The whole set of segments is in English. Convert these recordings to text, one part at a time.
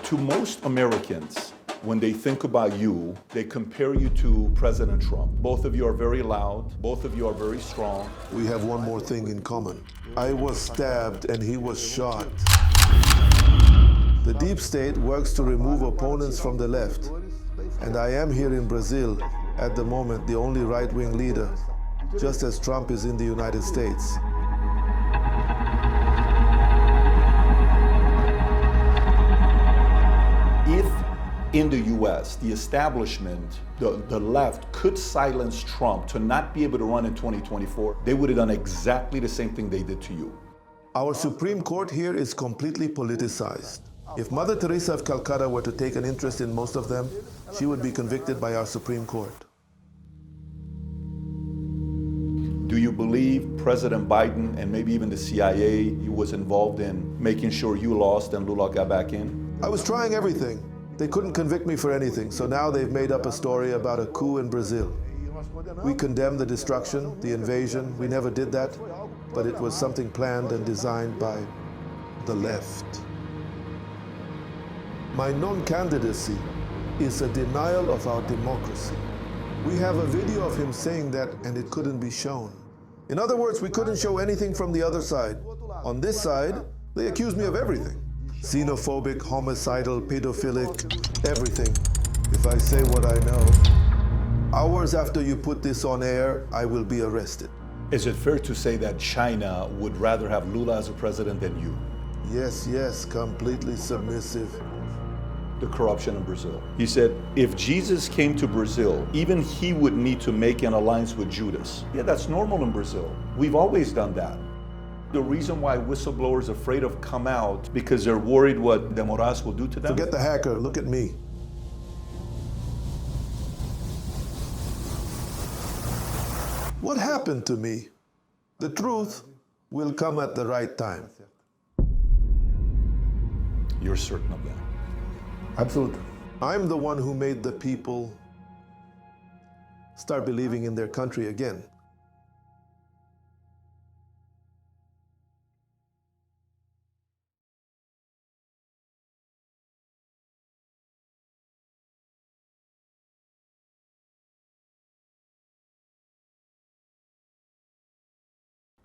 To most Americans, when they think about you, they compare you to President Trump. Both of you are very loud. Both of you are very strong. We have one more thing in common. I was stabbed and he was shot. The deep state works to remove opponents from the left. And I am here in Brazil, at the moment, the only right-wing leader, just as Trump is in the United States. If in the US, the establishment, the left, could silence Trump to not be able to run in 2024, they would have done exactly the same thing they did to you. Our Supreme Court here is completely politicized. If Mother Teresa of Calcutta were to take an interest in most of them, she would be convicted by our Supreme Court. Do you believe President Biden and maybe even the CIA was involved in making sure you lost and Lula got back in? I was trying everything. They couldn't convict me for anything, so now they've made up a story about a coup in Brazil. We condemn the destruction, the invasion. We never did that, but it was something planned and designed by the left. My non-candidacy is a denial of our democracy. We have a video of him saying that, and it couldn't be shown. In other words, we couldn't show anything from the other side. On this side, they accuse me of everything. Xenophobic, homicidal, pedophilic, everything. If I say what I know, hours after you put this on air, I will be arrested. Is it fair to say that China would rather have Lula as a president than you? Yes, completely submissive. The corruption in Brazil. He said, if Jesus came to Brazil, even he would need to make an alliance with Judas. Yeah, that's normal in Brazil. We've always done that. The reason why whistleblowers are afraid of come out because they're worried what de Moraes will do to them. Forget the hacker, look at me. What happened to me? The truth will come at the right time. You're certain of that? Absolutely. I'm the one who made the people start believing in their country again.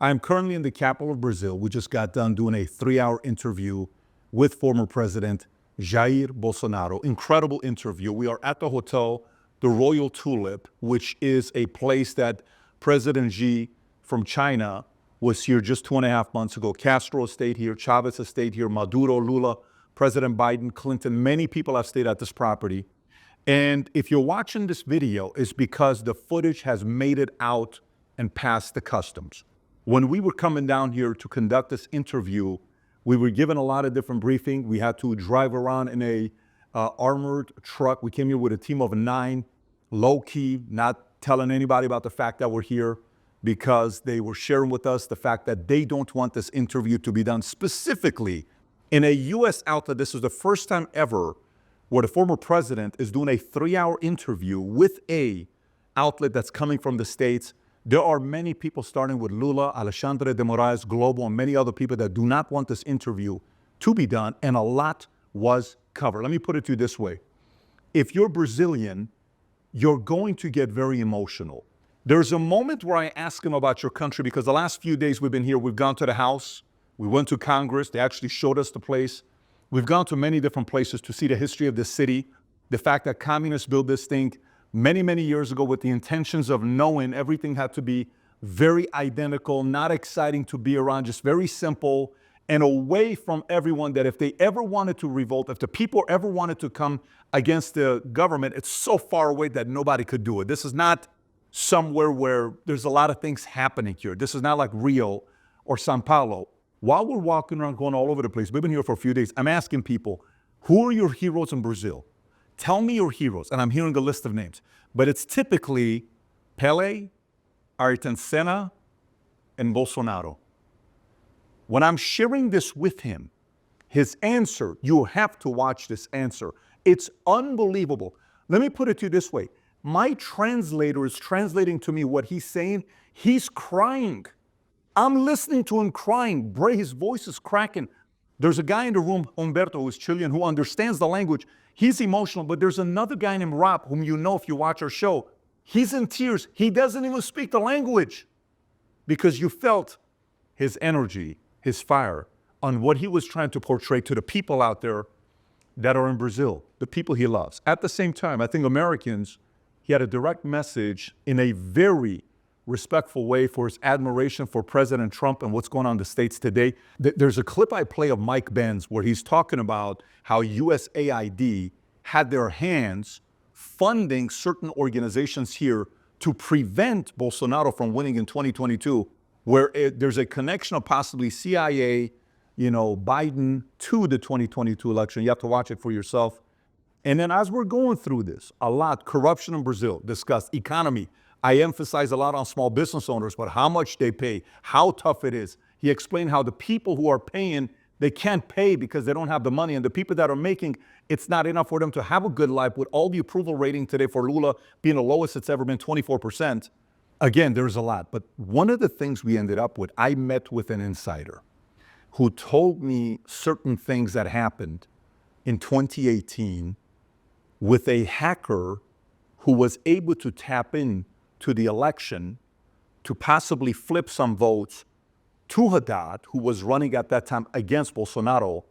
I am currently in the capital of Brazil. We just got done doing a 3-hour interview with former President Jair Bolsonaro. Incredible interview. We are at the hotel, the Royal Tulip, which is a place that President Xi from China was here just 2.5 months ago. Castro stayed here, Chavez has stayed here, Maduro, Lula, President Biden, Clinton, many people have stayed at this property. And if you're watching this video, it's because the footage has made it out and passed the customs. When we were coming down here to conduct this interview, we were given a lot of different briefing. We had to drive around in a armored truck. We came here with a team of 9, low-key, not telling anybody about the fact that we're here because they were sharing with us the fact that they don't want this interview to be done specifically in a U.S. outlet. This is the first time ever where the former president is doing a 3-hour interview with a outlet that's coming from the States. There are many people, starting with Lula, Alexandre de Moraes, Global, and many other people that do not want this interview to be done, and a lot was covered. Let me put it to you this way. If you're Brazilian, you're going to get very emotional. There's a moment where I ask him about your country because the last few days we've been here, we've gone to the House, we went to Congress, they actually showed us the place. We've gone to many different places to see the history of this city, the fact that communists built this thing many, many years ago with the intentions of knowing everything had to be very identical, not exciting to be around, just very simple, and away from everyone that if they ever wanted to revolt, if the people ever wanted to come against the government, it's so far away that nobody could do it. This is not somewhere where there's a lot of things happening here. This is not like Rio or Sao Paulo. While we're walking around going all over the place, we've been here for a few days, I'm asking people, who are your heroes in Brazil? Tell me your heroes, and I'm hearing a list of names. But it's typically Pele, Ayrton Senna, and Bolsonaro. When I'm sharing this with him, his answer, you have to watch this answer. It's unbelievable. Let me put it to you this way. My translator is translating to me what he's saying. He's crying. I'm listening to him crying. His voice is cracking. There's a guy in the room, Humberto, who's Chilean, who understands the language. He's emotional, but there's another guy named Rob, whom you know if you watch our show. He's in tears. He doesn't even speak the language because you felt his energy, his fire on what he was trying to portray to the people out there that are in Brazil, the people he loves. At the same time, I think Americans, he had a direct message in a very respectful way for his admiration for President Trump and what's going on in the States today. There's a clip I play of Mike Benz where he's talking about how USAID had their hands funding certain organizations here to prevent Bolsonaro from winning in 2022, where there's a connection of possibly CIA, Biden to the 2022 election. You have to watch it for yourself. And then as we're going through this, a lot, corruption in Brazil, discussed economy. I emphasize a lot on small business owners, but how much they pay, how tough it is. He explained how the people who are paying, they can't pay because they don't have the money. And the people that are making, it's not enough for them to have a good life with all the approval rating today for Lula being the lowest it's ever been, 24%. Again, there's a lot. But one of the things we ended up with, I met with an insider who told me certain things that happened in 2018 with a hacker who was able to tap in to the election to possibly flip some votes to Haddad, who was running at that time against Bolsonaro,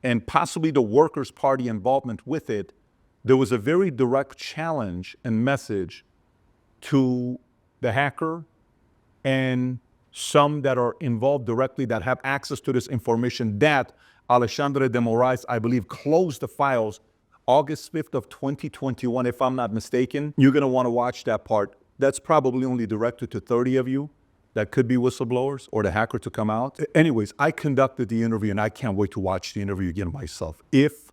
and possibly the Workers' Party involvement with it. There was a very direct challenge and message to the hacker and some that are involved directly that have access to this information that Alexandre de Moraes, I believe, closed the files August 5th of 2021, if I'm not mistaken. You're going to want to watch that part. That's probably only directed to 30 of you. That could be whistleblowers or the hacker to come out. Anyways, I conducted the interview and I can't wait to watch the interview again myself. If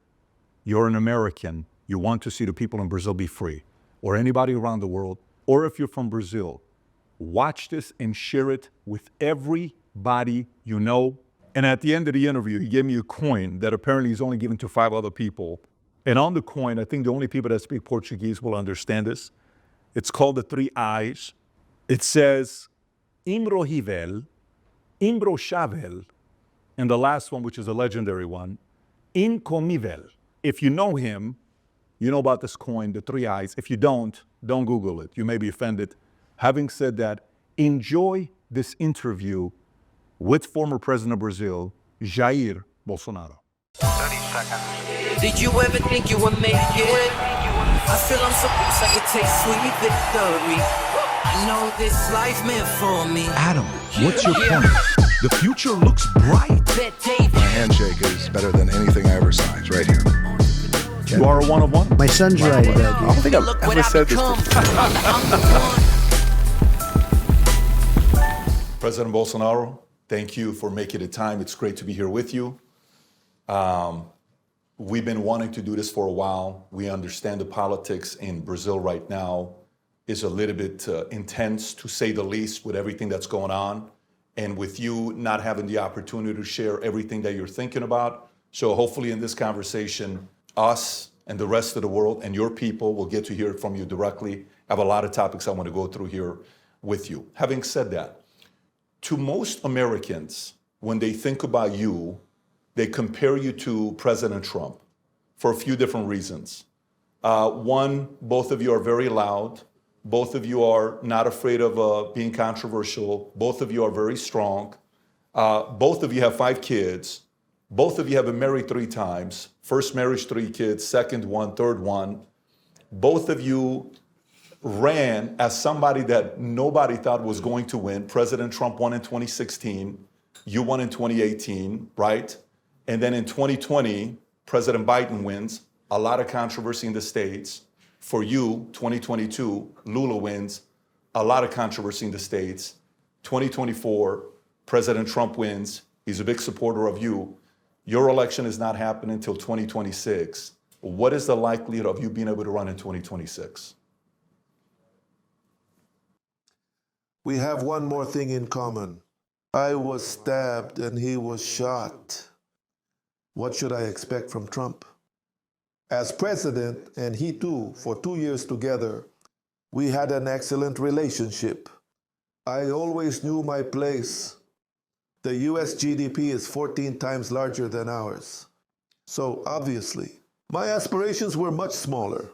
you're an American, you want to see the people in Brazil be free, or anybody around the world, or if you're from Brazil, watch this and share it with everybody you know. And at the end of the interview, he gave me a coin that apparently he's only given to 5 other people. And on the coin, I think the only people that speak Portuguese will understand this. It's called the 3 I's. It says, imbrogível, imbrochável, and the last one, which is a legendary one, incomível. If you know him, you know about this coin, the 3 I's. If you don't Google it. You may be offended. Having said that, enjoy this interview with former President of Brazil, Jair Bolsonaro. 30 seconds. Did you ever think you would make it? I feel I'm so close I could taste sweet victory. I know this life meant for me. Adam, what's your point? The future looks bright. My handshake is better than anything I ever signed, right here. You are a one of one? My son's right. I don't think I've ever said this before. President Bolsonaro, thank you for making the time. It's great to be here with you. We've been wanting to do this for a while. We understand the politics in Brazil right now is a little bit intense, to say the least, with everything that's going on. And with you not having the opportunity to share everything that you're thinking about. So hopefully in this conversation, us and the rest of the world and your people will get to hear from you directly. I have a lot of topics I want to go through here with you. Having said that, to most Americans, when they think about you, they compare you to President Trump for a few different reasons. One, both of you are very loud. Both of you are not afraid of being controversial. Both of you are very strong. Both of you have 5 kids. Both of you have been married 3 times. First marriage, 3 kids. Second one, third one. Both of you ran as somebody that nobody thought was going to win. President Trump won in 2016. You won in 2018, right? And then in 2020, President Biden wins. A lot of controversy in the States. For you, 2022, Lula wins. A lot of controversy in the States. 2024, President Trump wins. He's a big supporter of you. Your election is not happening until 2026. What is the likelihood of you being able to run in 2026? We have one more thing in common. I was stabbed and he was shot. What should I expect from Trump? As president, and he too, for 2 years together, we had an excellent relationship. I always knew my place. The US GDP is 14 times larger than ours. So obviously, my aspirations were much smaller,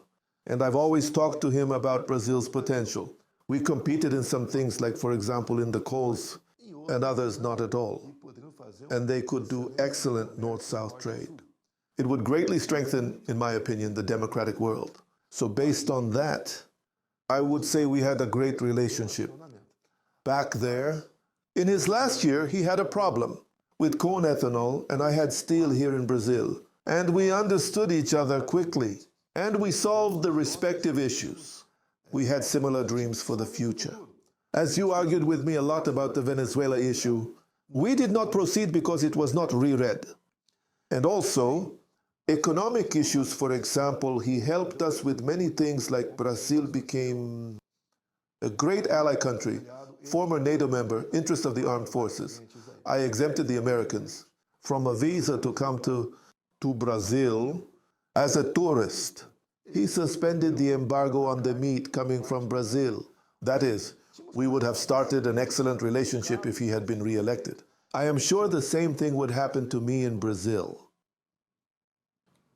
and I've always talked to him about Brazil's potential. We competed in some things, like, for example, in the coals, and others not at all. And they could do excellent North-South trade. It would greatly strengthen, in my opinion, the democratic world. So based on that, I would say we had a great relationship. Back there, in his last year, he had a problem with corn ethanol, and I had steel here in Brazil. And we understood each other quickly, and we solved the respective issues. We had similar dreams for the future. As you argued with me a lot about the Venezuela issue, we did not proceed because it was not reread. And also, economic issues, for example, he helped us with many things, like Brazil became a great ally country, former NATO member, interest of the armed forces. I exempted the Americans from a visa to come to Brazil as a tourist. He suspended the embargo on the meat coming from Brazil. That is, we would have started an excellent relationship if he had been re-elected. I am sure the same thing would happen to me in Brazil.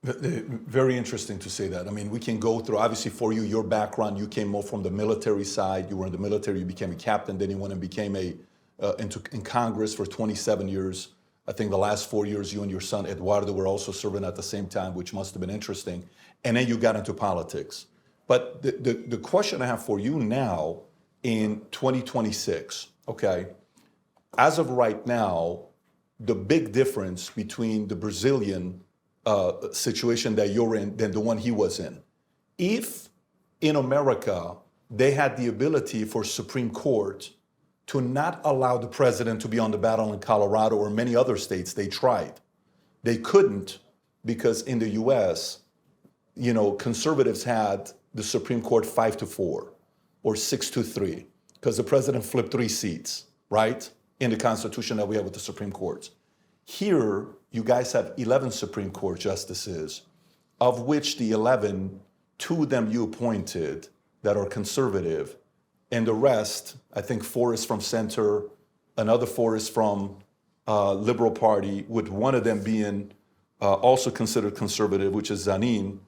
Very interesting to say that. I mean, we can go through, obviously for you, your background, you came more from the military side. You were in the military, you became a captain, then you went and became in Congress for 27 years. I think the last 4 years, you and your son, Eduardo, were also serving at the same time, which must have been interesting. And then you got into politics. But the question I have for you now in 2026, okay, as of right now, the big difference between the Brazilian situation that you're in than the one he was in. If in America, they had the ability for Supreme Court to not allow the president to be on the ballot in Colorado or many other states, they tried. They couldn't because in the US, you know, conservatives had the Supreme Court 5-4 or 6-3 because the president flipped 3 seats, right? In the Constitution that we have with the Supreme Court. Here, you guys have 11 Supreme Court justices, of which the 11, 2 of them you appointed that are conservative, and the rest, I think 4 is from center, another 4 is from Liberal Party, with one of them being also considered conservative, which is Zanin.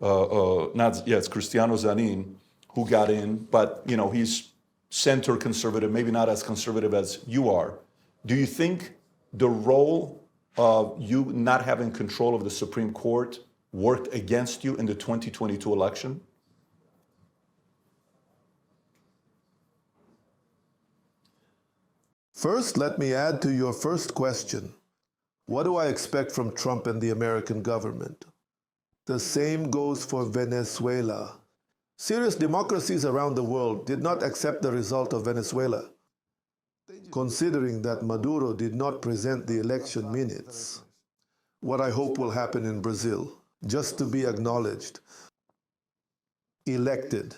It's Cristiano Zanin who got in, but you know he's center conservative, maybe not as conservative as you are. Do you think the role of you not having control of the Supreme Court worked against you in the 2022 election? First, let me add to your first question. What do I expect from Trump and the American government? The same goes for Venezuela. Serious democracies around the world did not accept the result of Venezuela, considering that Maduro did not present the election minutes. What I hope will happen in Brazil, just to be acknowledged, elected,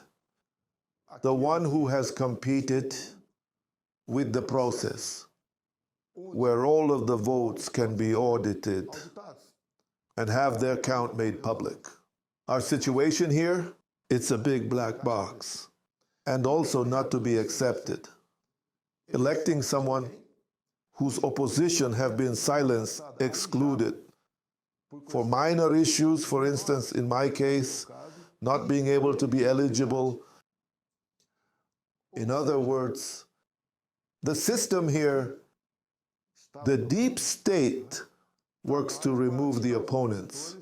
the one who has competed with the process, where all of the votes can be audited and have their count made public. Our situation here, it's a big black box, and also not to be accepted. Electing someone whose opposition have been silenced, excluded, for minor issues, for instance, in my case, not being able to be eligible. In other words, the system here, the deep state, works to remove the opponents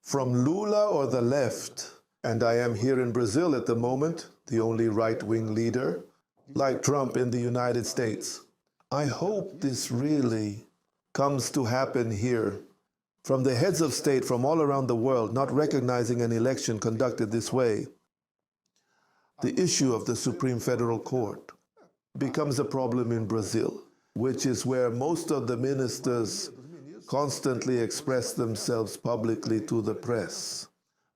from Lula or the left. And I am here in Brazil at the moment, the only right-wing leader, like Trump in the United States. I hope this really comes to happen here, from the heads of state from all around the world not recognizing an election conducted this way. The issue of the Supreme Federal Court becomes a problem in Brazil, which is where most of the ministers constantly express themselves publicly to the press,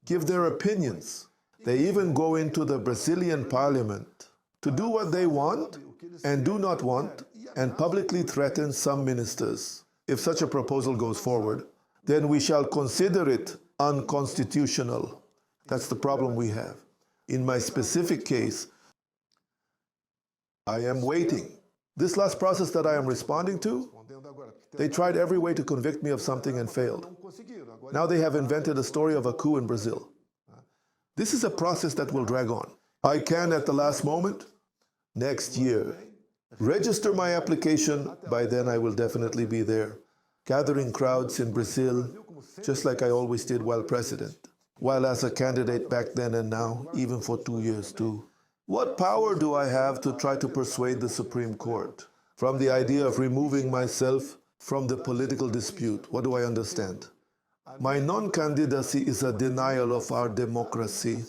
give their opinions. They even go into the Brazilian parliament to do what they want and do not want, and publicly threaten some ministers. If such a proposal goes forward, then we shall consider it unconstitutional. That's the problem we have. In my specific case, I am waiting. This last process that I am responding to, They tried every way to convict me of something and failed. Now they have invented a story of a coup in Brazil. This is a process that will drag on. I can, at the last moment, next year, register my application. By then I will definitely be there, gathering crowds in Brazil, just like I always did while president, while as a candidate back then and now, even for 2 years too. What power do I have to try to persuade the Supreme Court from the idea of removing myself from the political dispute? What do I understand? My non-candidacy is a denial of our democracy.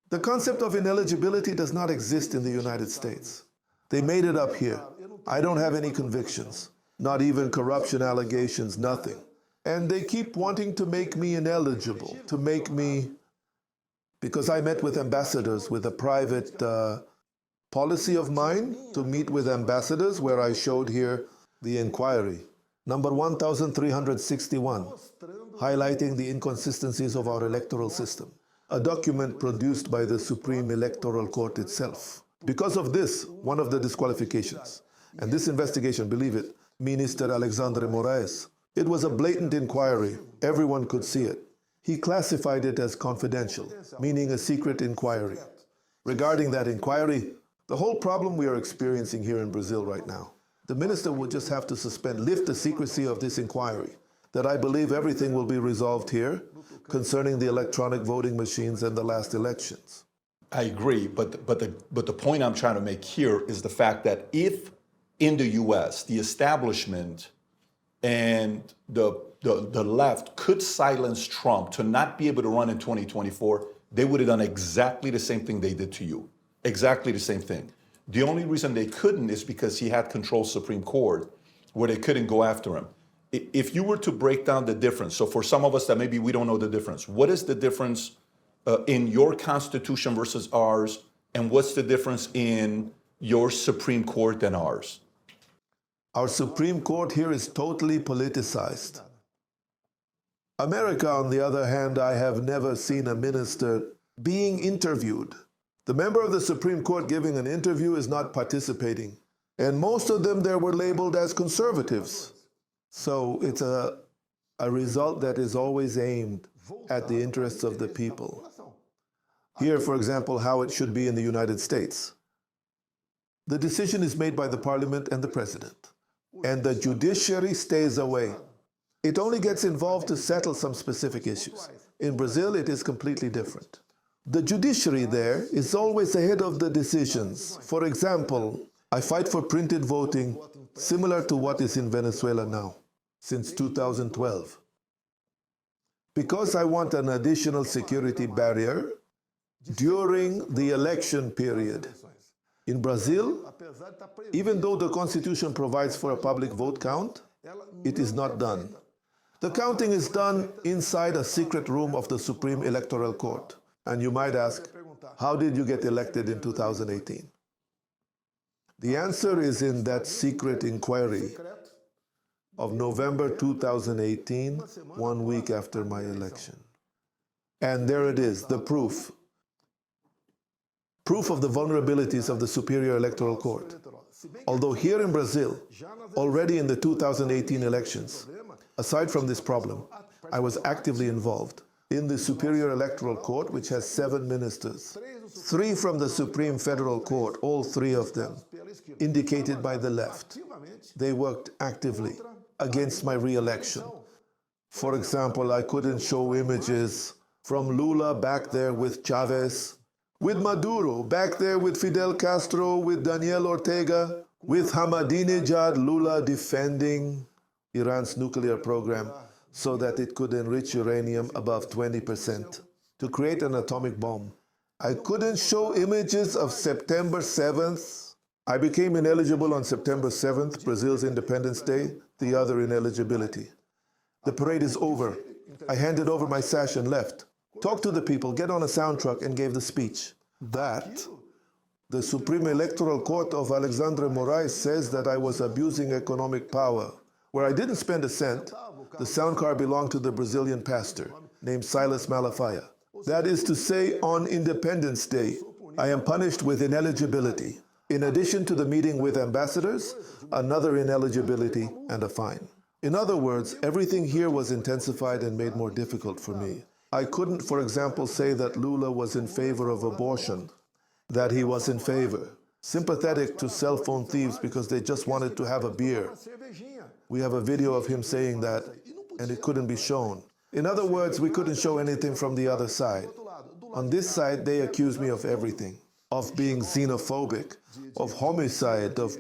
The concept of ineligibility does not exist in the United States. They made it up here. I don't have any convictions, not even corruption allegations, nothing. And they keep wanting to make me ineligible, to make me, because I met with ambassadors with a private policy of mine to meet with ambassadors, where I showed here the inquiry, number 1361, highlighting the inconsistencies of our electoral system, a document produced by the Supreme Electoral Court itself. Because of this, one of the disqualifications, and this investigation, believe it, Minister Alexandre de Moraes, it was a blatant inquiry. Everyone could see it. He classified it as confidential, meaning a secret inquiry. Regarding that inquiry, the whole problem we are experiencing here in Brazil right now, the minister will just have to lift the secrecy of this inquiry, that I believe everything will be resolved here concerning the electronic voting machines and the last elections. I agree, but the point I'm trying to make here is the fact that if in the U.S. the establishment and the left could silence Trump to not be able to run in 2024, they would have done exactly the same thing they did to you. Exactly the same thing. The only reason they couldn't is because he had control Supreme Court, where they couldn't go after him. If you were to break down the difference, so for some of us that maybe we don't know the difference, what is the difference in your Constitution versus ours, and what's the difference in your Supreme Court and ours? Our Supreme Court here is totally politicized. America, on the other hand, I have never seen a minister being interviewed. The member of the Supreme Court giving an interview is not participating. And most of them there were labeled as conservatives. So it's a result that is always aimed at the interests of the people. Here, for example, how it should be in the United States. The decision is made by the parliament and the president, and the judiciary stays away. It only gets involved to settle some specific issues. In Brazil, it is completely different. The judiciary there is always ahead of the decisions. For example, I fight for printed voting, similar to what is in Venezuela now, since 2012. Because I want an additional security barrier during the election period. In Brazil, even though the Constitution provides for a public vote count, it is not done. The counting is done inside a secret room of the Supreme Electoral Court. And you might ask, how did you get elected in 2018? The answer is in that secret inquiry of November 2018, 1 week after my election. And there it is, the proof. Proof of the vulnerabilities of the Superior Electoral Court. Although here in Brazil, already in the 2018 elections, aside from this problem, I was actively involved in the Superior Electoral Court, which has 7 ministers. 3 from the Supreme Federal Court, all 3 of them, indicated by the left. They worked actively against my re-election. For example, I couldn't show images from Lula back there with Chavez, with Maduro back there with Fidel Castro, with Daniel Ortega, with Ahmadinejad, Lula defending Iran's nuclear program so that it could enrich uranium above 20% to create an atomic bomb. I couldn't show images of September 7th. I became ineligible on September 7th, Brazil's Independence Day, the other ineligibility. The parade is over. I handed over my sash and left. Talked to the people, get on a sound truck, and gave the speech. That, the Supreme Electoral Court of Alexandre de Moraes says that I was abusing economic power, where I didn't spend a cent. The sound car belonged to the Brazilian pastor named Silas Malafaia. That is to say, on Independence Day, I am punished with ineligibility. In addition to the meeting with ambassadors, another ineligibility and a fine. In other words, everything here was intensified and made more difficult for me. I couldn't, for example, say that Lula was in favor of abortion, that he was in favor, sympathetic to cell phone thieves because they just wanted to have a beer. We have a video of him saying that, and it couldn't be shown. In other words, we couldn't show anything from the other side. On this side, they accuse me of everything, of being xenophobic, of homicide, of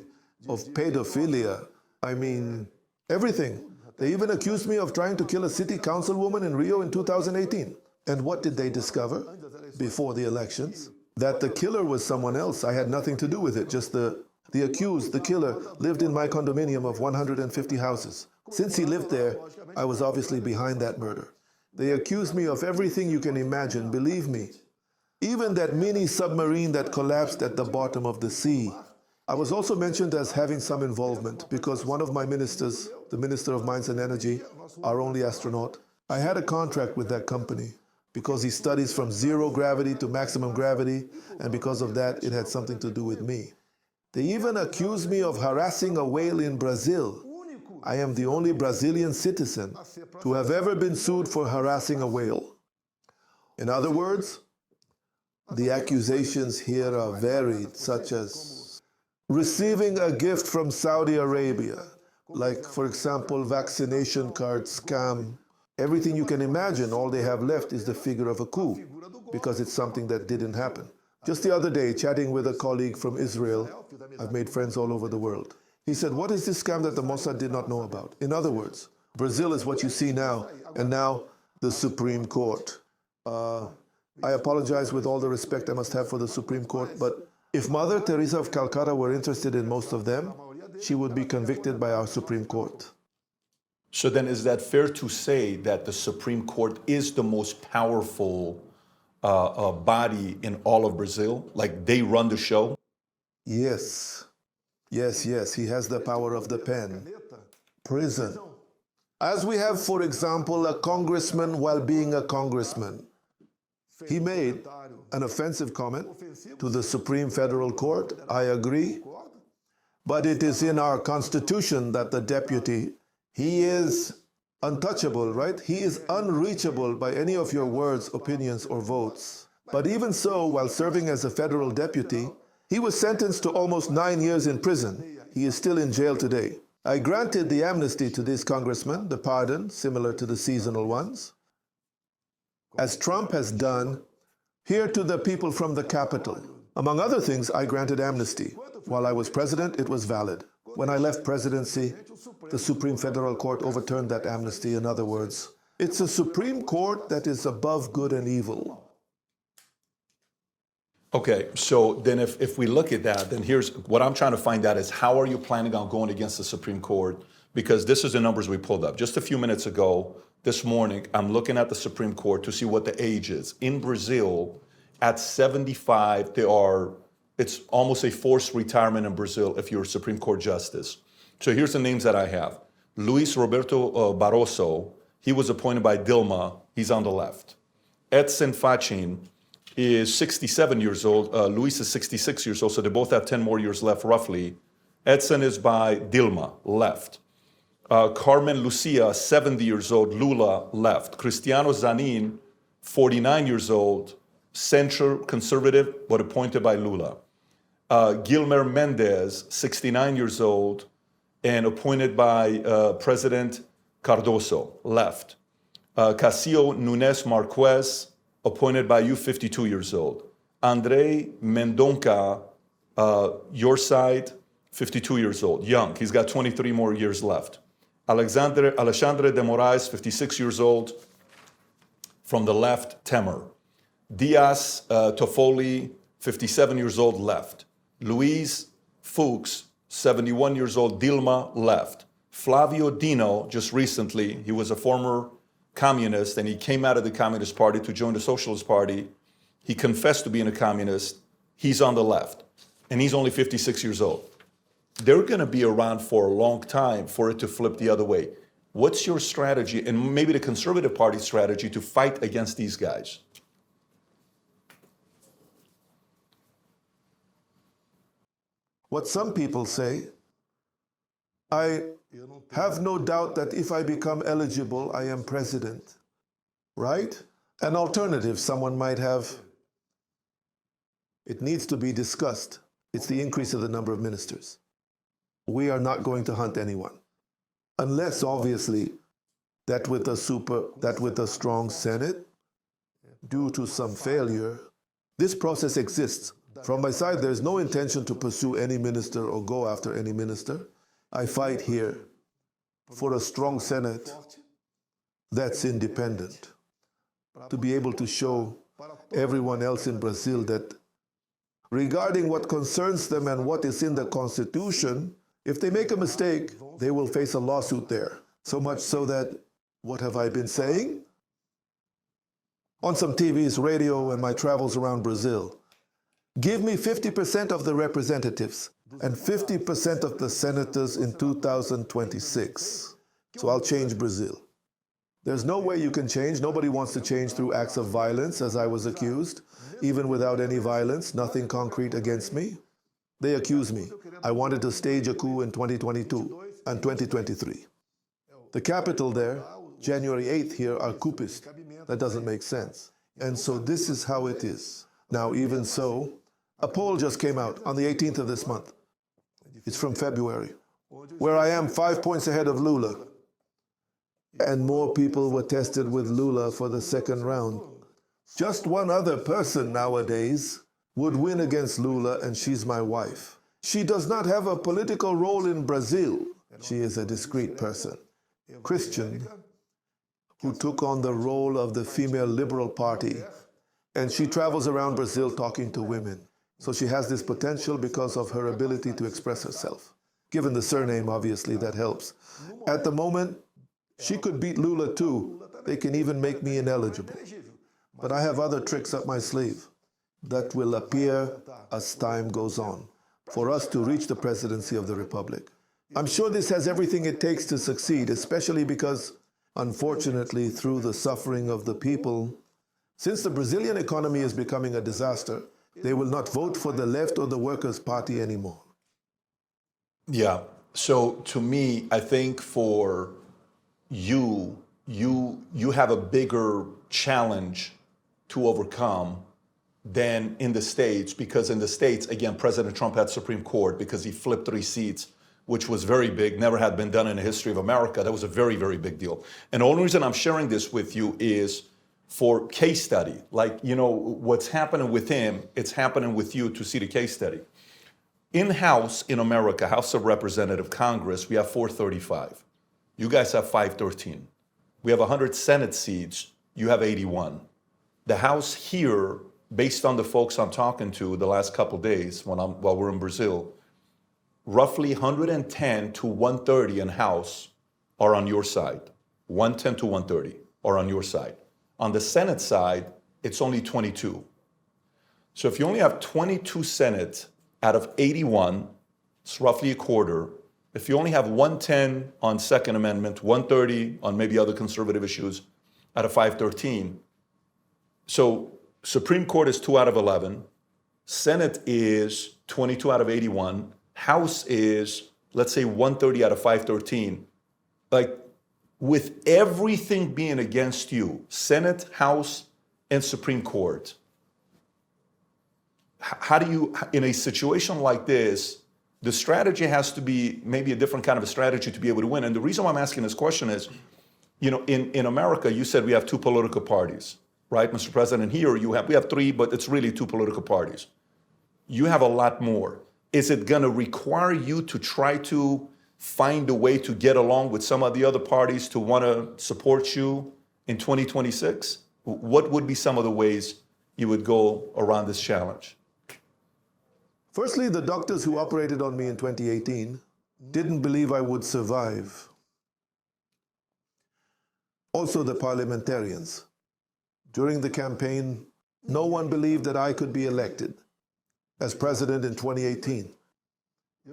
pedophilia. I mean, everything. They even accused me of trying to kill a city councilwoman in Rio in 2018. And what did they discover before the elections? That the killer was someone else. I had nothing to do with it. Just the accused, the killer, lived in my condominium of 150 houses. Since he lived there, I was obviously behind that murder. They accused me of everything you can imagine, believe me. Even that mini submarine that collapsed at the bottom of the sea. I was also mentioned as having some involvement because one of my ministers, the Minister of Mines and Energy, our only astronaut, I had a contract with that company because he studies from zero gravity to maximum gravity, and because of that, it had something to do with me. They even accused me of harassing a whale in Brazil. I am the only Brazilian citizen to have ever been sued for harassing a whale. In other words, the accusations here are varied, such as receiving a gift from Saudi Arabia, like, for example, vaccination card scam. Everything you can imagine, all they have left is the figure of a coup, because it's something that didn't happen. Just the other day, chatting with a colleague from Israel, I've made friends all over the world. He said, what is this scam that the Mossad did not know about? In other words, Brazil is what you see now, and now the Supreme Court. I apologize with all the respect I must have for the Supreme Court, but if Mother Teresa of Calcutta were interested in most of them, she would be convicted by our Supreme Court. So then is that fair to say that the Supreme Court is the most powerful body in all of Brazil? Like they run the show? Yes. Yes, he has the power of the pen. Prison. As we have, for example, a congressman while being a congressman. He made an offensive comment to the Supreme Federal Court. I agree. But it is in our Constitution that the deputy, he is untouchable, right? He is unreachable by any of your words, opinions, or votes. But even so, while serving as a federal deputy, he was sentenced to almost 9 years in prison. He is still in jail today. I granted the amnesty to this congressman, the pardon, similar to the seasonal ones, as Trump has done here to the people from the Capitol. Among other things, I granted amnesty. While I was president, it was valid. When I left presidency, the Supreme Federal Court overturned that amnesty. In other words, it's a Supreme Court that is above good and evil. Okay, so then if we look at that, then here's what I'm trying to find out is how are you planning on going against the Supreme Court? Because this is the numbers we pulled up. Just a few minutes ago, this morning, I'm looking at the Supreme Court to see what the age is. In Brazil, at 75, it's almost a forced retirement in Brazil if you're a Supreme Court justice. So here's the names that I have. Luis Roberto Barroso, he was appointed by Dilma, he's on the left. Edson Fachin is 67 years old, Luis is 66 years old, so they both have 10 more years left roughly. Edson is by Dilma, left. Carmen Lucia, 70 years old, Lula, left. Cristiano Zanin, 49 years old, center conservative, but appointed by Lula. Guilherme Mendes, 69 years old, and appointed by President Cardoso, left. Casio Nunes Marquez, appointed by you, 52 years old. Andre Mendonça, your side, 52 years old, young. He's got 23 more years left. Alexandre de Moraes, 56 years old, from the left, Temer. Diaz Toffoli, 57 years old, left. Luis Fuchs, 71 years old, Dilma, left. Flavio Dino, just recently, he was a former communist and he came out of the Communist Party to join the Socialist Party. He confessed to being a communist. He's on the left, and he's only 56 years old. They're going to be around for a long time for it to flip the other way. What's your strategy, and maybe the Conservative Party's strategy, to fight against these guys? what some people say. I have no doubt that if I become eligible, I am president. Right? An alternative someone might have. It needs to be discussed. It's the increase of the number of ministers. We are not going to hunt anyone. Unless, obviously, that with a strong Senate, due to some failure, this process exists. From my side, there's no intention to pursue any minister or go after any minister. I fight here for a strong Senate that's independent, to be able to show everyone else in Brazil that regarding what concerns them and what is in the Constitution, if they make a mistake, they will face a lawsuit there. So much so that, what have I been saying? On some TVs, radio, and my travels around Brazil, give me 50% of the representatives and 50% of the senators in 2026. So I'll change Brazil. There's no way you can change. Nobody wants to change through acts of violence, as I was accused. Even without any violence, nothing concrete against me. They accuse me. I wanted to stage a coup in 2022 and 2023. The capital there, January 8th here, are coupists. That doesn't make sense. And so this is how it is. Now, even so, a poll just came out on the 18th of this month. It's from February, where I am 5 points ahead of Lula. And more people were tested with Lula for the second round. Just one other person nowadays would win against Lula, and she's my wife. She does not have a political role in Brazil. She is a discreet person, Christian, who took on the role of the female liberal party, and she travels around Brazil talking to women. So she has this potential because of her ability to express herself. Given the surname, obviously, that helps. At the moment, she could beat Lula too. They can even make me ineligible. But I have other tricks up my sleeve that will appear as time goes on for us to reach the presidency of the Republic. I'm sure this has everything it takes to succeed, especially because, unfortunately, through the suffering of the people, since the Brazilian economy is becoming a disaster, they will not vote for the left or the Workers' Party anymore. Yeah. So to me, I think for you have a bigger challenge to overcome than in the States, because in the States, again, President Trump had Supreme Court because he flipped 3 seats, which was very big, never had been done in the history of America. That was a very, very big deal. And the only reason I'm sharing this with you is for case study. Like, you know, what's happening with him, it's happening with you to see the case study. In-house in America, House of Representative Congress, we have 435. You guys have 513. We have 100 Senate seats. You have 81. The House here, based on the folks I'm talking to the last couple of days while we're in Brazil, roughly 110 to 130 in House are on your side. 110 to 130 are on your side. On the Senate side, it's only 22. So if you only have 22 Senate out of 81, it's roughly a quarter. If you only have 110 on Second Amendment, 130 on maybe other conservative issues out of 513. So Supreme Court is 2 out of 11. Senate is 22 out of 81. House is, let's say, 130 out of 513. Like, with everything being against you, Senate, House, and Supreme Court, how do you, in a situation like this, the strategy has to be maybe a different kind of a strategy to be able to win. And the reason why I'm asking this question is, you know, in America, you said we have 2 political parties, right, Mr. President? Here we have 3, but it's really 2 political parties. You have a lot more. Is it going to require you to try to find a way to get along with some of the other parties to want to support you in 2026? What would be some of the ways you would go around this challenge? Firstly, the doctors who operated on me in 2018 didn't believe I would survive. Also, the parliamentarians. During the campaign, no one believed that I could be elected as president in 2018.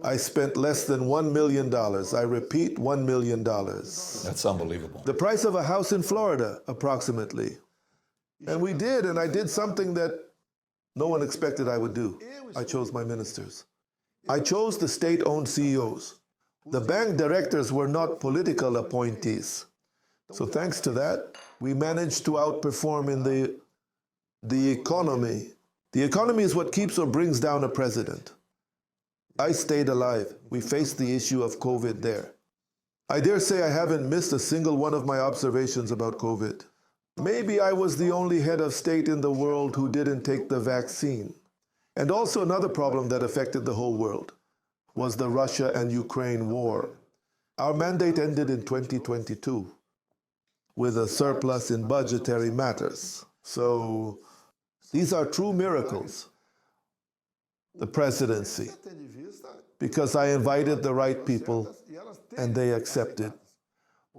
I spent less than $1 million. I repeat, $1 million. That's unbelievable. The price of a house in Florida, approximately. And we did, and I did something that no one expected I would do. I chose my ministers. I chose the state-owned CEOs. The bank directors were not political appointees. So thanks to that, we managed to outperform in the economy. The economy is what keeps or brings down a president. I stayed alive. We faced the issue of COVID there. I dare say I haven't missed a single one of my observations about COVID. Maybe I was the only head of state in the world who didn't take the vaccine. And also another problem that affected the whole world was the Russia and Ukraine war. Our mandate ended in 2022 with a surplus in budgetary matters. So these are true miracles, the presidency, because I invited the right people and they accepted.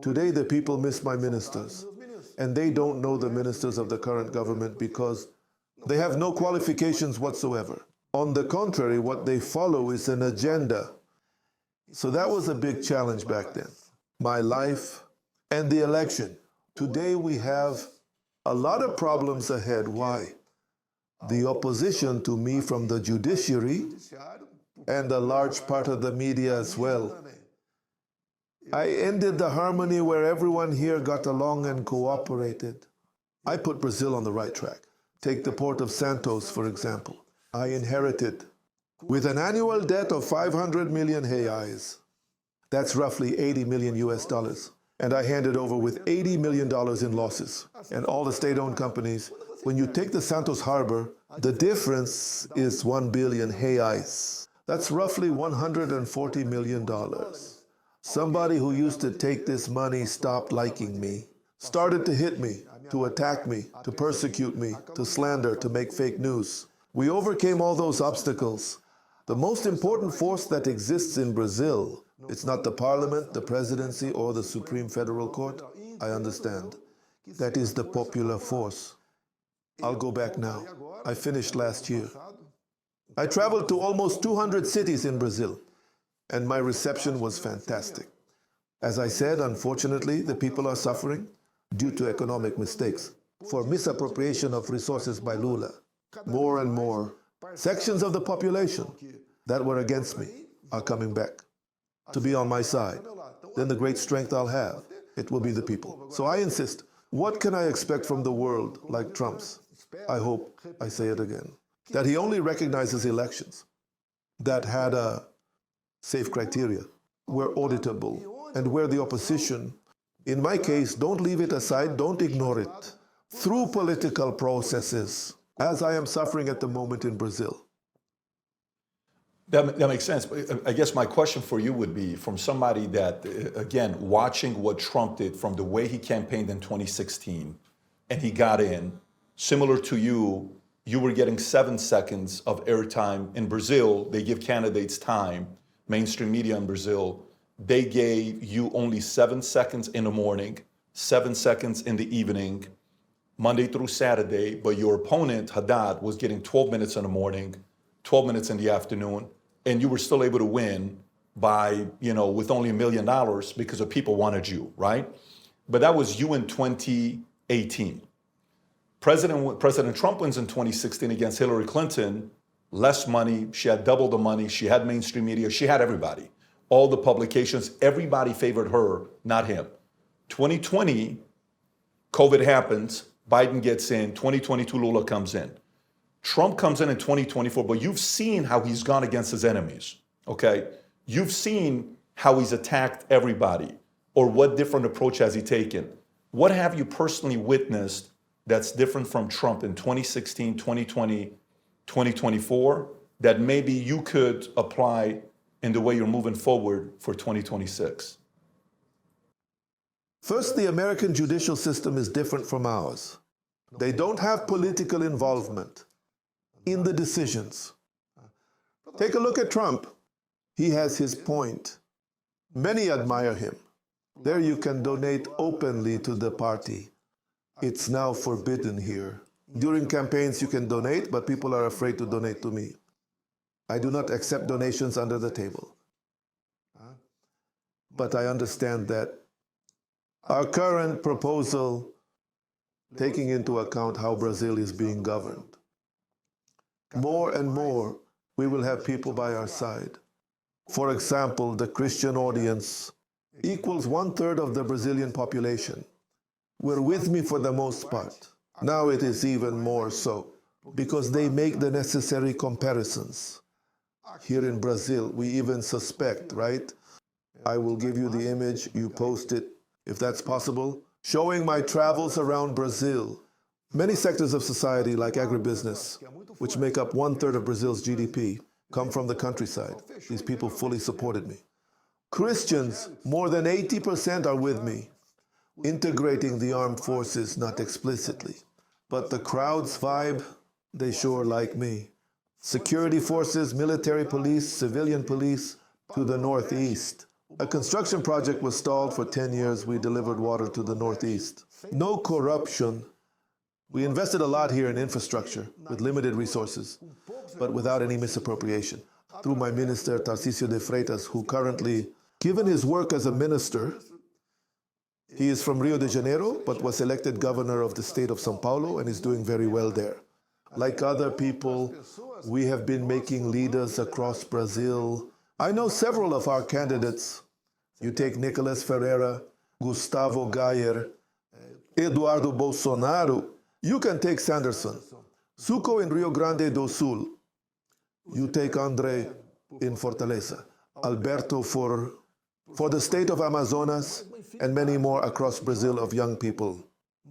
Today the people miss my ministers, and they don't know the ministers of the current government because they have no qualifications whatsoever. On the contrary, what they follow is an agenda. So that was a big challenge back then. My life and the election. Today we have a lot of problems ahead. Why? The opposition to me from the judiciary and a large part of the media as well. I ended the harmony where everyone here got along and cooperated. I put Brazil on the right track. Take the port of Santos, for example. I inherited with an annual debt of 500 million reais. That's roughly 80 million US dollars. And I handed over with $80 million in losses. And all the state-owned companies, when you take the Santos harbor, the difference is 1 billion reais. That's roughly $140 million. Somebody who used to take this money stopped liking me, started to hit me, to attack me, to persecute me, to slander, to make fake news. We overcame all those obstacles. The most important force that exists in Brazil, it's not the parliament, the presidency, or the Supreme Federal Court. I understand. That is the popular force. I'll go back now. I finished last year. I traveled to almost 200 cities in Brazil, and my reception was fantastic. As I said, unfortunately, the people are suffering due to economic mistakes, for misappropriation of resources by Lula. More and more sections of the population that were against me are coming back to be on my side. Then the great strength I'll have, it will be the people. So I insist, what can I expect from the world like Trump's? I hope, I say it again, that he only recognizes elections that had a safe criteria, were auditable, and where the opposition, in my case, don't leave it aside, don't ignore it, through political processes, as I am suffering at the moment in Brazil. That makes sense. I guess my question for you would be from somebody that, again, watching what Trump did from the way he campaigned in 2016 and he got in, similar to you, you were getting 7 seconds of airtime. In Brazil, they give candidates time, mainstream media in Brazil, they gave you only 7 seconds in the morning, 7 seconds in the evening, Monday through Saturday, but your opponent, Haddad, was getting 12 minutes in the morning, 12 minutes in the afternoon, and you were still able to win by, with only $1 million because the people wanted you, right? But that was you in 2018. President Trump wins in 2016 against Hillary Clinton, less money, she had double the money, she had mainstream media, she had everybody. All the publications, everybody favored her, not him. 2020, COVID happens, Biden gets in, 2022 Lula comes in. Trump comes in 2024, but you've seen how he's gone against his enemies, okay? You've seen how he's attacked everybody, or what different approach has he taken. What have you personally witnessed that's different from Trump in 2016, 2020, 2024, that maybe you could apply in the way you're moving forward for 2026? First, the American judicial system is different from ours. They don't have political involvement in the decisions. Take a look at Trump. He has his point. Many admire him. There you can donate openly to the party. It's now forbidden here. During campaigns you can donate, but people are afraid to donate to me. I do not accept donations under the table. But I understand that our current proposal, taking into account how Brazil is being governed, more and more we will have people by our side. For example, the Christian audience equals 1/3 of the Brazilian population. Were with me for the most part. Now it is even more so, because they make the necessary comparisons. Here in Brazil, we even suspect, right? I will give you the image, you post it, if that's possible, showing my travels around Brazil. Many sectors of society, like agribusiness, which make up 1/3 of Brazil's GDP, come from the countryside. These people fully supported me. Christians, more than 80% are with me, integrating the armed forces, not explicitly. But the crowd's vibe, they sure like me. Security forces, military police, civilian police to the northeast. A construction project was stalled for 10 years. We delivered water to the northeast. No corruption. We invested a lot here in infrastructure with limited resources, but without any misappropriation. Through my minister, Tarcísio de Freitas, who currently, given his work as a minister, he is from Rio de Janeiro, but was elected governor of the state of São Paulo and is doing very well there. Like other people, we have been making leaders across Brazil. I know several of our candidates. You take Nicolas Ferreira, Gustavo Gayer, Eduardo Bolsonaro. You can take Sanderson. Suco in Rio Grande do Sul. You take André in Fortaleza. Alberto for the state of Amazonas, and many more across Brazil of young people.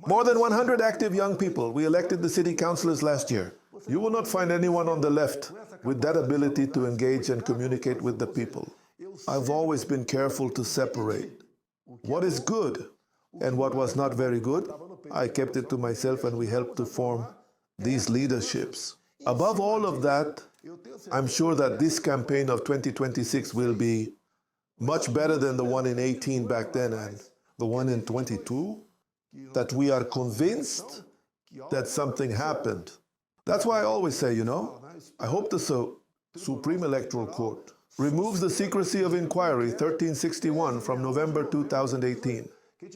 More than 100 active young people. We elected the city councilors last year. You will not find anyone on the left with that ability to engage and communicate with the people. I've always been careful to separate what is good and what was not very good. I kept it to myself, and we helped to form these leaderships. Above all of that, I'm sure that this campaign of 2026 will be much better than the one in 18 back then and the one in 22, that we are convinced that something happened. That's why I always say, I hope the Supreme Electoral Court removes the secrecy of inquiry 1361 from November 2018.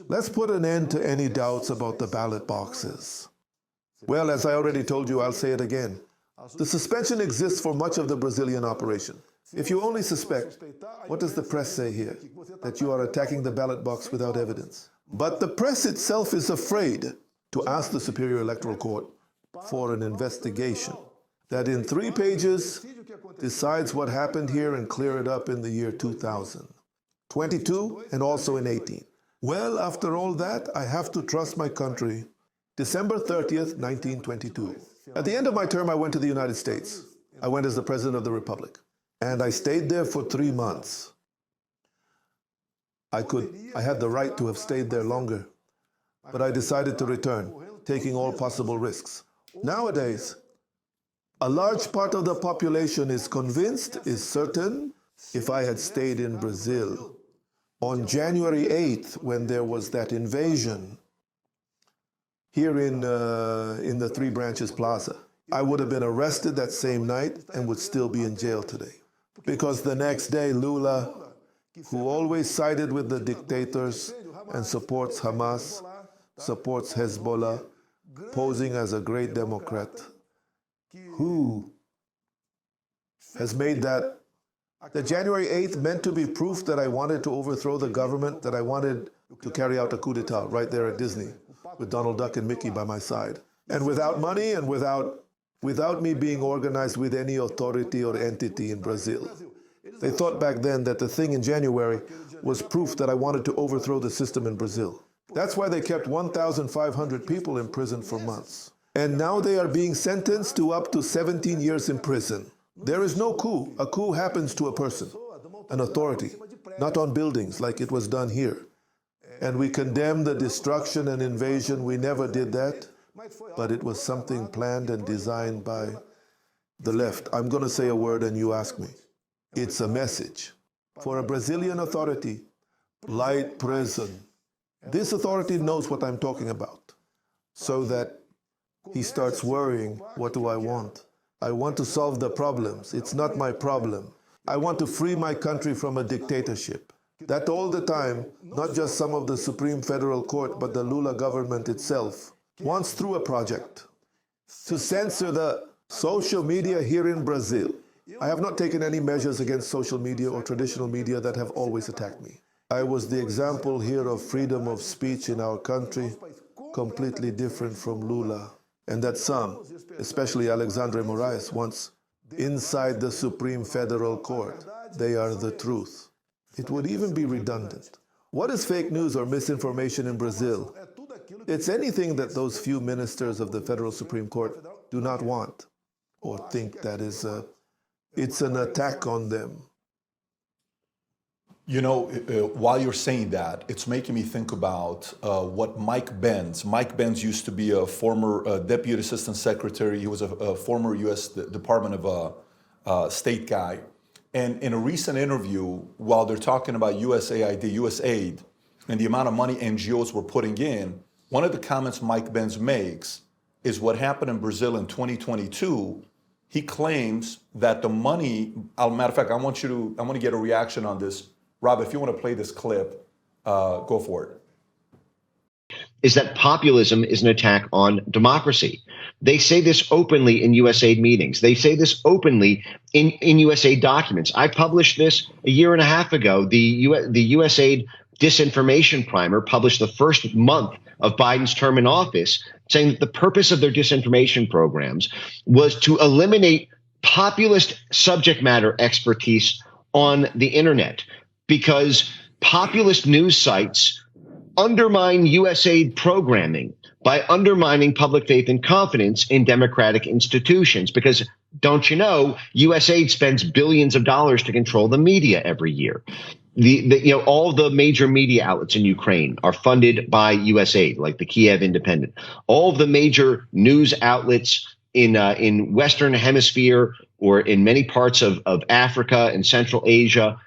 Let's put an end to any doubts about the ballot boxes. Well, as I already told you, I'll say it again. The suspension exists for much of the Brazilian operation. If you only suspect, what does the press say here? That you are attacking the ballot box without evidence. But the press itself is afraid to ask the Superior Electoral Court for an investigation that in 3 pages decides what happened here and clear it up in the year 2000, 22, and also in 18. Well, after all that, I have to trust my country. December 30th, 1922. At the end of my term, I went to the United States. I went as the President of the Republic. And I stayed there for 3 months. I had the right to have stayed there longer, but I decided to return, taking all possible risks. Nowadays, a large part of the population is convinced, is certain, if I had stayed in Brazil on January 8th, when there was that invasion here in the Three Branches Plaza, I would have been arrested that same night and would still be in jail today. Because the next day, Lula, who always sided with the dictators and supports Hamas, supports Hezbollah, posing as a great Democrat, who has made that the January 8th meant to be proof that I wanted to overthrow the government, that I wanted to carry out a coup d'etat right there at Disney with Donald Duck and Mickey by my side. And without money and without me being organized with any authority or entity in Brazil. They thought back then that the thing in January was proof that I wanted to overthrow the system in Brazil. That's why they kept 1,500 people in prison for months. And now they are being sentenced to up to 17 years in prison. There is no coup. A coup happens to a person, an authority, not on buildings like it was done here. And we condemn the destruction and invasion. We never did that. But it was something planned and designed by the left. I'm going to say a word and you ask me. It's a message for a Brazilian authority, light prison. This authority knows what I'm talking about, so that he starts worrying, what do I want? I want to solve the problems. It's not my problem. I want to free my country from a dictatorship. That all the time, not just some of the Supreme Federal Court, but the Lula government itself wants through a project to censor the social media here in Brazil. I have not taken any measures against social media or traditional media that have always attacked me. I was the example here of freedom of speech in our country, completely different from Lula, and that some, especially Alexandre de Moraes, once inside the Supreme Federal Court, they are the truth. It would even be redundant. What is fake news or misinformation in Brazil? It's anything that those few ministers of the Federal Supreme Court do not want or think that it's an attack on them. You know, while you're saying that, it's making me think about what Mike Benz used to be a former Deputy Assistant Secretary. He was a former U.S. Department of State guy. And in a recent interview, while they're talking about USAID, and the amount of money NGOs were putting in, one of the comments Mike Benz makes is what happened in Brazil in 2022. He claims that the money, matter of fact, I want to get a reaction on this. Rob, if you want to play this clip, go for it. Is that populism is an attack on democracy. They say this openly in USAID meetings. They say this openly in USAID documents. I published this a year and a half ago. The USAID Disinformation Primer published the first month of Biden's term in office, saying that the purpose of their disinformation programs was to eliminate populist subject matter expertise on the internet, because populist news sites undermine USAID programming by undermining public faith and confidence in democratic institutions. Because, don't you know, USAID spends billions of dollars to control the media every year. All the major media outlets in Ukraine are funded by USAID, like the Kiev Independent. All of the major news outlets in Western Hemisphere or in many parts of Africa and Central Asia,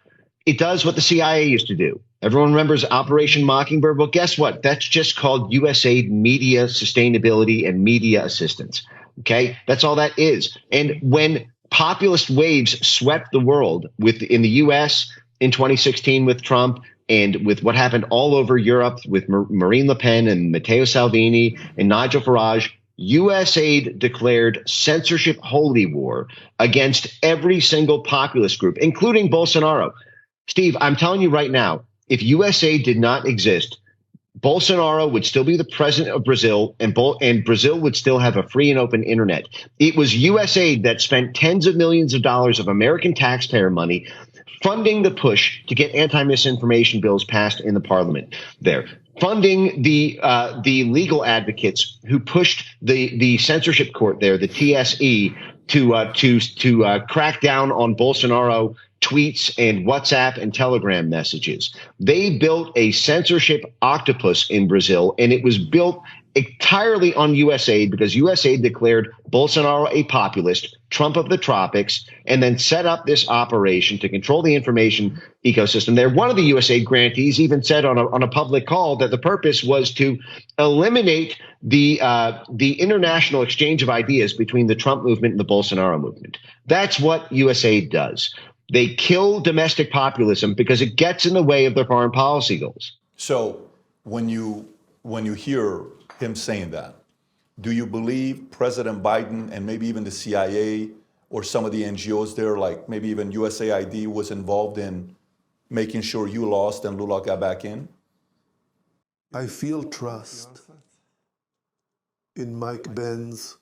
it does what the CIA used to do. Everyone remembers Operation Mockingbird. Well, guess what? That's just called USAID Media Sustainability and Media Assistance. Okay, that's all that is. And when populist waves swept the world in the U.S. in 2016 with Trump, and with what happened all over Europe with Marine Le Pen and Matteo Salvini and Nigel Farage, USAID declared censorship holy war against every single populist group, including Bolsonaro. Steve, I'm telling you right now, if USAID did not exist, Bolsonaro would still be the president of Brazil, and Brazil would still have a free and open internet. It was USAID that spent tens of millions of dollars of American taxpayer money funding the push to get anti-misinformation bills passed in the parliament there, funding the legal advocates who pushed the censorship court there, the TSE, to crack down on Bolsonaro tweets and WhatsApp and Telegram messages. They built a censorship octopus in Brazil, and it was built entirely on USAID because USAID declared Bolsonaro a populist, Trump of the tropics, and then set up this operation to control the information ecosystem there. One of the USAID grantees even said on a public call that the purpose was to eliminate the international exchange of ideas between the Trump movement and the Bolsonaro movement. That's what USAID does. They kill domestic populism because it gets in the way of their foreign policy goals. So when you hear him saying that, do you believe President Biden and maybe even the CIA or some of the NGOs there, like maybe even USAID, was involved in making sure you lost and Lula got back in? I feel trust in Mike Benz.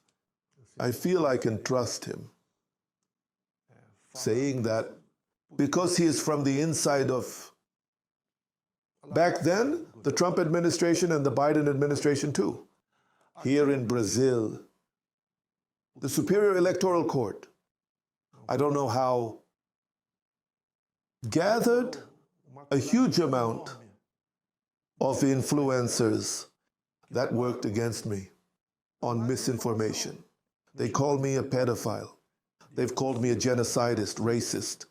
I feel I can trust him, saying that because he is from the inside of, back then, the Trump administration and the Biden administration too. Here in Brazil, the Superior Electoral Court, I don't know how, gathered a huge amount of influencers that worked against me on misinformation. They called me a pedophile. They've called me a genocidist, racist,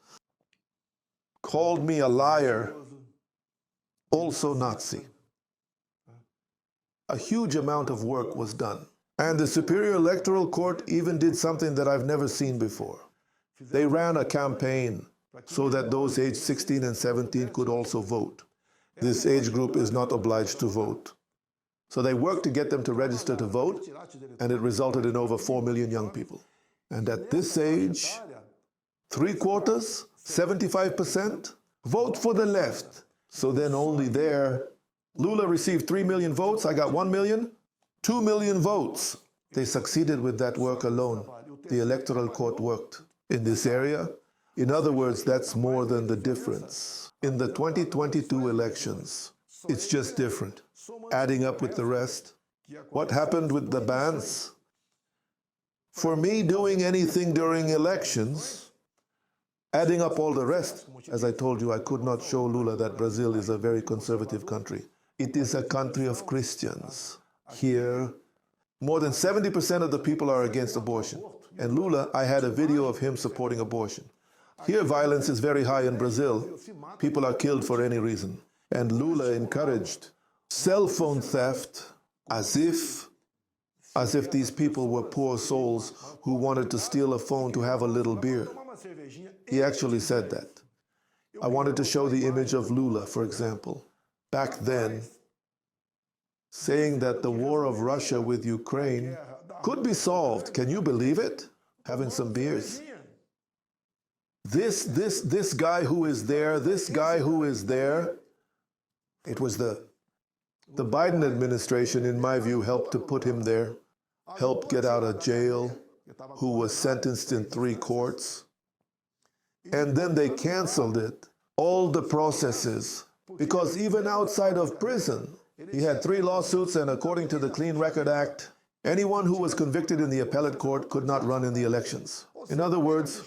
called me a liar, also Nazi. A huge amount of work was done. And the Superior Electoral Court even did something that I've never seen before. They ran a campaign so that those aged 16 and 17 could also vote. This age group is not obliged to vote. So they worked to get them to register to vote, and it resulted in over 4 million young people. And at this age, 3/4, 75%, vote for the left. So then only there, Lula received 3 million votes, I got 1 million, 2 million votes. They succeeded with that work alone. The electoral court worked in this area. In other words, that's more than the difference. In the 2022 elections, it's just different. Adding up with the rest, what happened with the bans? For me, doing anything during elections, adding up all the rest, as I told you, I could not show Lula that Brazil is a very conservative country. It is a country of Christians. Here, more than 70% of the people are against abortion. And Lula, I had a video of him supporting abortion. Here, violence is very high in Brazil. People are killed for any reason. And Lula encouraged cell phone theft as if these people were poor souls who wanted to steal a phone to have a little beer. He actually said that. I wanted to show the image of Lula, for example, back then, saying that the war of Russia with Ukraine could be solved. Can you believe it? Having some beers. This guy who is there, it was the Biden administration, in my view, helped to put him there, helped get out of jail, who was sentenced in 3 courts. And then they canceled it, all the processes, because even outside of prison, he had 3 lawsuits, and according to the Clean Record Act, anyone who was convicted in the appellate court could not run in the elections. In other words,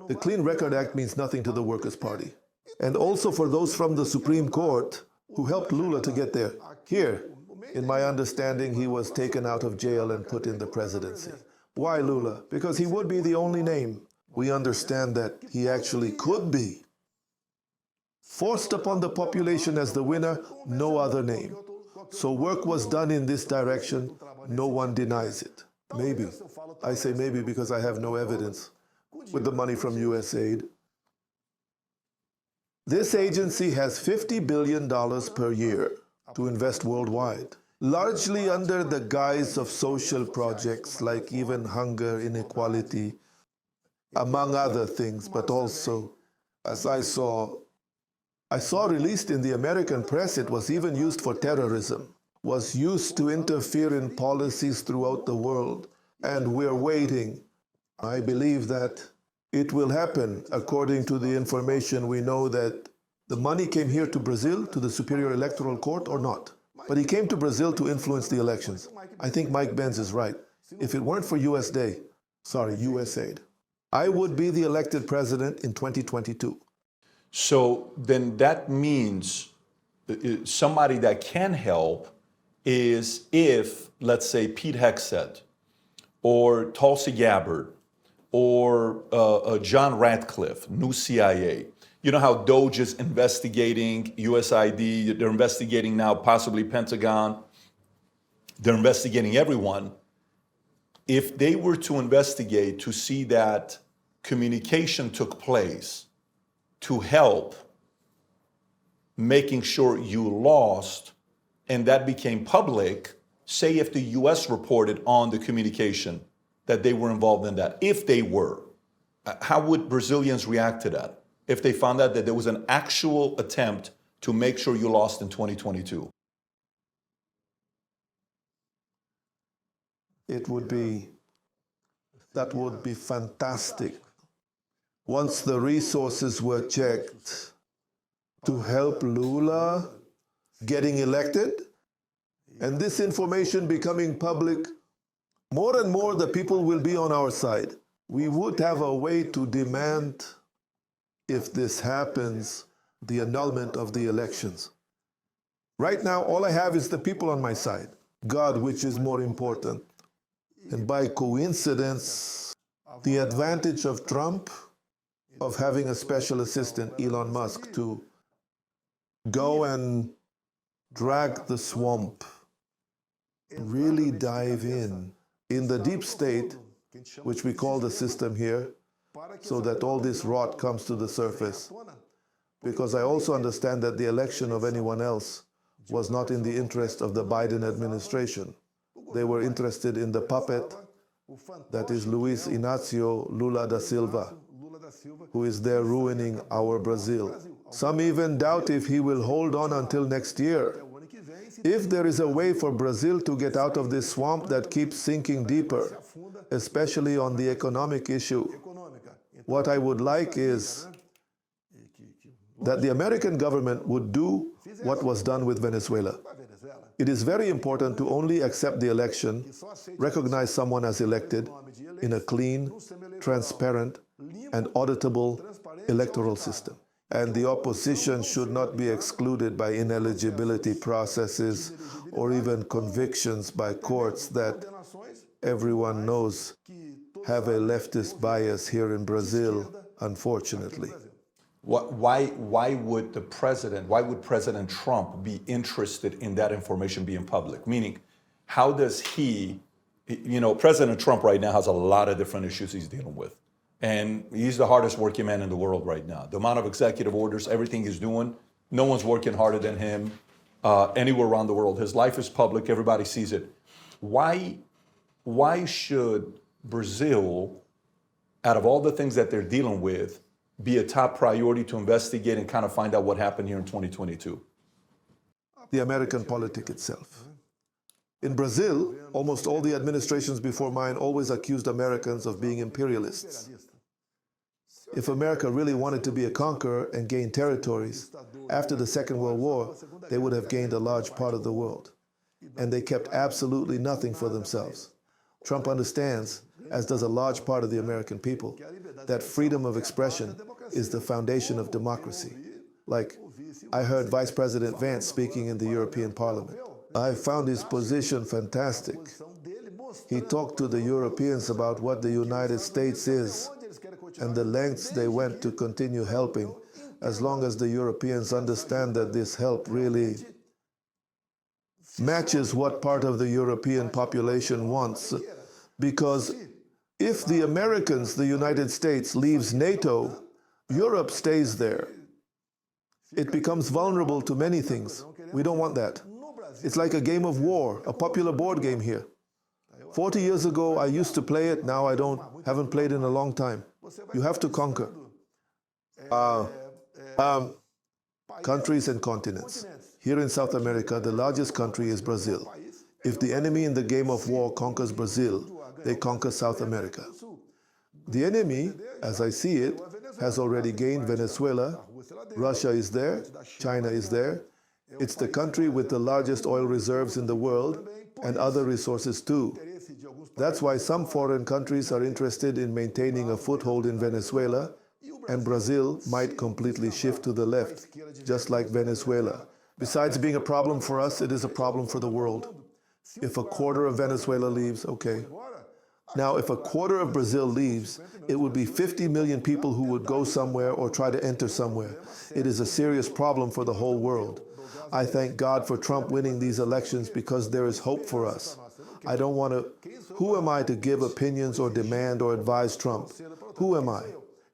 the Clean Record Act means nothing to the Workers' Party. And also for those from the Supreme Court who helped Lula to get there. Here, in my understanding, he was taken out of jail and put in the presidency. Why Lula? Because he would be the only name. We understand that he actually could be forced upon the population as the winner, no other name. So work was done in this direction, no one denies it. Maybe. I say maybe because I have no evidence with the money from USAID. This agency has $50 billion per year to invest worldwide, largely under the guise of social projects like even hunger, inequality, among other things, but also, as I saw released in the American press, it was even used for terrorism, was used to interfere in policies throughout the world, and we're waiting. I believe that it will happen according to the information we know that the money came here to Brazil, to the Superior Electoral Court, or not. But he came to Brazil to influence the elections. I think Mike Benz is right. If it weren't for USAID, I would be the elected president in 2022. So then that means somebody that can help is if, let's say, Pete Hegseth or Tulsi Gabbard or John Ratcliffe, new CIA. You know how DOJ is investigating USAID, they're investigating now possibly Pentagon, they're investigating everyone. If they were to investigate to see that communication took place to help making sure you lost, and that became public, say if the US reported on the communication that they were involved in that, if they were, how would Brazilians react to that? If they found out that there was an actual attempt to make sure you lost in 2022? That would be fantastic. Once the resources were checked to help Lula getting elected, and this information becoming public, more and more the people will be on our side. We would have a way to demand, if this happens, the annulment of the elections. Right now, all I have is the people on my side. God, which is more important. And by coincidence, the advantage of Trump, of having a special assistant, Elon Musk, to go and drag the swamp, really dive in the deep state, which we call the system here, so that all this rot comes to the surface. Because I also understand that the election of anyone else was not in the interest of the Biden administration. They were interested in the puppet that is Luiz Inácio Lula da Silva. who is there ruining our Brazil. Some even doubt if he will hold on until next year. If there is a way for Brazil to get out of this swamp that keeps sinking deeper, especially on the economic issue, what I would like is that the American government would do what was done with Venezuela. It is very important to only accept the election, recognize someone as elected in a clean, transparent, and auditable electoral system. And the opposition should not be excluded by ineligibility processes or even convictions by courts that everyone knows have a leftist bias here in Brazil, unfortunately. Why would President Trump be interested in that information being public? Meaning, how does President Trump right now has a lot of different issues he's dealing with. And he's the hardest working man in the world right now. The amount of executive orders, everything he's doing, no one's working harder than him anywhere around the world. His life is public, everybody sees it. Why should Brazil, out of all the things that they're dealing with, be a top priority to investigate and kind of find out what happened here in 2022? The American politic itself. In Brazil, almost all the administrations before mine always accused Americans of being imperialists. If America really wanted to be a conqueror and gain territories, after the Second World War, they would have gained a large part of the world. And they kept absolutely nothing for themselves. Trump understands, as does a large part of the American people, that freedom of expression is the foundation of democracy. Like, I heard Vice President Vance speaking in the European Parliament. I found his position fantastic. He talked to the Europeans about what the United States is and the lengths they went to continue helping, as long as the Europeans understand that this help really matches what part of the European population wants. Because if the Americans, the United States, leaves NATO, Europe stays there. It becomes vulnerable to many things. We don't want that. It's like a game of war, a popular board game here. 40 years ago, I used to play it. Now I haven't played in a long time. You have to conquer. Countries and continents. Here in South America, the largest country is Brazil. If the enemy in the game of war conquers Brazil, they conquer South America. The enemy, as I see it, has already gained Venezuela. Russia is there. China is there. It's the country with the largest oil reserves in the world and other resources too. That's why some foreign countries are interested in maintaining a foothold in Venezuela, and Brazil might completely shift to the left, just like Venezuela. Besides being a problem for us, it is a problem for the world. If a quarter of Venezuela leaves, okay. Now, if a quarter of Brazil leaves, it would be 50 million people who would go somewhere or try to enter somewhere. It is a serious problem for the whole world. I thank God for Trump winning these elections because there is hope for us. I don't want to... Who am I to give opinions or demand or advise Trump? Who am I?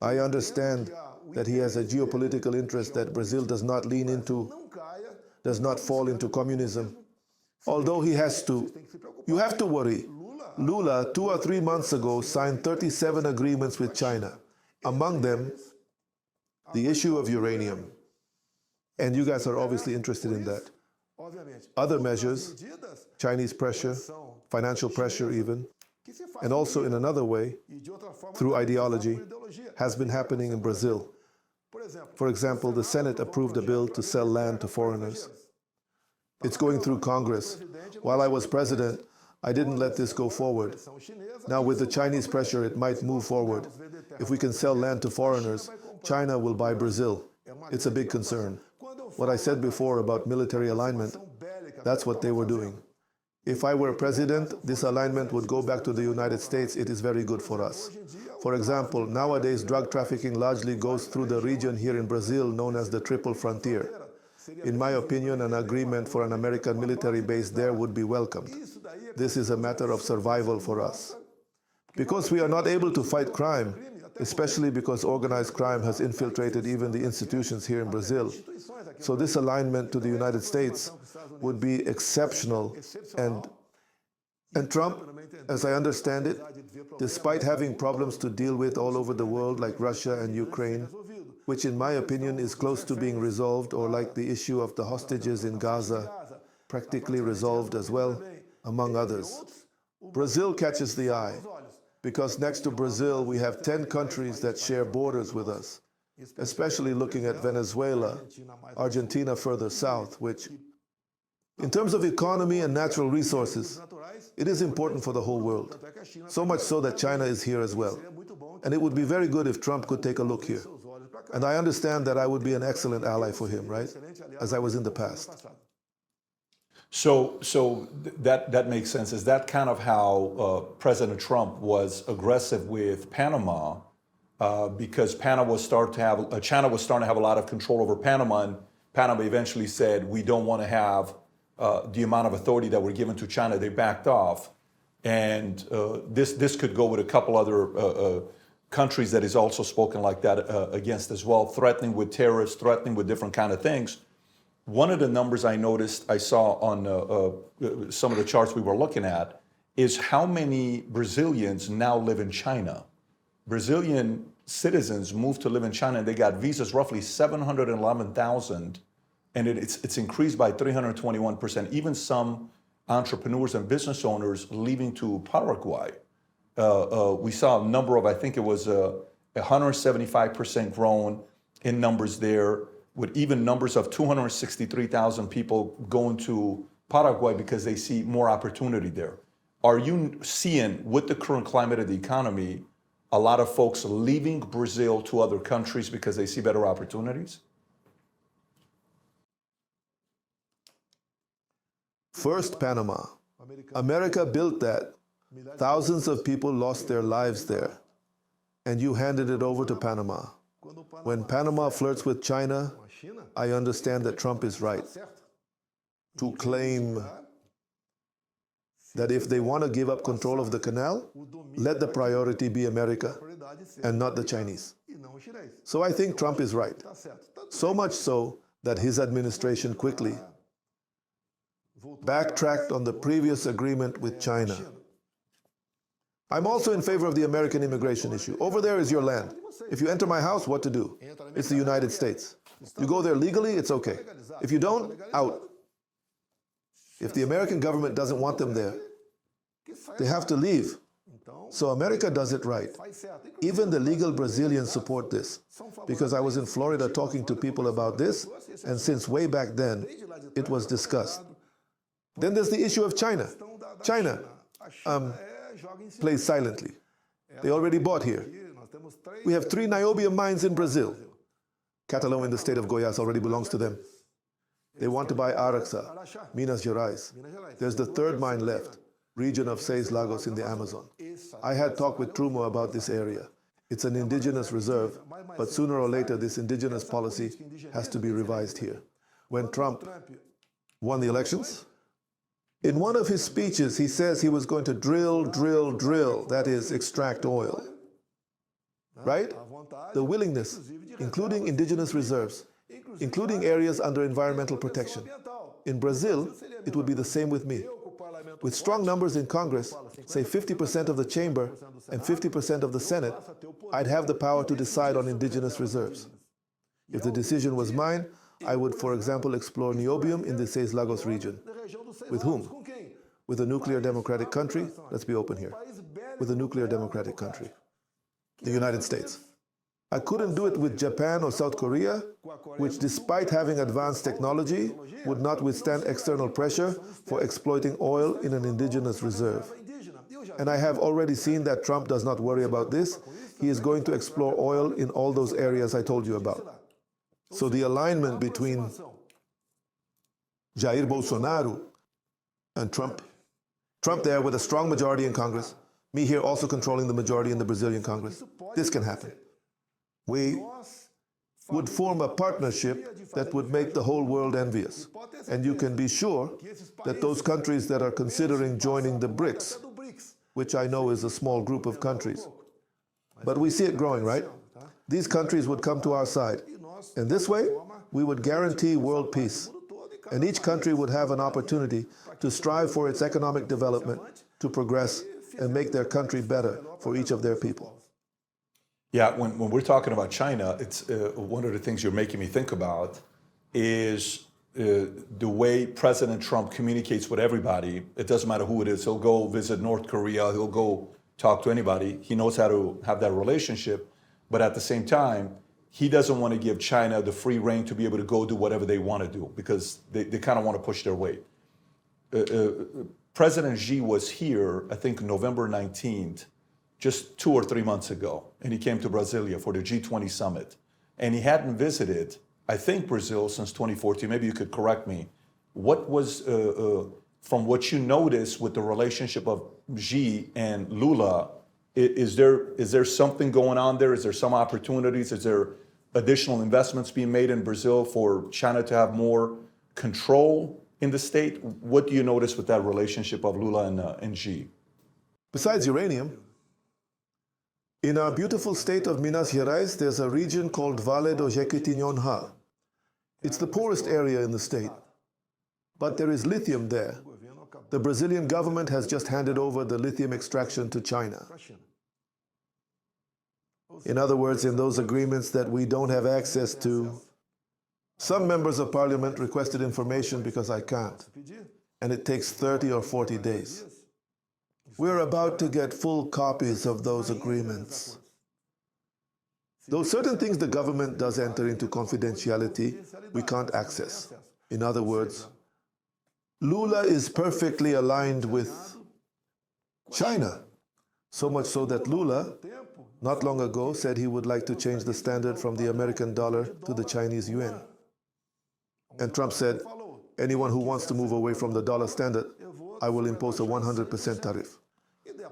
I understand that he has a geopolitical interest that Brazil does not lean into, does not fall into communism. Although he has to. You have to worry. Lula, 2 or 3 months ago, signed 37 agreements with China. Among them, the issue of uranium. And you guys are obviously interested in that. Other measures, Chinese pressure, financial pressure even, and also in another way, through ideology, has been happening in Brazil. For example, the Senate approved a bill to sell land to foreigners. It's going through Congress. While I was president, I didn't let this go forward. Now with the Chinese pressure, it might move forward. If we can sell land to foreigners, China will buy Brazil. It's a big concern. What I said before about military alignment, that's what they were doing. If I were president, this alignment would go back to the United States. It is very good for us. For example, nowadays drug trafficking largely goes through the region here in Brazil known as the Triple Frontier. In my opinion, an agreement for an American military base there would be welcomed. This is a matter of survival for us. Because we are not able to fight crime, especially because organized crime has infiltrated even the institutions here in Brazil. So this alignment to the United States would be exceptional, and And Trump, as I understand it, despite having problems to deal with all over the world like Russia and Ukraine, which in my opinion is close to being resolved, or like the issue of the hostages in Gaza, practically resolved as well, among others. Brazil catches the eye, because next to Brazil we have 10 countries that share borders with us, especially looking at Venezuela, Argentina further south, which, in terms of economy and natural resources, it is important for the whole world. So much so that China is here as well. And it would be very good if Trump could take a look here. And I understand that I would be an excellent ally for him, right? As I was in the past. So that makes sense. Is that kind of how President Trump was aggressive with Panama? Because China was starting to have a lot of control over Panama, and Panama eventually said, we don't want to have the amount of authority that we're given to China. They backed off. And this could go with a couple other countries that is also spoken like that against as well, threatening with tariffs, threatening with different kind of things. One of the numbers I noticed, I saw on some of the charts we were looking at, is how many Brazilians now live in China. Brazilian citizens moved to live in China, and they got visas, roughly 711,000, and it's increased by 321%. Even some entrepreneurs and business owners leaving to Paraguay. We saw a number of, I think it was 175% grown in numbers there, with even numbers of 263,000 people going to Paraguay because they see more opportunity there. Are you seeing, with the current climate of the economy, a lot of folks leaving Brazil to other countries because they see better opportunities? First, Panama. America built that. Thousands of people lost their lives there. And you handed it over to Panama. When Panama flirts with China, I understand that Trump is right to claim that if they want to give up control of the canal, let the priority be America and not the Chinese. So I think Trump is right. So much so that his administration quickly backtracked on the previous agreement with China. I'm also in favor of the American immigration issue. Over there is your land. If you enter my house, what to do? It's the United States. You go there legally, it's okay. If you don't, out. If the American government doesn't want them there, they have to leave. So America does it right. Even the legal Brazilians support this, because I was in Florida talking to people about this, and since way back then, it was discussed. Then there's the issue of China. China plays silently. They already bought here. We have 3 niobium mines in Brazil. Catalonia in the state of Goiás already belongs to them. They want to buy Araxá, Minas Gerais. There's the 3rd mine left, region of Seis Lagos in the Amazon. I had talked with Trumo about this area. It's an indigenous reserve, but sooner or later this indigenous policy has to be revised here. When Trump won the elections, in one of his speeches, he says he was going to drill, that is, extract oil. Right? The willingness, including indigenous reserves, including areas under environmental protection. In Brazil, it would be the same with me. With strong numbers in Congress, say 50% of the chamber and 50% of the Senate, I'd have the power to decide on indigenous reserves. If the decision was mine, I would, for example, explore niobium in the Seis Lagos region. With whom? With a nuclear democratic country? Let's be open here. With a nuclear democratic country. The United States. I couldn't do it with Japan or South Korea, which despite having advanced technology, would not withstand external pressure for exploiting oil in an indigenous reserve. And I have already seen that Trump does not worry about this. He is going to explore oil in all those areas I told you about. So the alignment between Jair Bolsonaro and Trump there with a strong majority in Congress, me here also controlling the majority in the Brazilian Congress, this can happen. We would form a partnership that would make the whole world envious. And you can be sure that those countries that are considering joining the BRICS, which I know is a small group of countries, but we see it growing, right? These countries would come to our side. And this way, we would guarantee world peace. And each country would have an opportunity to strive for its economic development to progress and make their country better for each of their people. Yeah, when we're talking about China, it's one of the things you're making me think about is the way President Trump communicates with everybody. It doesn't matter who it is. He'll go visit North Korea. He'll go talk to anybody. He knows how to have that relationship. But at the same time, he doesn't want to give China the free rein to be able to go do whatever they want to do because they kind of want to push their weight. President Xi was here, I think, November 19th, just 2 or 3 months ago, and he came to Brasilia for the G20 summit. And he hadn't visited, I think, Brazil since 2014. Maybe you could correct me. What was, from what you noticed with the relationship of Xi and Lula, is there something going on there? Is there some opportunities? Is there additional investments being made in Brazil for China to have more control in the state? What do you notice with that relationship of Lula and Xi? Besides uranium, in our beautiful state of Minas Gerais, there's a region called Vale do Jequitinhonha. It's the poorest area in the state, but there is lithium there. The Brazilian government has just handed over the lithium extraction to China. In other words, in those agreements that we don't have access to, some members of parliament requested information because I can't, and it takes 30 or 40 days. We're about to get full copies of those agreements. Though certain things the government does enter into confidentiality, we can't access. In other words, Lula is perfectly aligned with China, so much so that Lula, not long ago, said he would like to change the standard from the American dollar to the Chinese yuan. And Trump said, anyone who wants to move away from the dollar standard, I will impose a 100% tariff.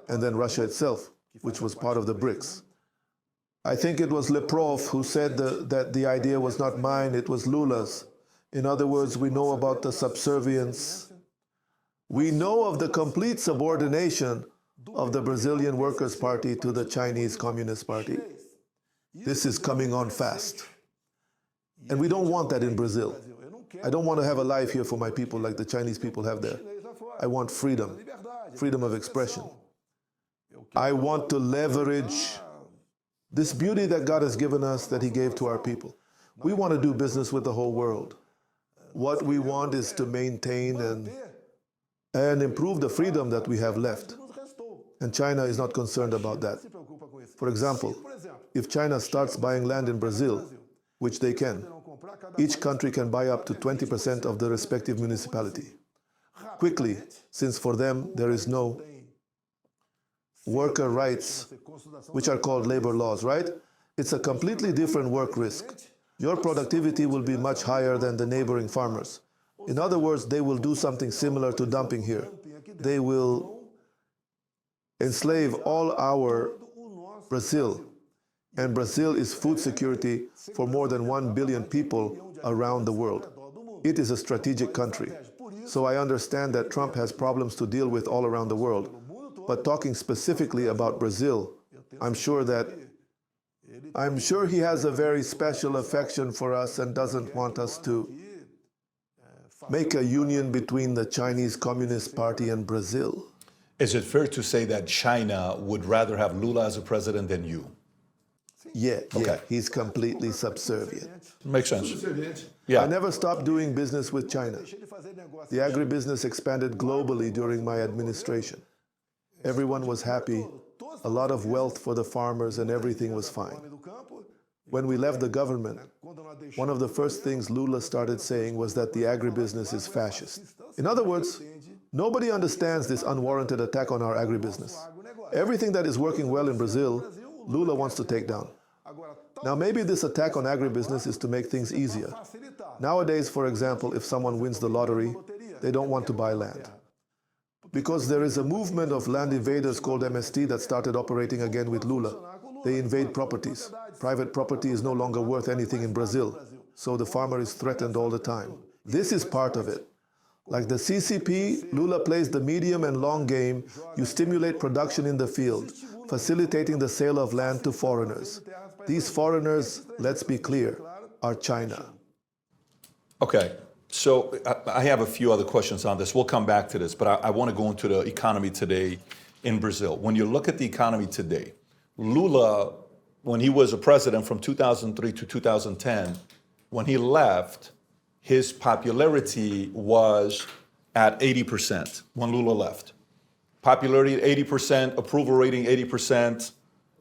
And then Russia itself, which was part of the BRICS. I think it was Leprov who said that the idea was not mine, it was Lula's. In other words, we know about the subservience. We know of the complete subordination of the Brazilian Workers' Party to the Chinese Communist Party. This is coming on fast. And we don't want that in Brazil. I don't want to have a life here for my people like the Chinese people have there. I want freedom, freedom of expression. I want to leverage this beauty that God has given us, that He gave to our people. We want to do business with the whole world. What we want is to maintain and improve the freedom that we have left. And China is not concerned about that. For example, if China starts buying land in Brazil, which they can, each country can buy up to 20% of the respective municipality. Quickly, since for them there is no worker rights, which are called labor laws, right? It's a completely different work risk. Your productivity will be much higher than the neighboring farmers. In other words, they will do something similar to dumping here. They will enslave all our Brazil. And Brazil is food security for more than 1 billion people around the world. It is a strategic country. So I understand that Trump has problems to deal with all around the world. But talking specifically about Brazil, I'm sure he has a very special affection for us and doesn't want us to make a union between the Chinese Communist Party and Brazil. Is it fair to say that China would rather have Lula as a president than you? Yeah, Okay. he's completely subservient. Makes sense. Yeah. I never stopped doing business with China. The agribusiness expanded globally during my administration. Everyone was happy, a lot of wealth for the farmers, and everything was fine. When we left the government, one of the first things Lula started saying was that the agribusiness is fascist. In other words, nobody understands this unwarranted attack on our agribusiness. Everything that is working well in Brazil, Lula wants to take down. Now, maybe this attack on agribusiness is to make things easier. Nowadays, for example, if someone wins the lottery, they don't want to buy land. Because there is a movement of land invaders called MST that started operating again with Lula. They invade properties. Private property is no longer worth anything in Brazil, so the farmer is threatened all the time. This is part of it. Like the CCP, Lula plays the medium and long game. You stimulate production in the field, facilitating the sale of land to foreigners. These foreigners, let's be clear, are China. Okay. So I have a few other questions on this. We'll come back to this, but I want to go into the economy today in Brazil. When you look at the economy today, Lula, when he was a president from 2003 to 2010, when he left, his popularity was at 80% when Lula left. Popularity 80%, approval rating 80%,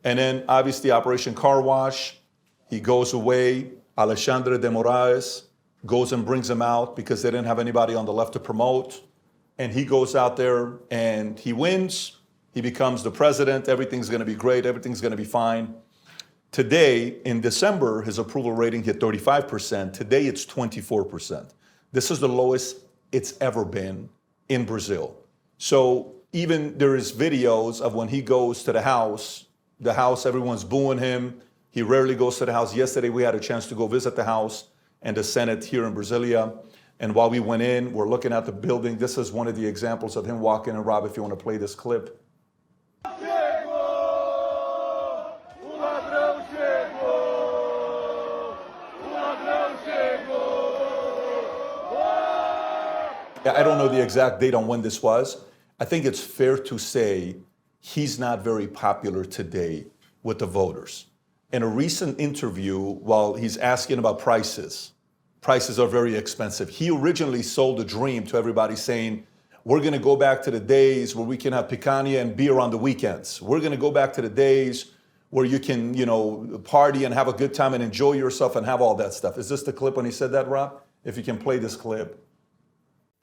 and then obviously Operation Car Wash, he goes away. Alexandre de Moraes goes and brings him out because they didn't have anybody on the left to promote. And he goes out there and he wins. He becomes the president. Everything's going to be great. Everything's going to be fine. Today, in December, his approval rating hit 35%. Today, it's 24%. This is the lowest it's ever been in Brazil. So even there is videos of when he goes to the house, everyone's booing him. He rarely goes to the house. Yesterday, we had a chance to go visit the house and the Senate here in Brasilia. And while we went in, we're looking at the building. This is one of the examples of him walking in. Rob, if you want to play this clip. I don't know the exact date on when this was. I think it's fair to say he's not very popular today with the voters. In a recent interview, while he's asking about prices are very expensive. He originally sold a dream to everybody saying, we're going to go back to the days where we can have picanha and beer on the weekends. We're going to go back to the days where you can, party and have a good time and enjoy yourself and have all that stuff. Is this the clip when he said that, Rob? If you can play this clip.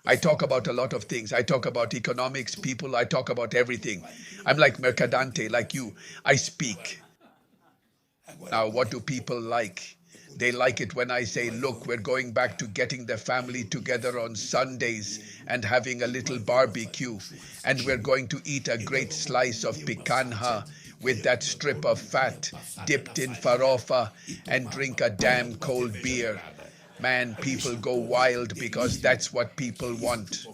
I talk about a lot of things. I talk about economics, people. I talk about everything. I'm like Mercadante, like you. I speak. Now, what do people like? They like it when I say, look, we're going back to getting the family together on Sundays and having a little barbecue. And we're going to eat a great slice of picanha with that strip of fat dipped in farofa and drink a damn cold beer. Man, people go wild because that's what people want.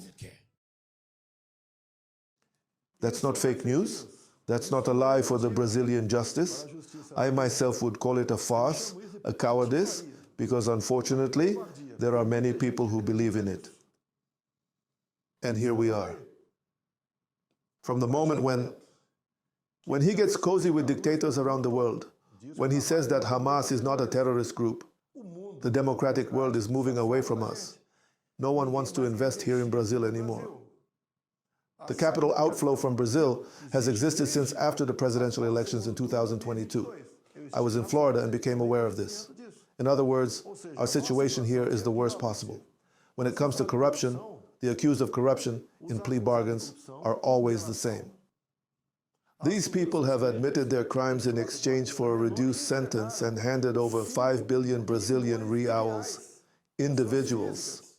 That's not fake news. That's not a lie for the Brazilian justice. I myself would call it a farce, a cowardice, because unfortunately, there are many people who believe in it. And here we are. From the moment when he gets cozy with dictators around the world, when he says that Hamas is not a terrorist group, the democratic world is moving away from us. No one wants to invest here in Brazil anymore. The capital outflow from Brazil has existed since after the presidential elections in 2022. I was in Florida and became aware of this. In other words, our situation here is the worst possible. When it comes to corruption, the accused of corruption in plea bargains are always the same. These people have admitted their crimes in exchange for a reduced sentence and handed over 5 billion Brazilian reals. Individuals.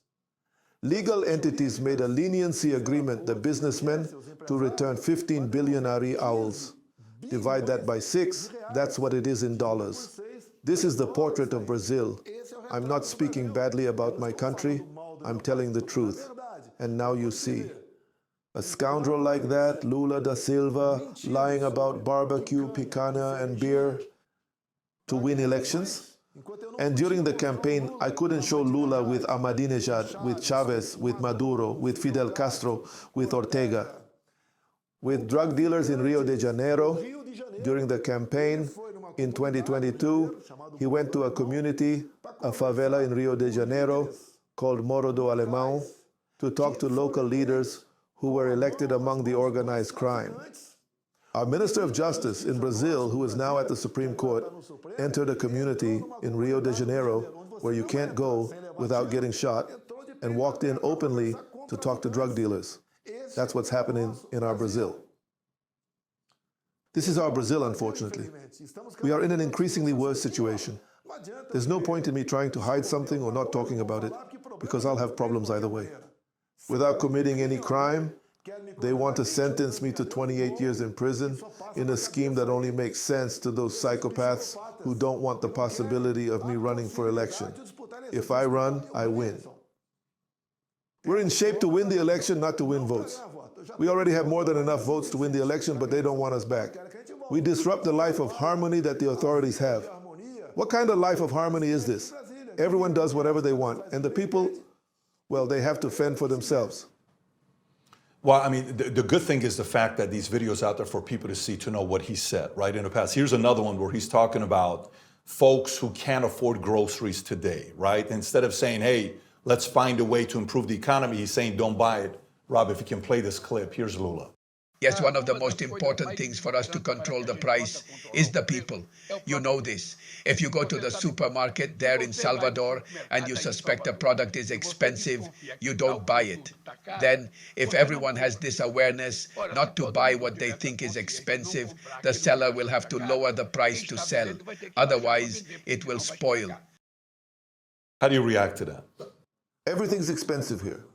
Legal entities made a leniency agreement, the businessmen, to return 15 billion reals. Divide that by 6, that's what it is in dollars. This is the portrait of Brazil. I'm not speaking badly about my country, I'm telling the truth. And now you see. A scoundrel like that, Lula da Silva, lying about barbecue, picanha, and beer to win elections. And during the campaign, I couldn't show Lula with Ahmadinejad, with Chavez, with Maduro, with Fidel Castro, with Ortega. With drug dealers in Rio de Janeiro, during the campaign in 2022, he went to a community, a favela in Rio de Janeiro, called Morro do Alemão, to talk to local leaders who were elected among the organized crime. Our Minister of Justice in Brazil, who is now at the Supreme Court, entered a community in Rio de Janeiro where you can't go without getting shot and walked in openly to talk to drug dealers. That's what's happening in our Brazil. This is our Brazil, unfortunately. We are in an increasingly worse situation. There's no point in me trying to hide something or not talking about it, because I'll have problems either way. Without committing any crime, they want to sentence me to 28 years in prison in a scheme that only makes sense to those psychopaths who don't want the possibility of me running for election. If I run, I win. We're in shape to win the election, not to win votes. We already have more than enough votes to win the election, but they don't want us back. We disrupt the life of harmony that the authorities have. What kind of life of harmony is this? Everyone does whatever they want, and the people Well, they have to fend for themselves. Well, I mean, the good thing is the fact that these videos out there for people to see, to know what he said, right, in the past. Here's another one where he's talking about folks who can't afford groceries today, right? Instead of saying, hey, let's find a way to improve the economy, he's saying, don't buy it. Rob, if you can play this clip, here's Lula. Yes, one of the most important things for us to control the price is the people. You know this. If you go to the supermarket there in Salvador and you suspect a product is expensive, you don't buy it. Then, if everyone has this awareness not to buy what they think is expensive, the seller will have to lower the price to sell. Otherwise, it will spoil. How do you react to that? Everything's expensive here.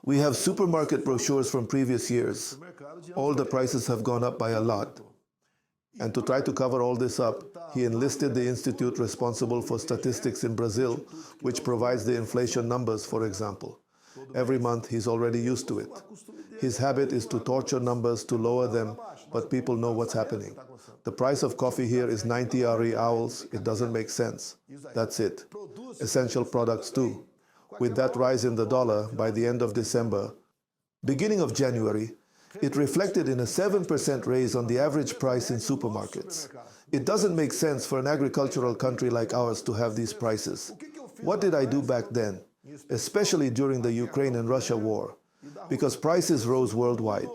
We have supermarket brochures from previous years. All the prices have gone up by a lot. And to try to cover all this up, he enlisted the institute responsible for statistics in Brazil, which provides the inflation numbers, for example. Every month, he's already used to it. His habit is to torture numbers to lower them, but people know what's happening. The price of coffee here is 90 owls. It doesn't make sense. That's it. Essential products too. With that rise in the dollar by the end of December, beginning of January, it reflected in a 7% raise on the average price in supermarkets. It doesn't make sense for an agricultural country like ours to have these prices. What did I do back then, especially during the Ukraine and Russia war? Because prices rose worldwide.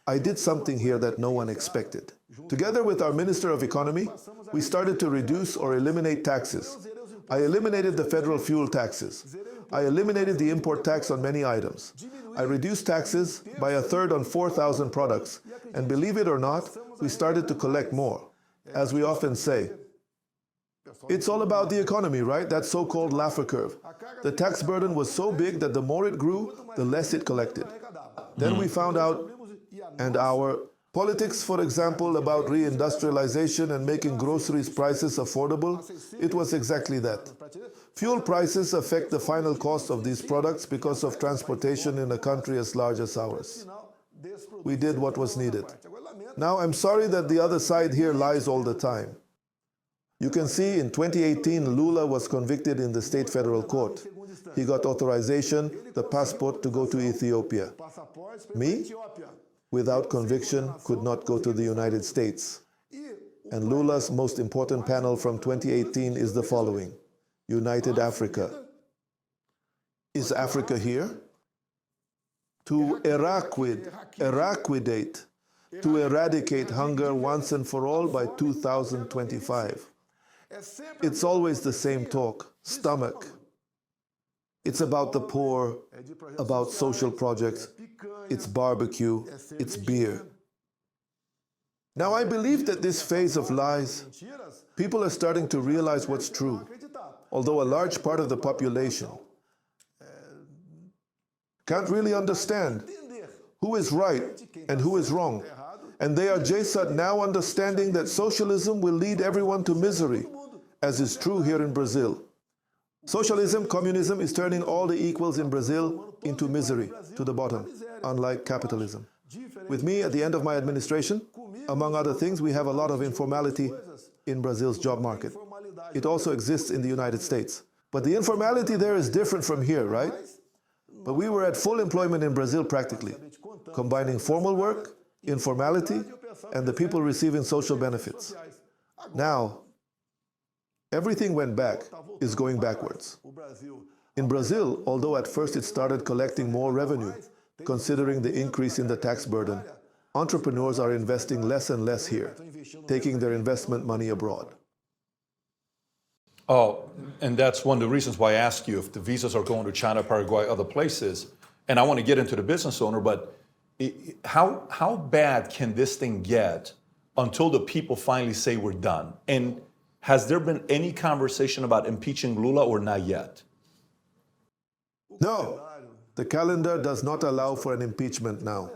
I did something here that no one expected. Together with our Minister of Economy, we started to reduce or eliminate taxes. I eliminated the federal fuel taxes. I eliminated the import tax on many items. I reduced taxes by a third on 4,000 products. And believe it or not, we started to collect more. As we often say, it's all about the economy, right? That so-called Laffer curve. The tax burden was so big that the more it grew, the less it collected. Then we found out, and our politics, for example, about reindustrialization and making groceries prices affordable, it was exactly that. Fuel prices affect the final cost of these products because of transportation in a country as large as ours. We did what was needed. Now, I'm sorry that the other side here lies all the time. You can see in 2018, Lula was convicted in the state federal court. He got authorization, the passport to go to Ethiopia. Me, without conviction, could not go to the United States. And Lula's most important panel from 2018 is the following. United Africa. Is Africa here? To eradicate hunger once and for all by 2025. It's always the same talk, stomach. It's about the poor, about social projects, it's barbecue, it's beer. Now I believe that this phase of lies, people are starting to realize what's true. Although a large part of the population can't really understand who is right and who is wrong. And they are just now understanding that socialism will lead everyone to misery, as is true here in Brazil. Socialism, communism is turning all the equals in Brazil into misery, to the bottom, unlike capitalism. With me, at the end of my administration, among other things, we have a lot of informality in Brazil's job market. It also exists in the United States. But the informality there is different from here, right? But we were at full employment in Brazil practically, combining formal work, informality, and the people receiving social benefits. Now, everything went back, is going backwards. In Brazil, although at first it started collecting more revenue, considering the increase in the tax burden, entrepreneurs are investing less and less here, taking their investment money abroad. Oh, and that's one of the reasons why I asked you if the visas are going to China, Paraguay, other places. And I want to get into the business owner, but how bad can this thing get until the people finally say we're done? And has there been any conversation about impeaching Lula or not yet? No, the calendar does not allow for an impeachment now.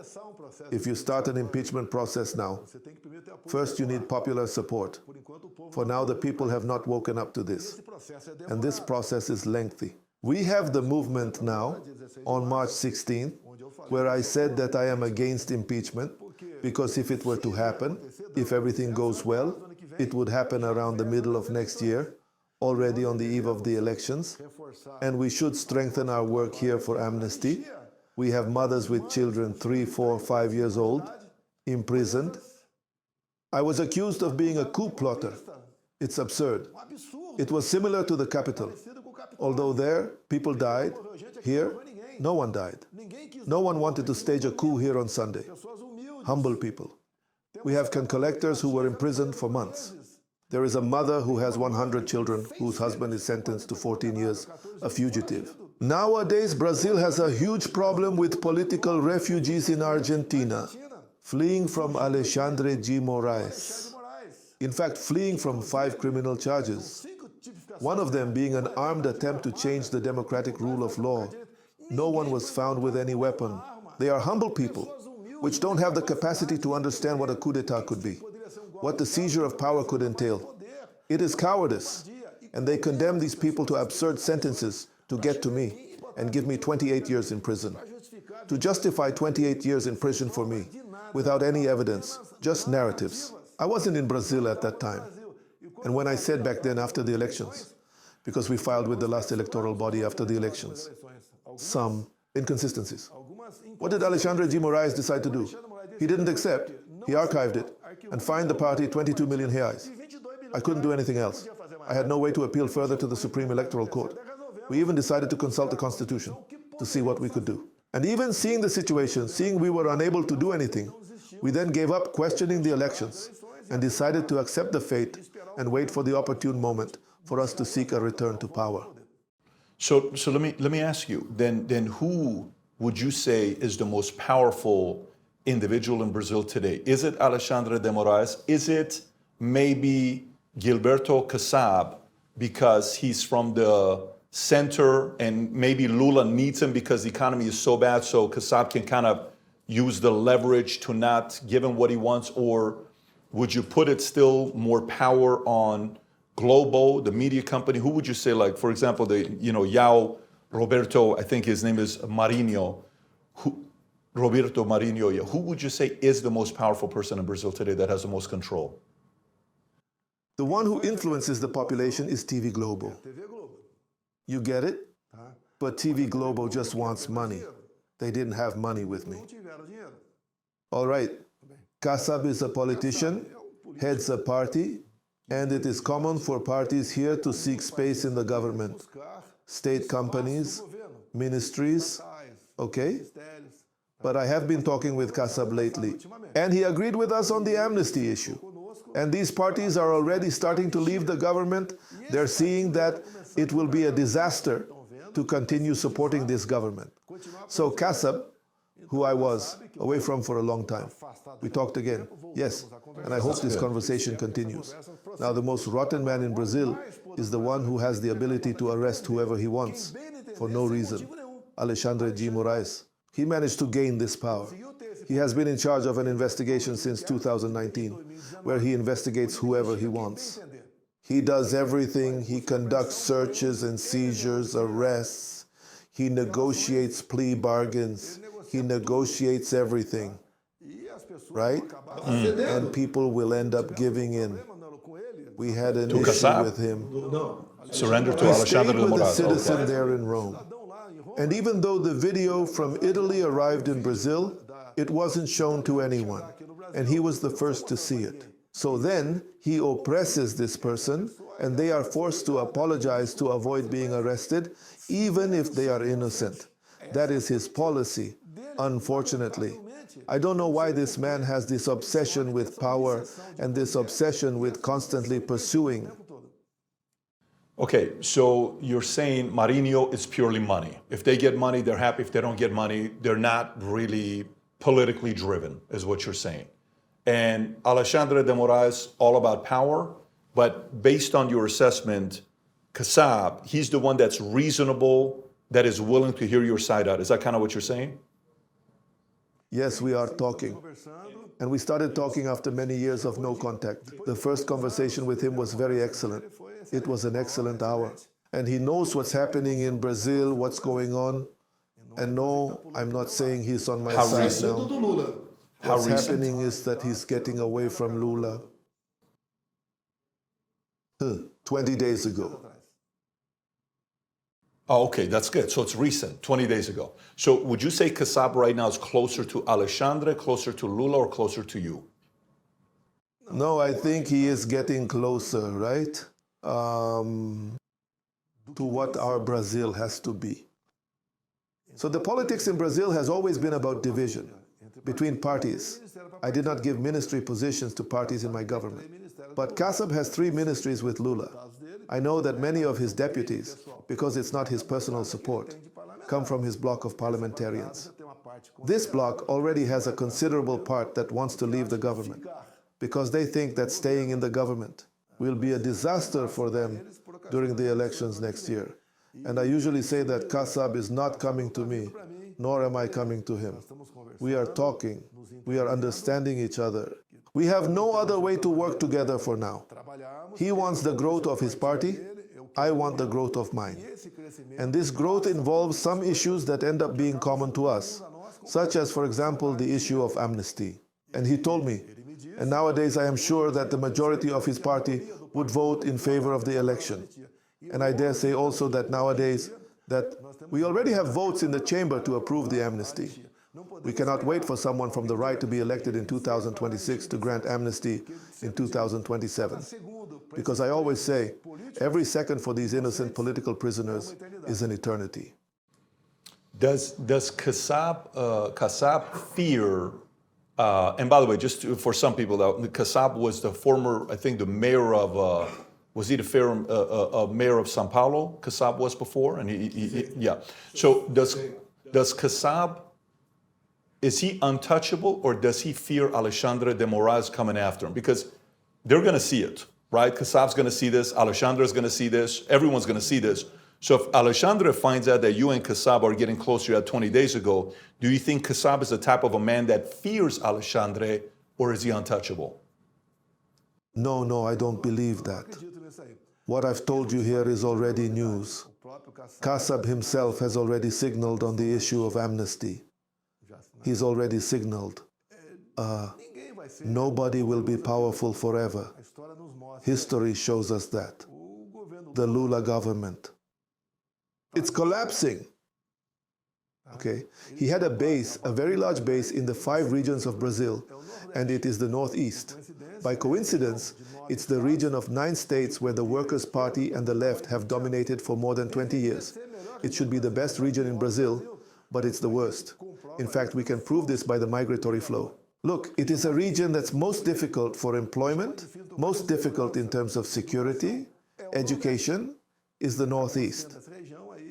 If you start an impeachment process now, first you need popular support. For now, the people have not woken up to this, and this process is lengthy. We have the movement now, on March 16th, where I said that I am against impeachment, because if it were to happen, if everything goes well, it would happen around the middle of next year, already on the eve of the elections, and we should strengthen our work here for amnesty. We have mothers with children 3, 4, 5 years old, imprisoned. I was accused of being a coup plotter. It's absurd. It was similar to the Capitol. Although there, people died, here, no one died. No one wanted to stage a coup here on Sunday. Humble people. We have collectors who were imprisoned for months. There is a mother who has 100 children whose husband is sentenced to 14 years, a fugitive. Nowadays, Brazil has a huge problem with political refugees in Argentina, fleeing from Alexandre de Moraes. In fact, fleeing from 5 criminal charges. One of them being an armed attempt to change the democratic rule of law. No one was found with any weapon. They are humble people, which don't have the capacity to understand what a coup d'etat could be, what the seizure of power could entail. It is cowardice, and they condemn these people to absurd sentences to get to me and give me 28 years in prison. To justify 28 years in prison for me, without any evidence, just narratives. I wasn't in Brazil at that time. And when I said back then after the elections, because we filed with the last electoral body after the elections, some inconsistencies. What did Alexandre de Moraes decide to do? He didn't accept, he archived it, and fined the party 22 million reais. I couldn't do anything else. I had no way to appeal further to the Supreme Electoral Court. We even decided to consult the Constitution to see what we could do. And even seeing the situation, seeing we were unable to do anything, we then gave up questioning the elections and decided to accept the fate and wait for the opportune moment for us to seek a return to power. So let me ask you, then who would you say is the most powerful individual in Brazil today? Is it Alexandre de Moraes? Is it maybe Gilberto Kassab because he's from the center and maybe Lula needs him because the economy is so bad so Kassab can kind of use the leverage to not give him what he wants? Or would you put it still more power on Globo, the media company? Who would you say, like, for example, Yao Roberto, I think his name is Marinho, Roberto Marinho, yeah. Who would you say is the most powerful person in Brazil today that has the most control? The one who influences the population is TV Globo. You get it? But TV Globo just wants money. They didn't have money with me. All right, Kassab is a politician, heads a party, and it is common for parties here to seek space in the government. State companies, ministries, okay? But I have been talking with Kassab lately, and he agreed with us on the amnesty issue. And these parties are already starting to leave the government. They're seeing that it will be a disaster to continue supporting this government. So Kassab, who I was away from for a long time, we talked again. Yes, and I hope this conversation continues. Now, the most rotten man in Brazil is the one who has the ability to arrest whoever he wants for no reason, Alexandre de Moraes. He managed to gain this power. He has been in charge of an investigation since 2019, where he investigates whoever he wants. He does everything. He conducts searches and seizures, arrests. He negotiates plea bargains. He negotiates everything, right? And people will end up giving in. We had an issue with him. Surrender to He Alexandre stayed de with a Moraes. citizen there in Rome. And even though the video from Italy arrived in Brazil, it wasn't shown to anyone. And he was the first to see it. So then he oppresses this person, and they are forced to apologize to avoid being arrested, even if they are innocent. That is his policy, unfortunately. I don't know why this man has this obsession with power and this obsession with constantly pursuing. Okay, so you're saying Marinho is purely money. If they get money, they're happy. If they don't get money, they're not really politically driven, is what you're saying. And Alexandre de Moraes, all about power, but based on your assessment, Kassab, he's the one that's reasonable, that is willing to hear your side out. Is that kind of what you're saying? Yes, we are talking. And we started talking after many years of no contact. The first conversation with him was very excellent. It was an excellent hour. And he knows what's happening in Brazil, what's going on. And no, I'm not saying he's on my side now. What's happening is that he's getting away from Lula. 20 days ago. Oh, okay, that's good. So it's recent, 20 days ago. So would you say Kassab right now is closer to Alexandre, closer to Lula, or closer to you? No, I think he is getting closer, right? To what our Brazil has to be. So the politics in Brazil has always been about division between parties. I did not give ministry positions to parties in my government. But Kassab has 3 ministries with Lula. I know that many of his deputies, because it's not his personal support, come from his bloc of parliamentarians. This bloc already has a considerable part that wants to leave the government because they think that staying in the government will be a disaster for them during the elections next year. And I usually say that Kassab is not coming to me, nor am I coming to him. We are talking. We are understanding each other. We have no other way to work together for now. He wants the growth of his party. I want the growth of mine. And this growth involves some issues that end up being common to us, such as, for example, the issue of amnesty. And he told me, and nowadays I am sure that the majority of his party would vote in favor of the election. And I dare say also that nowadays that we already have votes in the chamber to approve the amnesty. We cannot wait for someone from the right to be elected in 2026 to grant amnesty in 2027. Because I always say, every second for these innocent political prisoners is an eternity. Does Kassab fear, and by the way, just for some people, Kassab was the former, I think, the mayor of, was he the mayor of Sao Paulo? Kassab was before, and yeah. So does Kassab, is he untouchable, or does he fear Alexandre de Moraes coming after him? Because they're going to see it, right? Kassab's going to see this, Alexandre's going to see this, everyone's going to see this. So if Alexandre finds out that you and Kassab are getting closer at 20 days ago, do you think Kassab is the type of a man that fears Alexandre, or is he untouchable? No, I don't believe that. What I've told you here is already news. Kassab himself has already signaled on the issue of amnesty. He's already signaled. Nobody will be powerful forever. History shows us that. The Lula government. It's collapsing. Okay. He had a base, a very large base in the 5 regions of Brazil, and it is the Northeast. By coincidence, it's the region of 9 states where the Workers' Party and the left have dominated for more than 20 years. It should be the best region in Brazil, but it's the worst. In fact, we can prove this by the migratory flow. Look, it is a region that's most difficult for employment, most difficult in terms of security, education, is the Northeast.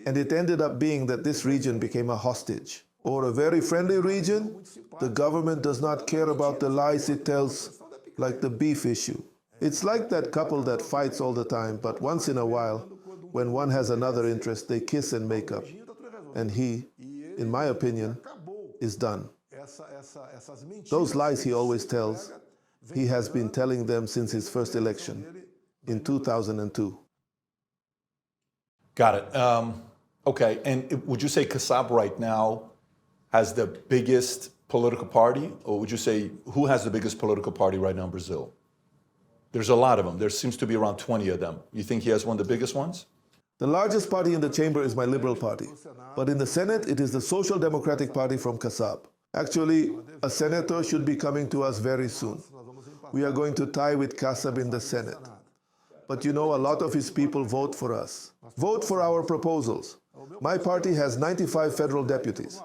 And it ended up being that this region became a hostage. Or a very friendly region, the government does not care about the lies it tells, like the beef issue. It's like that couple that fights all the time, but once in a while, when one has another interest, they kiss and make up. And he, in my opinion, is done. Those lies he always tells, he has been telling them since his first election in 2002. Got it. Okay, and would you say Kassab right now has the biggest political party, or would you say who has the biggest political party right now in Brazil? There's a lot of them. There seems to be around 20 of them. You think he has one of the biggest ones? The largest party in the chamber is my Liberal Party, but in the Senate, it is the Social Democratic Party from Kassab. Actually, a senator should be coming to us very soon. We are going to tie with Kassab in the Senate. But you know, a lot of his people vote for us. Vote for our proposals. My party has 95 federal deputies.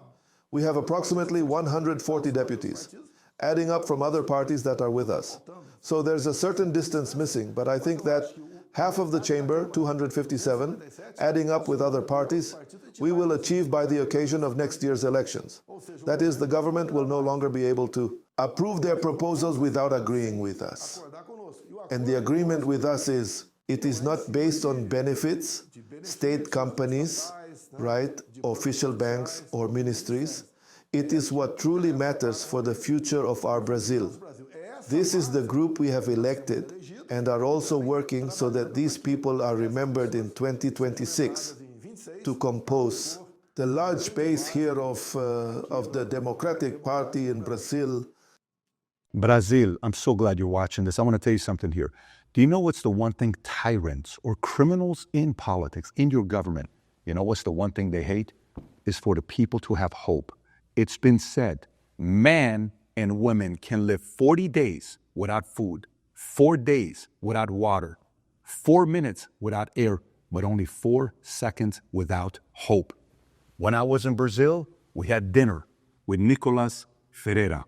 We have approximately 140 deputies, adding up from other parties that are with us. So there's a certain distance missing, but I think that half of the chamber, 257, adding up with other parties, we will achieve by the occasion of next year's elections. That is, the government will no longer be able to approve their proposals without agreeing with us. And the agreement with us is, it is not based on benefits, state companies, right, official banks or ministries. It is what truly matters for the future of our Brazil. This is the group we have elected and are also working so that these people are remembered in 2026 to compose the large base here of the Democratic Party in Brazil. Brazil, I'm so glad you're watching this. I want to tell you something here. Do you know what's the one thing tyrants or criminals in politics, in your government, you know what's the one thing they hate? Is for the people to have hope. It's been said, man and women can live 40 days without food, 4 days without water, 4 minutes without air, but only 4 seconds without hope. When I was in Brazil, we had dinner with Nicolas Ferreira.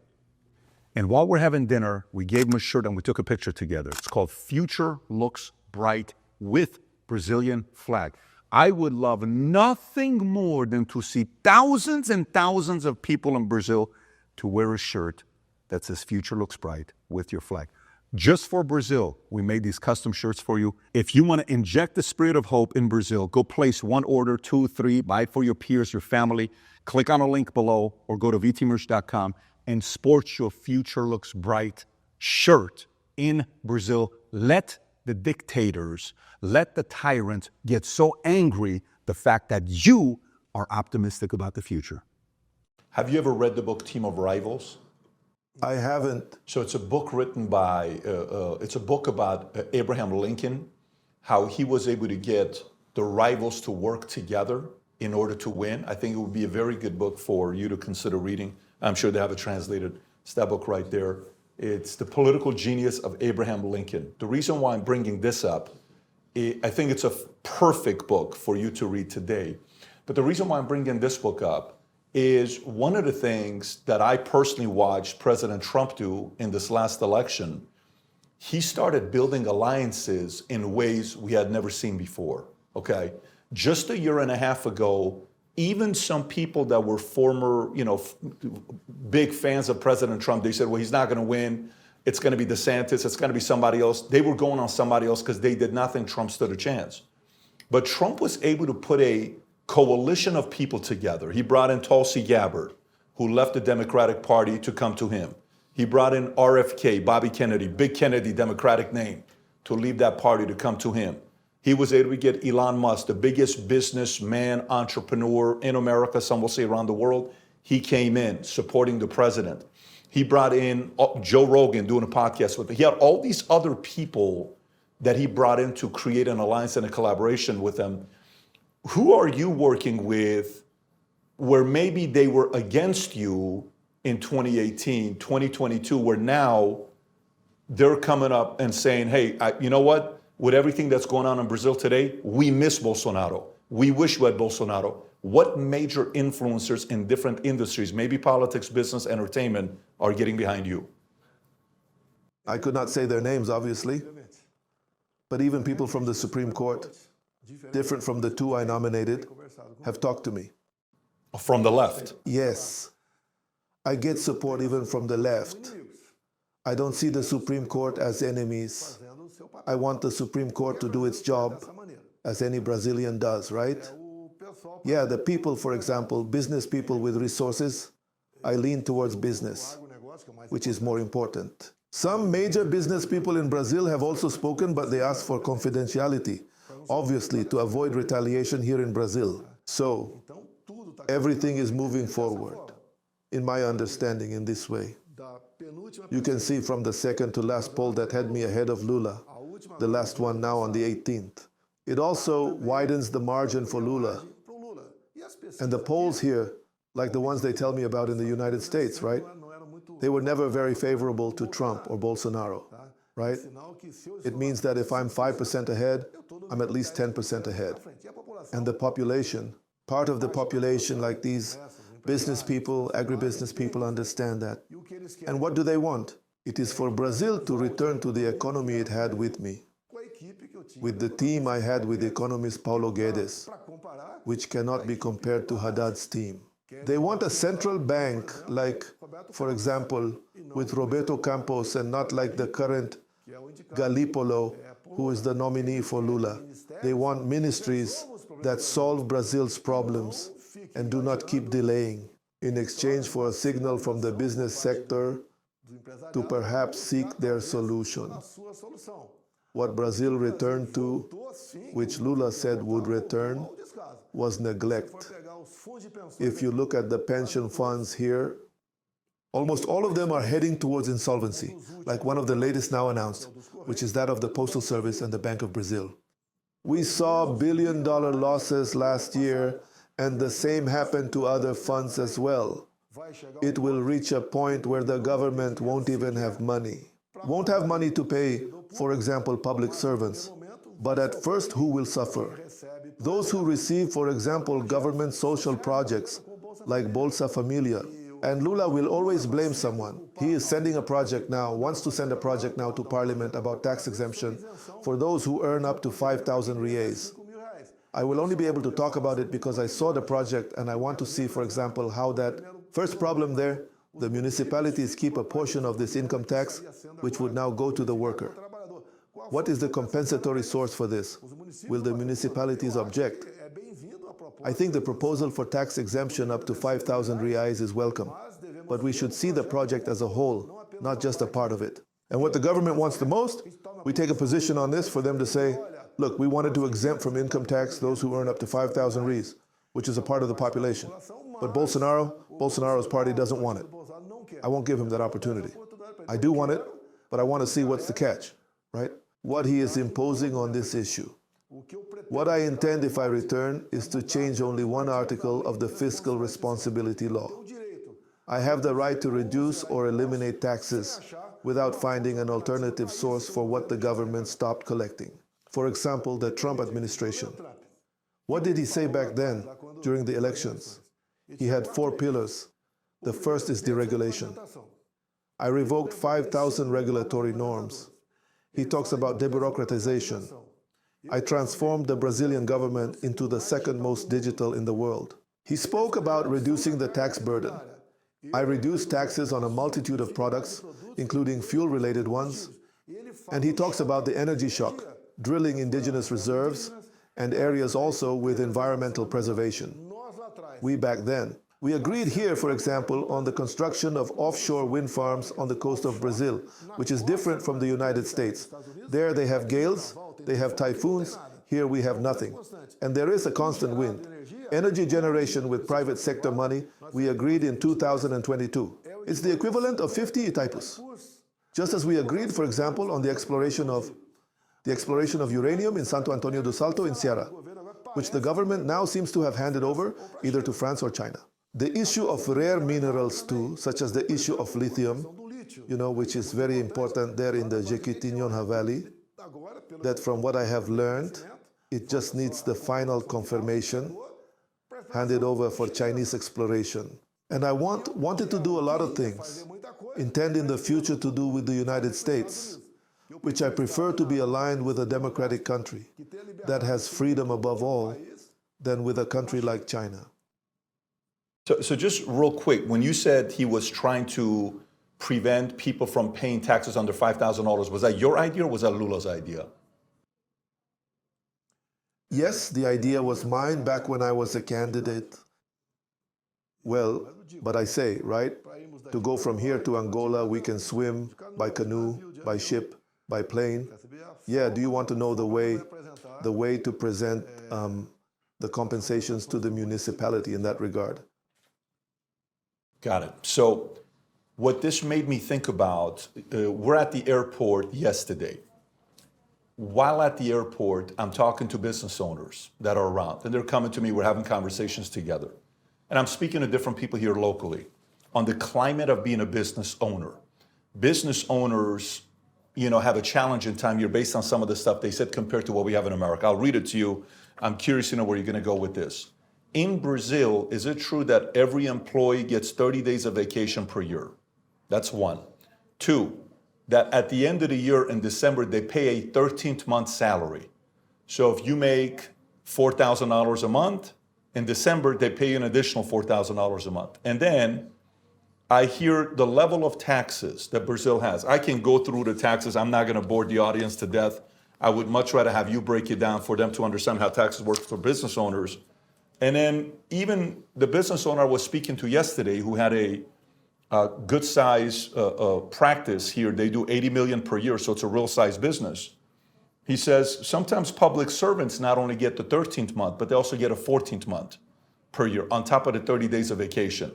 And while we're having dinner, we gave him a shirt and we took a picture together. It's called Future Looks Bright with Brazilian flag. I would love nothing more than to see thousands and thousands of people in Brazil to wear a shirt that says Future Looks Bright with your flag. Just for Brazil, we made these custom shirts for you. If you want to inject the spirit of hope in Brazil, go place 1 order, 2, 3, buy it for your peers, your family. Click on a link below or go to vtmerch.com and sport your Future Looks Bright shirt in Brazil. Let the dictators, let the tyrants get so angry the fact that you are optimistic about the future. Have you ever read the book Team of Rivals? I haven't. So it's a book written by, it's a book about Abraham Lincoln, how he was able to get the rivals to work together in order to win. I think it would be a very good book for you to consider reading. I'm sure they have it translated. It's that book right there. It's The Political Genius of Abraham Lincoln. The reason why I'm bringing this up, I think it's a perfect book for you to read today. But the reason why I'm bringing this book up is one of the things that I personally watched President Trump do in this last election. He started building alliances in ways we had never seen before, okay? Just a year and a half ago, even some people that were former, big fans of President Trump, they said, well, he's not going to win. It's going to be DeSantis. It's going to be somebody else. They were going on somebody else because they did not think Trump stood a chance. But Trump was able to put a coalition of people together. He brought in Tulsi Gabbard, who left the Democratic Party to come to him. He brought in RFK, Bobby Kennedy, Big Kennedy, Democratic name, to leave that party to come to him. He was able to get Elon Musk, the biggest businessman, entrepreneur in America, some will say around the world. He came in supporting the president. He brought in Joe Rogan doing a podcast with him. He had all these other people that he brought in to create an alliance and a collaboration with them. Who are you working with where maybe they were against you in 2018, 2022, where now they're coming up and saying, hey, you know what? With everything that's going on in Brazil today, we miss Bolsonaro. We wish we had Bolsonaro. What major influencers in different industries, maybe politics, business, entertainment, are getting behind you? I could not say their names, obviously, but even people from the Supreme Court, different from the 2 I nominated, have talked to me. From the left? Yes. I get support even from the left. I don't see the Supreme Court as enemies. I want the Supreme Court to do its job as any Brazilian does, right? Yeah, the people, for example, business people with resources, I lean towards business, which is more important. Some major business people in Brazil have also spoken, but they asked for confidentiality, obviously to avoid retaliation here in Brazil. So everything is moving forward, in my understanding, in this way. You can see from the second to last poll that had me ahead of Lula, the last one now on the 18th. It also widens the margin for Lula. And the polls here, like the ones they tell me about in the United States, right? They were never very favorable to Trump or Bolsonaro, right? It means that if I'm 5% ahead, I'm at least 10% ahead. And the population, part of the population like these business people, agribusiness people understand that. And what do they want? It is for Brazil to return to the economy it had with me, with the team I had with economist Paulo Guedes, which cannot be compared to Haddad's team. They want a central bank like, for example, with Roberto Campos and not like the current Galípolo, who is the nominee for Lula. They want ministries that solve Brazil's problems and do not keep delaying in exchange for a signal from the business sector to perhaps seek their solution. What Brazil returned to, which Lula said would return, was neglect. If you look at the pension funds here, Almost all of them are heading towards insolvency, like one of the latest now announced, which is that of the Postal Service and the Bank of Brazil. We saw billion-dollar losses last year, and the same happened to other funds as well. It will reach a point where the government won't even have money. Won't have money to pay, for example, public servants. But at first, who will suffer? Those who receive, for example, government social projects like Bolsa Familia. And Lula will always blame someone. He is sending a project now, wants to send a project now to Parliament about tax exemption for those who earn up to 5,000 reais. I will only be able to talk about it because I saw the project and I want to see, for example, how that first problem there, the municipalities keep a portion of this income tax, which would now go to the worker. What is the compensatory source for this? Will the municipalities object? I think the proposal for tax exemption up to 5,000 reais is welcome, but we should see the project as a whole, not just a part of it. And what the government wants the most, we take a position on this for them to say, look, we wanted to exempt from income tax those who earn up to 5,000 reais, which is a part of the population. But Bolsonaro's party doesn't want it. I won't give him that opportunity. I do want it, but I want to see what's the catch, right? What he is imposing on this issue. What I intend if I return is to change only one article of the Fiscal Responsibility Law. I have the right to reduce or eliminate taxes without finding an alternative source for what the government stopped collecting. For example, the Trump administration. What did he say back then during the elections? He had 4 pillars. The first is deregulation. I revoked 5,000 regulatory norms. He talks about debureaucratization. I transformed the Brazilian government into the second most digital in the world. He spoke about reducing the tax burden. I reduced taxes on a multitude of products, including fuel-related ones. And he talks about the energy shock, drilling indigenous reserves, and areas also with environmental preservation. We back then, we agreed here, for example, on the construction of offshore wind farms on the coast of Brazil, which is different from the United States. There they have gales, they have typhoons, here we have nothing. And there is a constant wind. Energy generation with private sector money, we agreed in 2022. It's the equivalent of 50 Itaipus. Just as we agreed, for example, on the exploration of uranium in Santo Antonio do Salto in Ceará, which the government now seems to have handed over either to France or China. The issue of rare minerals too, such as the issue of lithium, which is very important there in the Jequitinhonha Valley, that from what I have learned, it just needs the final confirmation, handed over for Chinese exploration. And I wanted to do a lot of things, intend in the future to do with the United States, which I prefer to be aligned with a democratic country that has freedom above all than with a country like China. So just real quick, when you said he was trying to prevent people from paying taxes under $5,000, was that your idea or was that Lula's idea? Yes, the idea was mine back when I was a candidate. Well, but I say, right? To go from here to Angola, we can swim by canoe, by ship, by plane. Yeah, do you want to know the way to present the compensations to the municipality in that regard? Got it. So what this made me think about, we're at the airport yesterday. While at the airport, I'm talking to business owners that are around, and they're coming to me, we're having conversations together. And I'm speaking to different people here locally on the climate of being a business owner. Business owners, have a challenging time here based on some of the stuff they said compared to what we have in America. I'll read it to you. I'm curious to know where you're going to go with this. In Brazil, is it true that every employee gets 30 days of vacation per year? That's one. Two, that at the end of the year in December, they pay a 13th month salary. So if you make $4,000 a month, in December, they pay you an additional $4,000 a month. And then I hear the level of taxes that Brazil has. I can go through the taxes. I'm not going to bore the audience to death. I would much rather have you break it down for them to understand how taxes work for business owners. And then even the business owner I was speaking to yesterday who had a good size practice here, they do 80 million per year, so it's a real size business. He says sometimes public servants not only get the 13th month, but they also get a 14th month per year on top of the 30 days of vacation.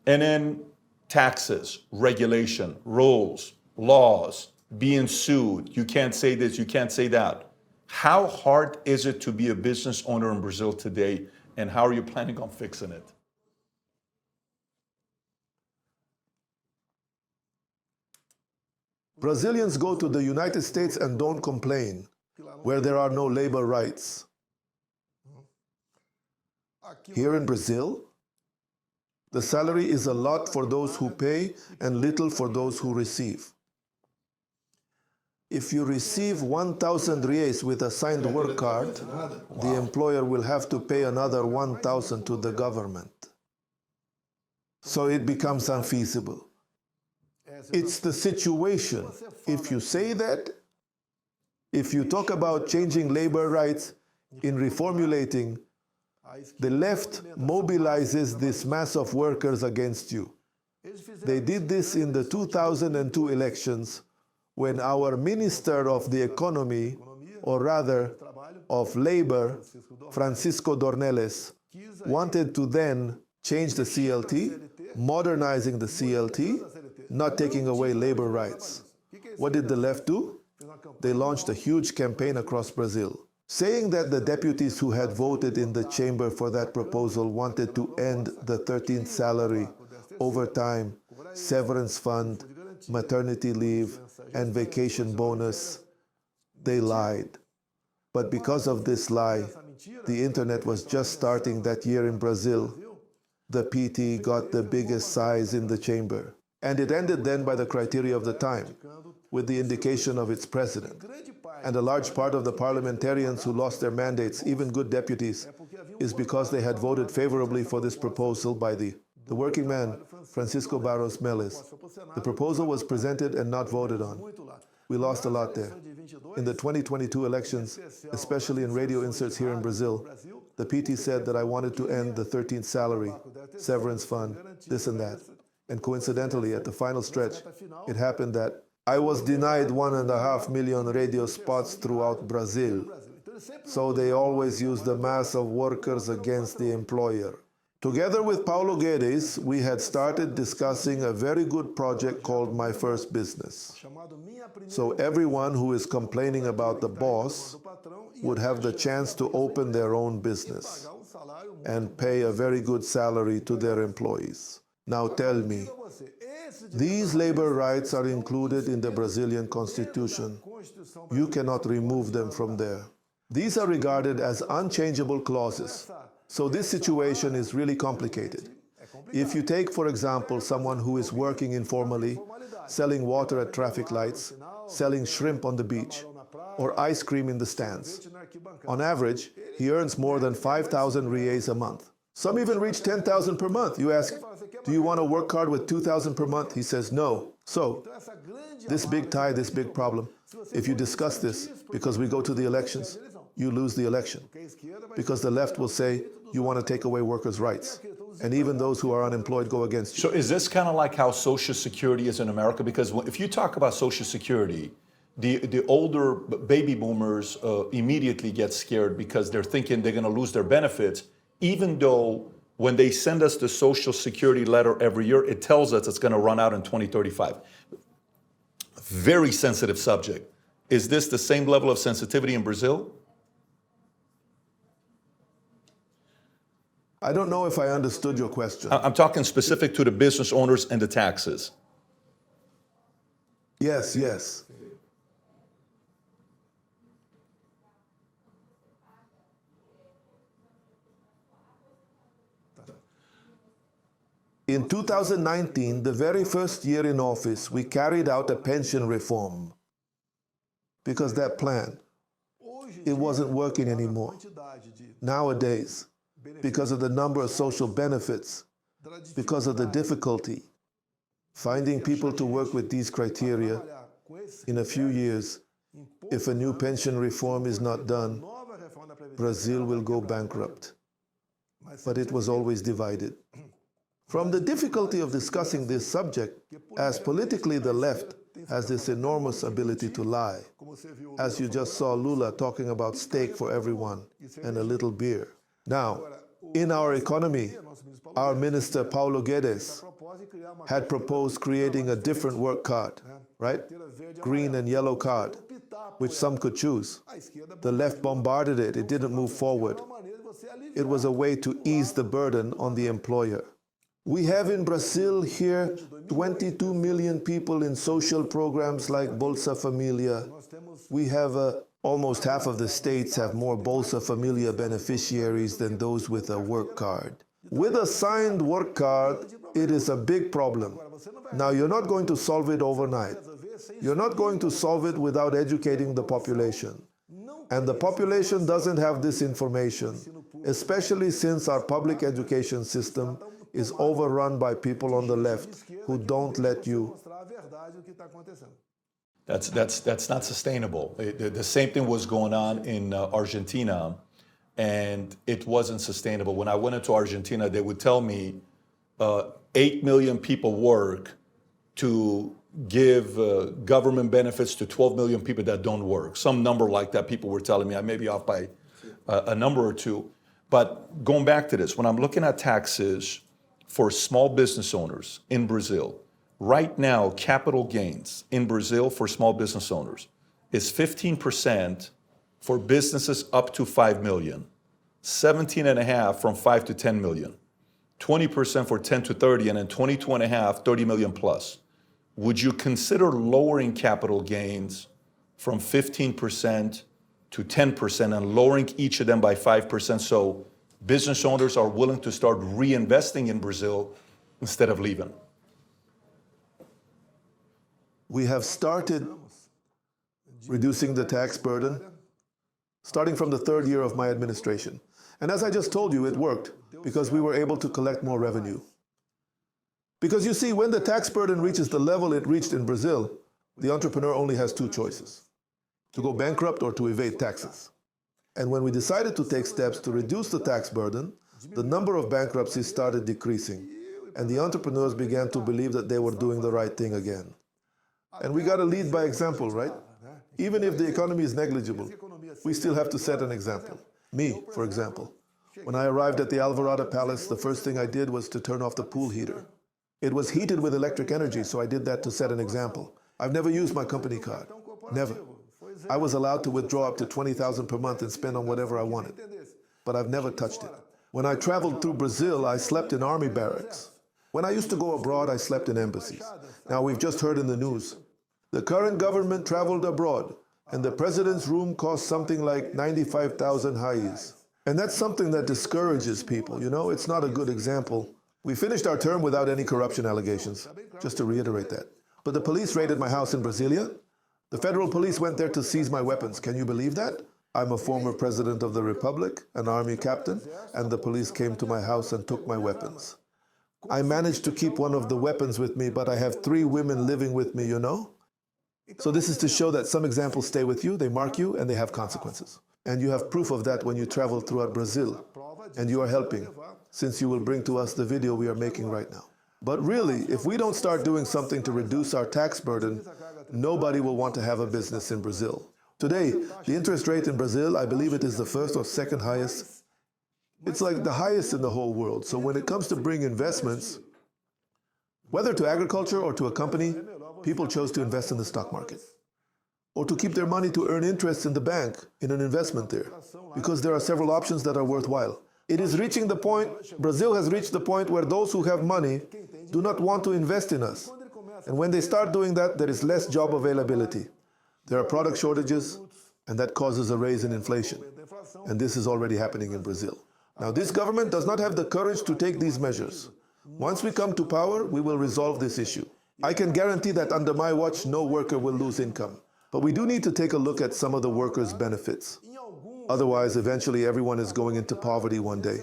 And then taxes, regulation, rules, laws, being sued. You can't say this, you can't say that. How hard is it to be a business owner in Brazil today, and how are you planning on fixing it? Brazilians go to the United States and don't complain, where there are no labor rights. Here in Brazil, the salary is a lot for those who pay and little for those who receive. If you receive 1,000 reais with a signed work card, the employer will have to pay another 1,000 to the government. So it becomes unfeasible. It's the situation. If you say that, if you talk about changing labor rights, in reformulating, the left mobilizes this mass of workers against you. They did this in the 2002 elections when our Minister of the Economy, or rather of Labor, Francisco Dornelles, wanted to then change the CLT, modernizing the CLT, not taking away labor rights. What did the left do? They launched a huge campaign across Brazil, saying that the deputies who had voted in the chamber for that proposal wanted to end the 13th salary, overtime, severance fund, maternity leave, and vacation bonus. They lied. But because of this lie, the internet was just starting that year in Brazil. The PT got the biggest size in the chamber. And it ended then by the criteria of the time, with the indication of its president. And a large part of the parliamentarians who lost their mandates, even good deputies, is because they had voted favorably for this proposal by the working man, Francisco Barros Melles. The proposal was presented and not voted on. We lost a lot there. In the 2022 elections, especially in radio inserts here in Brazil, the PT said that I wanted to end the 13th salary, severance fund, this and that. And coincidentally, at the final stretch, it happened that I was denied 1.5 million radio spots throughout Brazil. So they always use the mass of workers against the employer. Together with Paulo Guedes, we had started discussing a very good project called My First Business. So everyone who is complaining about the boss would have the chance to open their own business and pay a very good salary to their employees. Now tell me, these labor rights are included in the Brazilian Constitution. You cannot remove them from there. These are regarded as unchangeable clauses. So this situation is really complicated. If you take, for example, someone who is working informally, selling water at traffic lights, selling shrimp on the beach, or ice cream in the stands, on average, he earns more than 5,000 reais a month. Some even reach 10,000 per month. You ask, do you want a work card with 2,000 per month? He says no. So, this big tie, this big problem, if you discuss this, because we go to the elections, you lose the election. Because the left will say, you want to take away workers' rights. And even those who are unemployed go against you. So is this kind of like how Social Security is in America? Because if you talk about Social Security, the older baby boomers immediately get scared because they're thinking they're going to lose their benefits, even though when they send us the Social Security letter every year, it tells us it's going to run out in 2035. Very sensitive subject. Is this the same level of sensitivity in Brazil? I don't know if I understood your question. I'm talking specific to the business owners and the taxes. Yes, yes. In 2019, the very first year in office, we carried out a pension reform because that plan, it wasn't working anymore. Nowadays, because of the number of social benefits, because of the difficulty, finding people to work with these criteria, in a few years, if a new pension reform is not done, Brazil will go bankrupt. But it was always divided. From the difficulty of discussing this subject, as politically the left has this enormous ability to lie, as you just saw Lula talking about steak for everyone and a little beer. Now, in our economy, our minister Paulo Guedes had proposed creating a different work card, right? Green and yellow card, which some could choose. The left bombarded it. It didn't move forward. It was a way to ease the burden on the employer. We have in Brazil here 22 million people in social programs like Bolsa Familia. We have almost half of the states have more Bolsa Familia beneficiaries than those with a work card. With a signed work card, it is a big problem. Now, you're not going to solve it overnight. You're not going to solve it without educating the population. And the population doesn't have this information, especially since our public education system is overrun by people on the left who don't let you. That's not sustainable. The same thing was going on in Argentina, and it wasn't sustainable. When I went into Argentina, they would tell me 8 million people work to give government benefits to 12 million people that don't work. Some number like that people were telling me. I may be off by a number or two. But going back to this, when I'm looking at taxes for small business owners in Brazil, right now, capital gains in Brazil for small business owners is 15% for businesses up to 5 million, 17.5% from 5 to 10 million, 20% for 10 to 30, and then 22.5%, 30 million plus. Would you consider lowering capital gains from 15% to 10% and lowering each of them by 5% so business owners are willing to start reinvesting in Brazil instead of leaving? We have started reducing the tax burden starting from the third year of my administration. And as I just told you, it worked because we were able to collect more revenue. Because you see, when the tax burden reaches the level it reached in Brazil, the entrepreneur only has two choices: to go bankrupt or to evade taxes. And when we decided to take steps to reduce the tax burden, the number of bankruptcies started decreasing, and the entrepreneurs began to believe that they were doing the right thing again. And we got to lead by example, right? Even if the economy is negligible, we still have to set an example. Me, for example. When I arrived at the Alvorada Palace, the first thing I did was to turn off the pool heater. It was heated with electric energy, so I did that to set an example. I've never used my company card. Never. I was allowed to withdraw up to 20,000 per month and spend on whatever I wanted. But I've never touched it. When I traveled through Brazil, I slept in army barracks. When I used to go abroad, I slept in embassies. Now, we've just heard in the news, the current government traveled abroad, and the president's room cost something like 95,000 reais. And that's something that discourages people, you know? It's not a good example. We finished our term without any corruption allegations, just to reiterate that. But the police raided my house in Brasilia. The federal police went there to seize my weapons. Can you believe that? I'm a former president of the Republic, an army captain, and the police came to my house and took my weapons. I managed to keep one of the weapons with me, but I have 3 women living with me, you know? So this is to show that some examples stay with you, they mark you, and they have consequences. And you have proof of that when you travel throughout Brazil. And you are helping, since you will bring to us the video we are making right now. But really, if we don't start doing something to reduce our tax burden, nobody will want to have a business in Brazil. Today, the interest rate in Brazil, I believe it is the first or second highest. It's like the highest in the whole world. So when it comes to bring investments, whether to agriculture or to a company, people chose to invest in the stock market. Or to keep their money to earn interest in the bank, in an investment there, because there are several options that are worthwhile. It is reaching the point, Brazil has reached the point where those who have money do not want to invest in us. And when they start doing that, there is less job availability. There are product shortages, and that causes a raise in inflation. And this is already happening in Brazil. Now, this government does not have the courage to take these measures. Once we come to power, we will resolve this issue. I can guarantee that under my watch, no worker will lose income. But we do need to take a look at some of the workers' benefits. Otherwise, eventually everyone is going into poverty one day.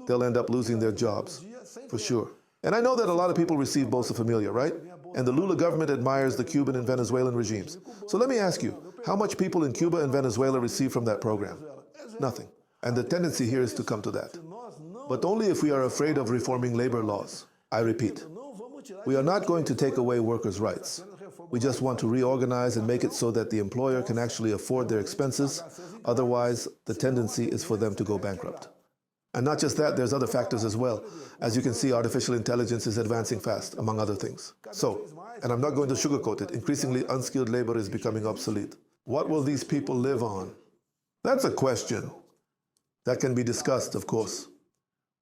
They'll end up losing their jobs, for sure. And I know that a lot of people receive Bolsa Familia, right? And the Lula government admires the Cuban and Venezuelan regimes. So let me ask you, how much people in Cuba and Venezuela receive from that program? Nothing. And the tendency here is to come to that. But only if we are afraid of reforming labor laws. I repeat, we are not going to take away workers' rights. We just want to reorganize and make it so that the employer can actually afford their expenses. Otherwise, the tendency is for them to go bankrupt. And not just that, there's other factors as well. As you can see, artificial intelligence is advancing fast, among other things. So, and I'm not going to sugarcoat it, increasingly unskilled labor is becoming obsolete. What will these people live on? That's a question that can be discussed, of course.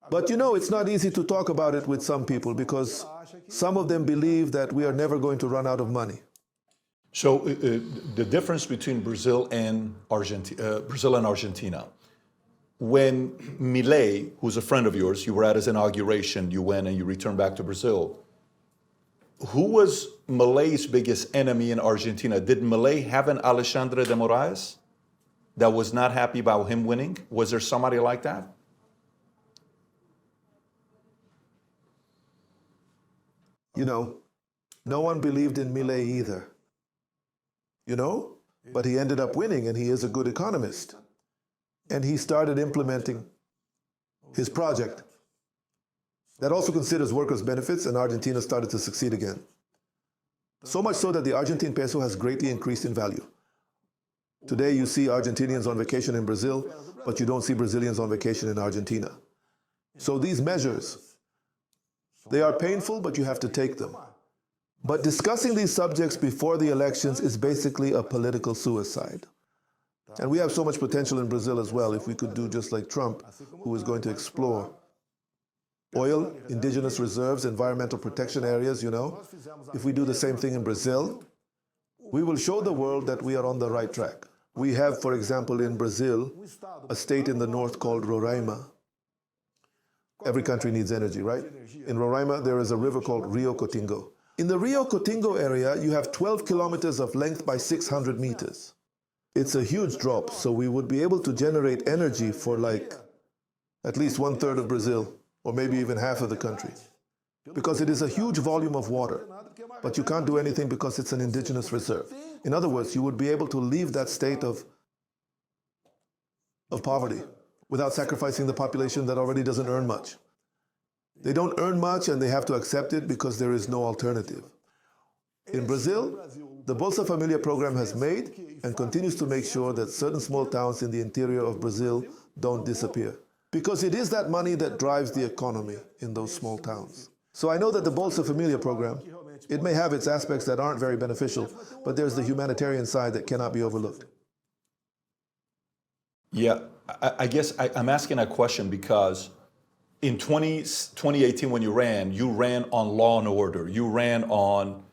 But you know, it's not easy to talk about it with some people because some of them believe that we are never going to run out of money. So the difference between Brazil and Argentina, when Milei, who's a friend of yours, you were at his inauguration, you went and you returned back to Brazil. Who was Milei's biggest enemy in Argentina? Did Milei have an Alexandre de Moraes that was not happy about him winning? Was there somebody like that? You know, no one believed in Milei either. You know? But he ended up winning, and he is a good economist. And he started implementing his project. That also considers workers' benefits, and Argentina started to succeed again. So much so that the Argentine peso has greatly increased in value. Today you see Argentinians on vacation in Brazil, but you don't see Brazilians on vacation in Argentina. So these measures, they are painful, but you have to take them. But discussing these subjects before the elections is basically a political suicide. And we have so much potential in Brazil as well, if we could do just like Trump, who is going to explore oil, indigenous reserves, environmental protection areas, you know. If we do the same thing in Brazil, we will show the world that we are on the right track. We have, for example, in Brazil, a state in the north called Roraima. Every country needs energy, right? In Roraima, there is a river called Rio Cotingo. In the Rio Cotingo area, you have 12 kilometers of length by 600 meters. It's a huge drop, so we would be able to generate energy for like at least 1/3 of Brazil, or maybe even half of the country. Because it is a huge volume of water, but you can't do anything because it's an indigenous reserve. In other words, you would be able to leave that state of poverty without sacrificing the population that already doesn't earn much. They don't earn much and they have to accept it because there is no alternative. In Brazil, the Bolsa Familia program has made and continues to make sure that certain small towns in the interior of Brazil don't disappear. Because it is that money that drives the economy in those small towns. So I know that the Bolsa Familia program, it may have its aspects that aren't very beneficial, but there's the humanitarian side that cannot be overlooked. Yeah, I guess I'm asking a question because in 2018 when you ran on law and order, you ran on,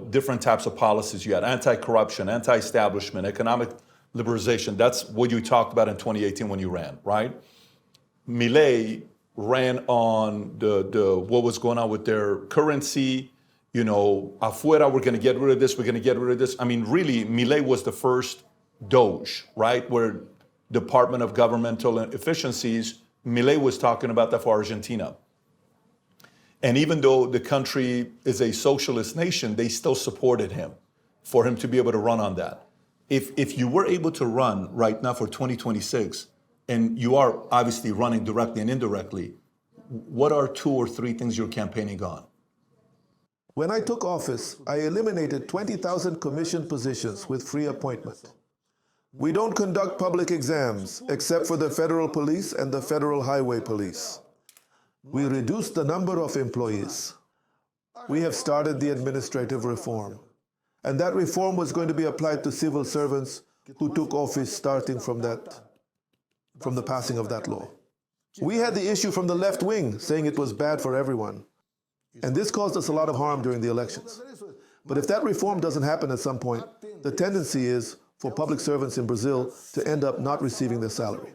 different types of policies. You had anti-corruption, anti-establishment, economic liberalization. That's what you talked about in 2018 when you ran, right? Milei ran on the what was going on with their currency, afuera, we're going to get rid of this, we're going to get rid of this. I mean, really, Milei was the first Doge, right? Where Department of Governmental Efficiencies, Milei was talking about that for Argentina. And even though the country is a socialist nation, they still supported him for him to be able to run on that. If you were able to run right now for 2026, and you are obviously running directly and indirectly, what are 2 or 3 things you're campaigning on? When I took office, I eliminated 20,000 commission positions with free appointment. We don't conduct public exams except for the federal police and the federal highway police. We reduced the number of employees. We have started the administrative reform. And that reform was going to be applied to civil servants who took office starting from the passing of that law. We had the issue from the left wing saying it was bad for everyone. And this caused us a lot of harm during the elections. But if that reform doesn't happen at some point, the tendency is for public servants in Brazil to end up not receiving their salary.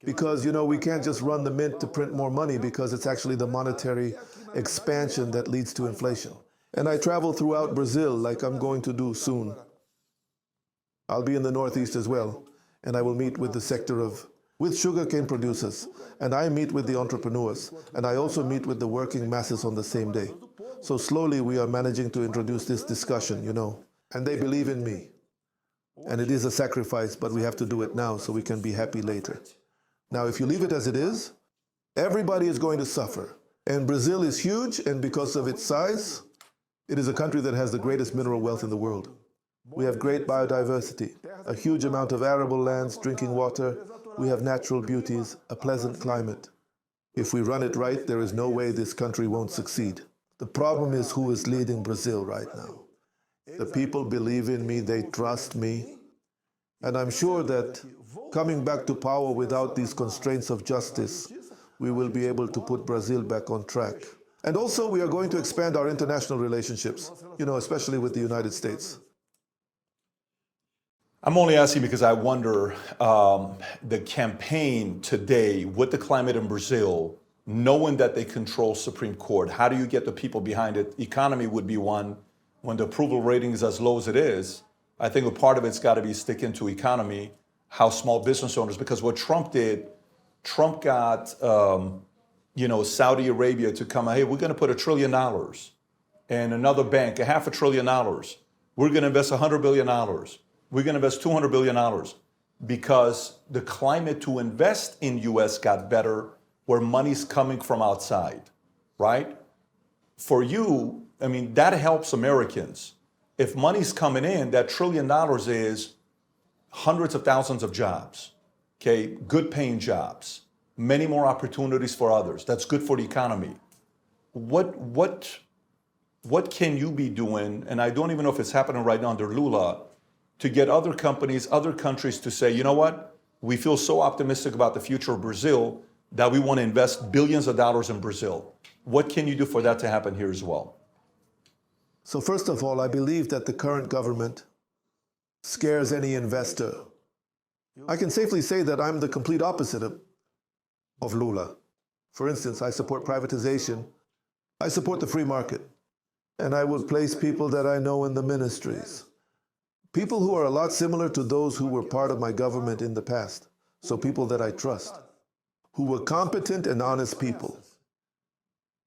Because, we can't just run the mint to print more money because it's actually the monetary expansion that leads to inflation. And I travel throughout Brazil like I'm going to do soon. I'll be in the Northeast as well, and I will meet with the sector with sugarcane producers, and I meet with the entrepreneurs, and I also meet with the working masses on the same day. So slowly we are managing to introduce this discussion, and they believe in me. And it is a sacrifice, but we have to do it now so we can be happy later. Now, if you leave it as it is, everybody is going to suffer. And Brazil is huge, and because of its size, it is a country that has the greatest mineral wealth in the world. We have great biodiversity, a huge amount of arable lands, drinking water, We have natural beauties, a pleasant climate. If we run it right, there is no way this country won't succeed. The problem is who is leading Brazil right now. The people believe in me, they trust me, and I'm sure that coming back to power without these constraints of justice, we will be able to put Brazil back on track. And also, we are going to expand our international relationships, especially with the United States. I'm only asking because I wonder the campaign today with the climate in Brazil, knowing that they control Supreme Court, how do you get the people behind it? Economy would be one. When the approval rating is as low as it is, I think a part of it's got to be sticking to economy, how small business owners, because what Trump did, Trump got Saudi Arabia to come, hey, we're going to put $1 trillion and another bank, $500 billion. We're going to invest $100 billion. We're going to invest $200 billion because the climate to invest in U.S. got better where money's coming from outside, right? For you, I mean, that helps Americans. If money's coming in, that $1 trillion is hundreds of thousands of jobs, okay? Good paying jobs, many more opportunities for others. That's good for the economy. What can you be doing, and I don't even know if it's happening right now under Lula, to get other companies, other countries to say, you know what, we feel so optimistic about the future of Brazil that we want to invest billions of dollars in Brazil. What can you do for that to happen here as well? So first of all, I believe that the current government scares any investor. I can safely say that I'm the complete opposite of Lula. For instance, I support privatization. I support the free market. And I would place people that I know in the ministries. People who are a lot similar to those who were part of my government in the past. So people that I trust, who were competent and honest people.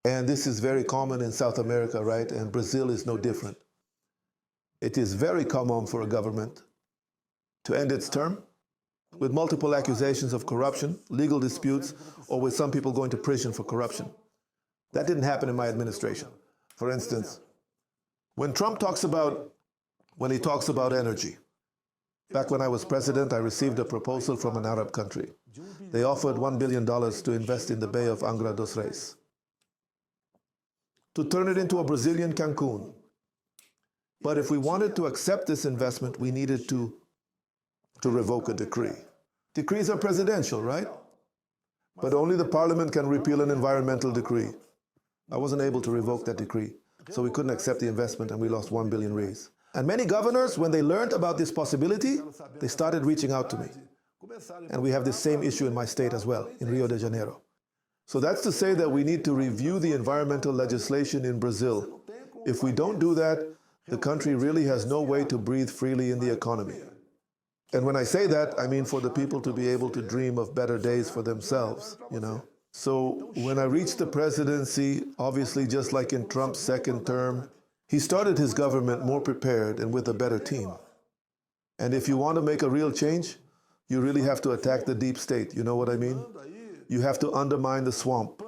And this is very common in South America, right? And Brazil is no different. It is very common for a government to end its term with multiple accusations of corruption, legal disputes, or with some people going to prison for corruption. That didn't happen in my administration. For instance, when Trump talks about energy, back when I was president, I received a proposal from an Arab country. They offered $1 billion to invest in the Bay of Angra dos Reis, to turn it into a Brazilian Cancun. But if we wanted to accept this investment, we needed to revoke a decree. Decrees are presidential, right? But only the parliament can repeal an environmental decree. I wasn't able to revoke that decree, so we couldn't accept the investment and we lost 1 billion reais. And many governors, when they learned about this possibility, they started reaching out to me. And we have this same issue in my state as well, in Rio de Janeiro. So that's to say that we need to review the environmental legislation in Brazil. If we don't do that, the country really has no way to breathe freely in the economy. And when I say that, I mean for the people to be able to dream of better days for themselves, So when I reached the presidency, obviously just like in Trump's second term, he started his government more prepared and with a better team. And if you want to make a real change, you really have to attack the deep state. You know what I mean? You have to undermine the swamp,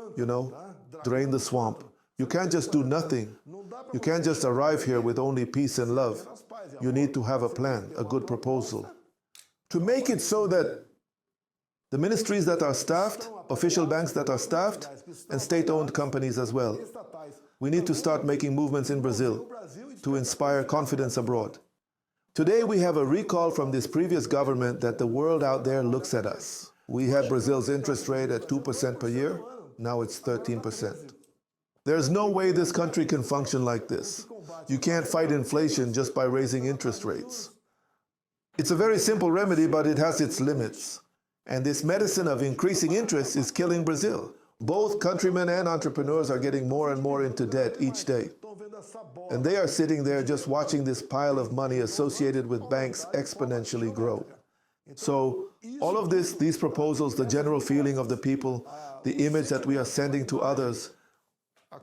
drain the swamp. You can't just do nothing. You can't just arrive here with only peace and love. You need to have a plan, a good proposal. To make it so that the ministries that are staffed, official banks that are staffed, and state-owned companies as well. We need to start making movements in Brazil to inspire confidence abroad. Today we have a recall from this previous government that the world out there looks at us. We had Brazil's interest rate at 2% per year. Now it's 13%. There's no way this country can function like this. You can't fight inflation just by raising interest rates. It's a very simple remedy, but it has its limits. And this medicine of increasing interest is killing Brazil. Both countrymen and entrepreneurs are getting more and more into debt each day. And they are sitting there just watching this pile of money associated with banks exponentially grow. So all of this, these proposals, the general feeling of the people, the image that we are sending to others,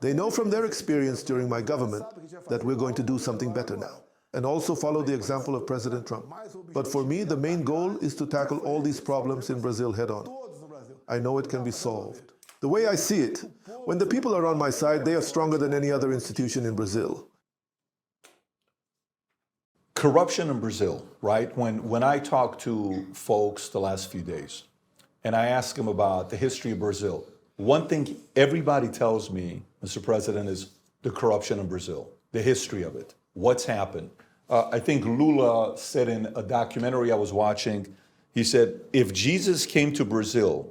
they know from their experience during my government that we're going to do something better now. And also follow the example of President Trump. But for me, the main goal is to tackle all these problems in Brazil head on. I know it can be solved. The way I see it, when the people are on my side, they are stronger than any other institution in Brazil. Corruption in Brazil, right? When I talk to folks the last few days, and I ask him about the history of Brazil. One thing everybody tells me, Mr. President, is the corruption in Brazil, the history of it, what's happened. I think Lula said in a documentary I was watching, he said, if Jesus came to Brazil,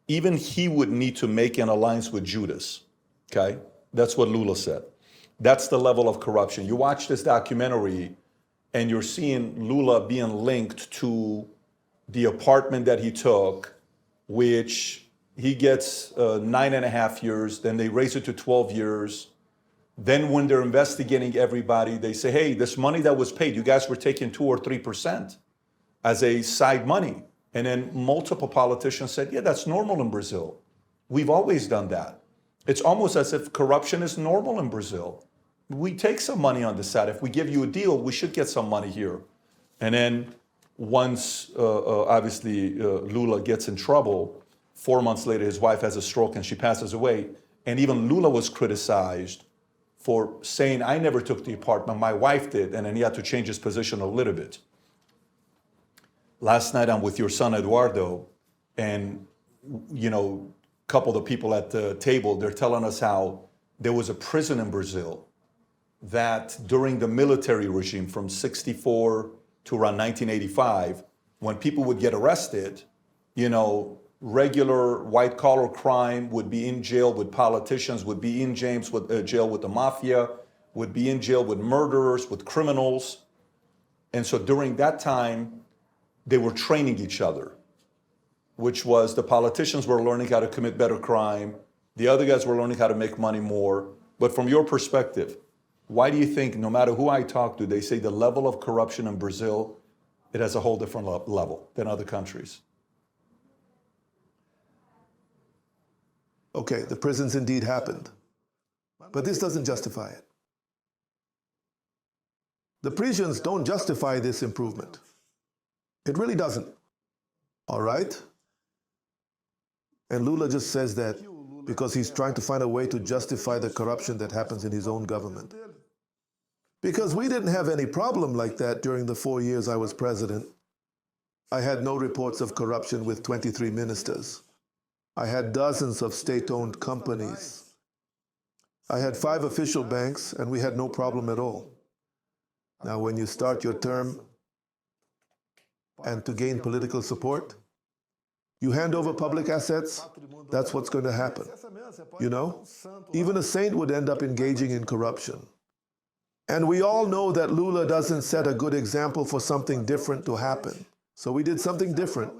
even he would need to make an alliance with Judas, okay? That's what Lula said. That's the level of corruption. You watch this documentary and you're seeing Lula being linked to the apartment that he took, which he gets 9.5 years, then they raise it to 12 years. Then when they're investigating everybody, they say, hey, this money that was paid, you guys were taking 2 or 3% as a side money. And then multiple politicians said, yeah, that's normal in Brazil. We've always done that. It's almost as if corruption is normal in Brazil. We take some money on the side. If we give you a deal, we should get some money here. And then once, obviously, Lula gets in trouble, 4 months later, his wife has a stroke and she passes away. And even Lula was criticized for saying, I never took the apartment, my wife did, and then he had to change his position a little bit. Last night I'm with your son Eduardo, and a couple of the people at the table, they're telling us how there was a prison in Brazil that during the military regime from 64 to around 1985, when people would get arrested, regular white-collar crime would be in jail with politicians, would be in jail with the mafia, would be in jail with murderers, with criminals. And so during that time, they were training each other, which was the politicians were learning how to commit better crime, the other guys were learning how to make money more. But from your perspective, why do you think, no matter who I talk to, they say the level of corruption in Brazil, it has a whole different level than other countries? Okay, the prisons indeed happened, but this doesn't justify it. The prisons don't justify this improvement. It really doesn't. All right? And Lula just says that because he's trying to find a way to justify the corruption that happens in his own government. Because we didn't have any problem like that during the 4 years I was president. I had no reports of corruption with 23 ministers. I had dozens of state-owned companies. I had 5 official banks, and we had no problem at all. Now, when you start your term and to gain political support, you hand over public assets, that's what's going to happen. Even a saint would end up engaging in corruption. And we all know that Lula doesn't set a good example for something different to happen. So we did something different.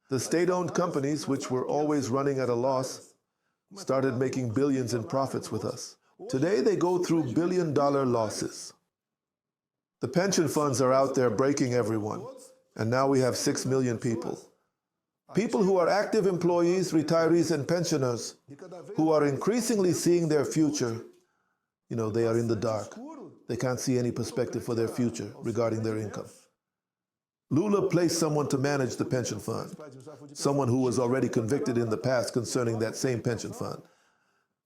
The state-owned companies, which were always running at a loss, started making billions in profits with us. Today, they go through billion-dollar losses. The pension funds are out there breaking everyone, and now we have 6 million people. People who are active employees, retirees, and pensioners, who are increasingly seeing their future, they are in the dark. They can't see any perspective for their future regarding their income. Lula placed someone to manage the pension fund, someone who was already convicted in the past concerning that same pension fund.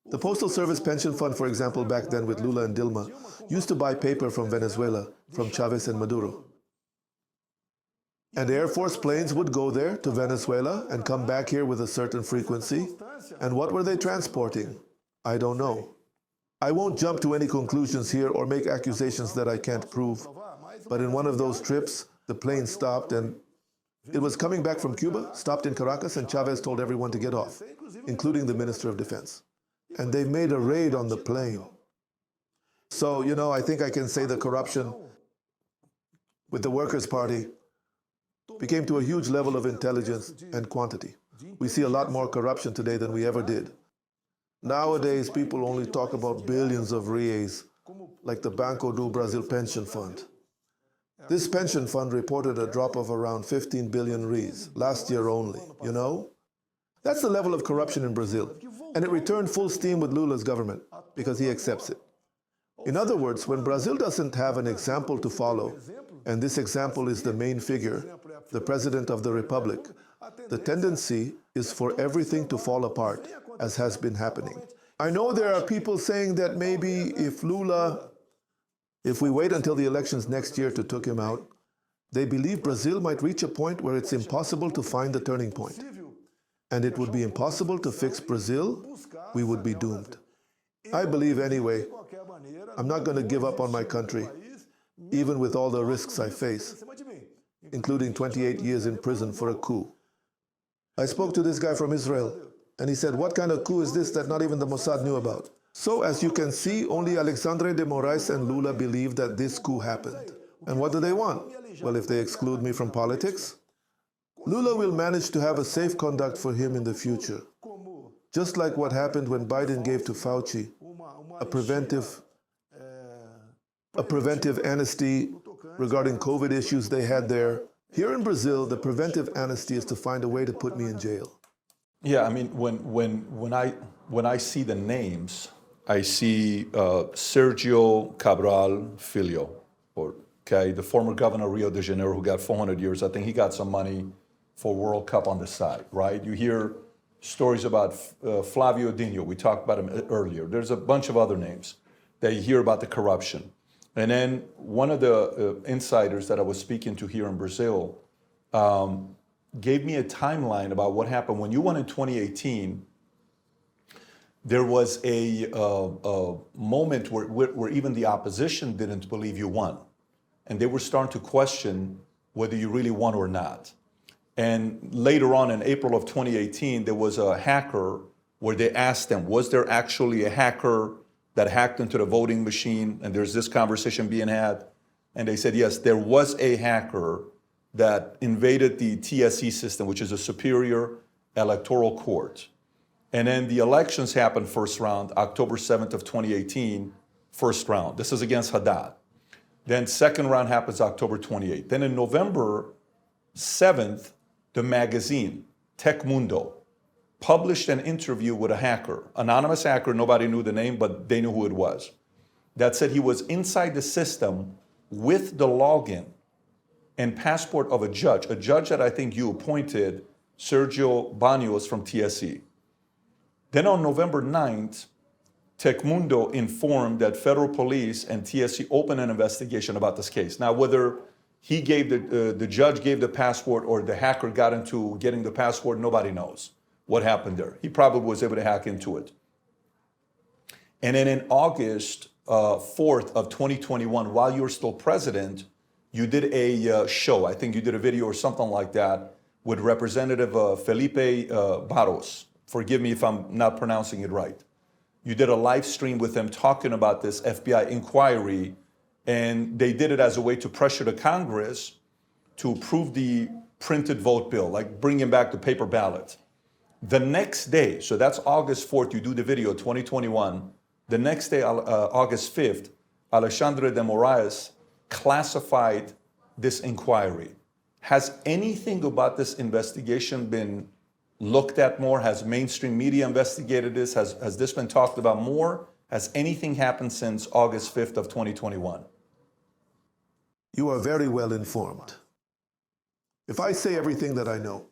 The Postal Service pension fund, for example, back then with Lula and Dilma, used to buy paper from Venezuela, from Chavez and Maduro. And Air Force planes would go there to Venezuela and come back here with a certain frequency. And what were they transporting? I don't know. I won't jump to any conclusions here or make accusations that I can't prove. But in one of those trips, the plane stopped and it was coming back from Cuba, stopped in Caracas, and Chavez told everyone to get off, including the Minister of Defense. And they made a raid on the plane. So, I think I can say the corruption with the Workers' Party became to a huge level of intelligence and quantity. We see a lot more corruption today than we ever did. Nowadays, people only talk about billions of reais, like the Banco do Brasil pension fund. This pension fund reported a drop of around 15 billion reais last year only, That's the level of corruption in Brazil. And it returned full steam with Lula's government because he accepts it. In other words, when Brazil doesn't have an example to follow, and this example is the main figure, the President of the Republic, the tendency is for everything to fall apart, as has been happening. I know there are people saying that maybe if we wait until the elections next year to take him out, they believe Brazil might reach a point where it's impossible to find the turning point. and it would be impossible to fix Brazil, we would be doomed. I believe anyway, I'm not going to give up on my country, even with all the risks I face, including 28 years in prison for a coup. I spoke to this guy from Israel, and he said, what kind of coup is this that not even the Mossad knew about? So as you can see, only Alexandre de Moraes and Lula believe that this coup happened. And what do they want? Well, if they exclude me from politics, Lula will manage to have a safe conduct for him in the future. Just like what happened when Biden gave to Fauci a preventive amnesty regarding COVID issues they had there. Here in Brazil, the preventive amnesty is to find a way to put me in jail. Yeah, I mean, when I see the names, I see Sergio Cabral Filho, the former governor of Rio de Janeiro who got 400 years. I think he got some money for World Cup on the side, right? You hear stories about Flavio Dino. We talked about him earlier. There's a bunch of other names that you hear about the corruption. And then one of the insiders that I was speaking to here in Brazil gave me a timeline about what happened when you won in 2018. There was a moment where even the opposition didn't believe you won. And they were starting to question whether you really won or not. And later on in April of 2018, there was a hacker where they asked them, was there actually a hacker that hacked into the voting machine? And there's this conversation being had. And they said, yes, there was a hacker that invaded the TSE system, which is a superior electoral court. And then the elections happened first round, October 7th of 2018, first round. This is against Haddad. Then second round happens October 28th. Then in November 7th, the magazine, Tech Mundo, published an interview with a hacker, anonymous hacker, nobody knew the name, but they knew who it was, that said he was inside the system with the login and passport of a judge that I think you appointed, Sergio Banos from TSE. Then on November 9th, Tecmundo informed that federal police and TSE opened an investigation about this case. Now, whether he gave the judge gave the passport or the hacker got into getting the passport, nobody knows what happened there. He probably was able to hack into it. And then in August 4th of 2021, while you were still president, you did a show. I think you did a video or something like that with Representative Felipe Barros. Forgive me if I'm not pronouncing it right. You did a live stream with them talking about this FBI inquiry, and they did it as a way to pressure the Congress to approve the printed vote bill, like bringing back the paper ballot. The next day, so that's August 4th, you do the video, 2021. The next day, August 5th, Alexandre de Moraes classified this inquiry. Has anything about this investigation been looked at more? Has mainstream media investigated this? Has this been talked about more? Has anything happened since August 5th of 2021? You are very well informed. If I say everything that I know,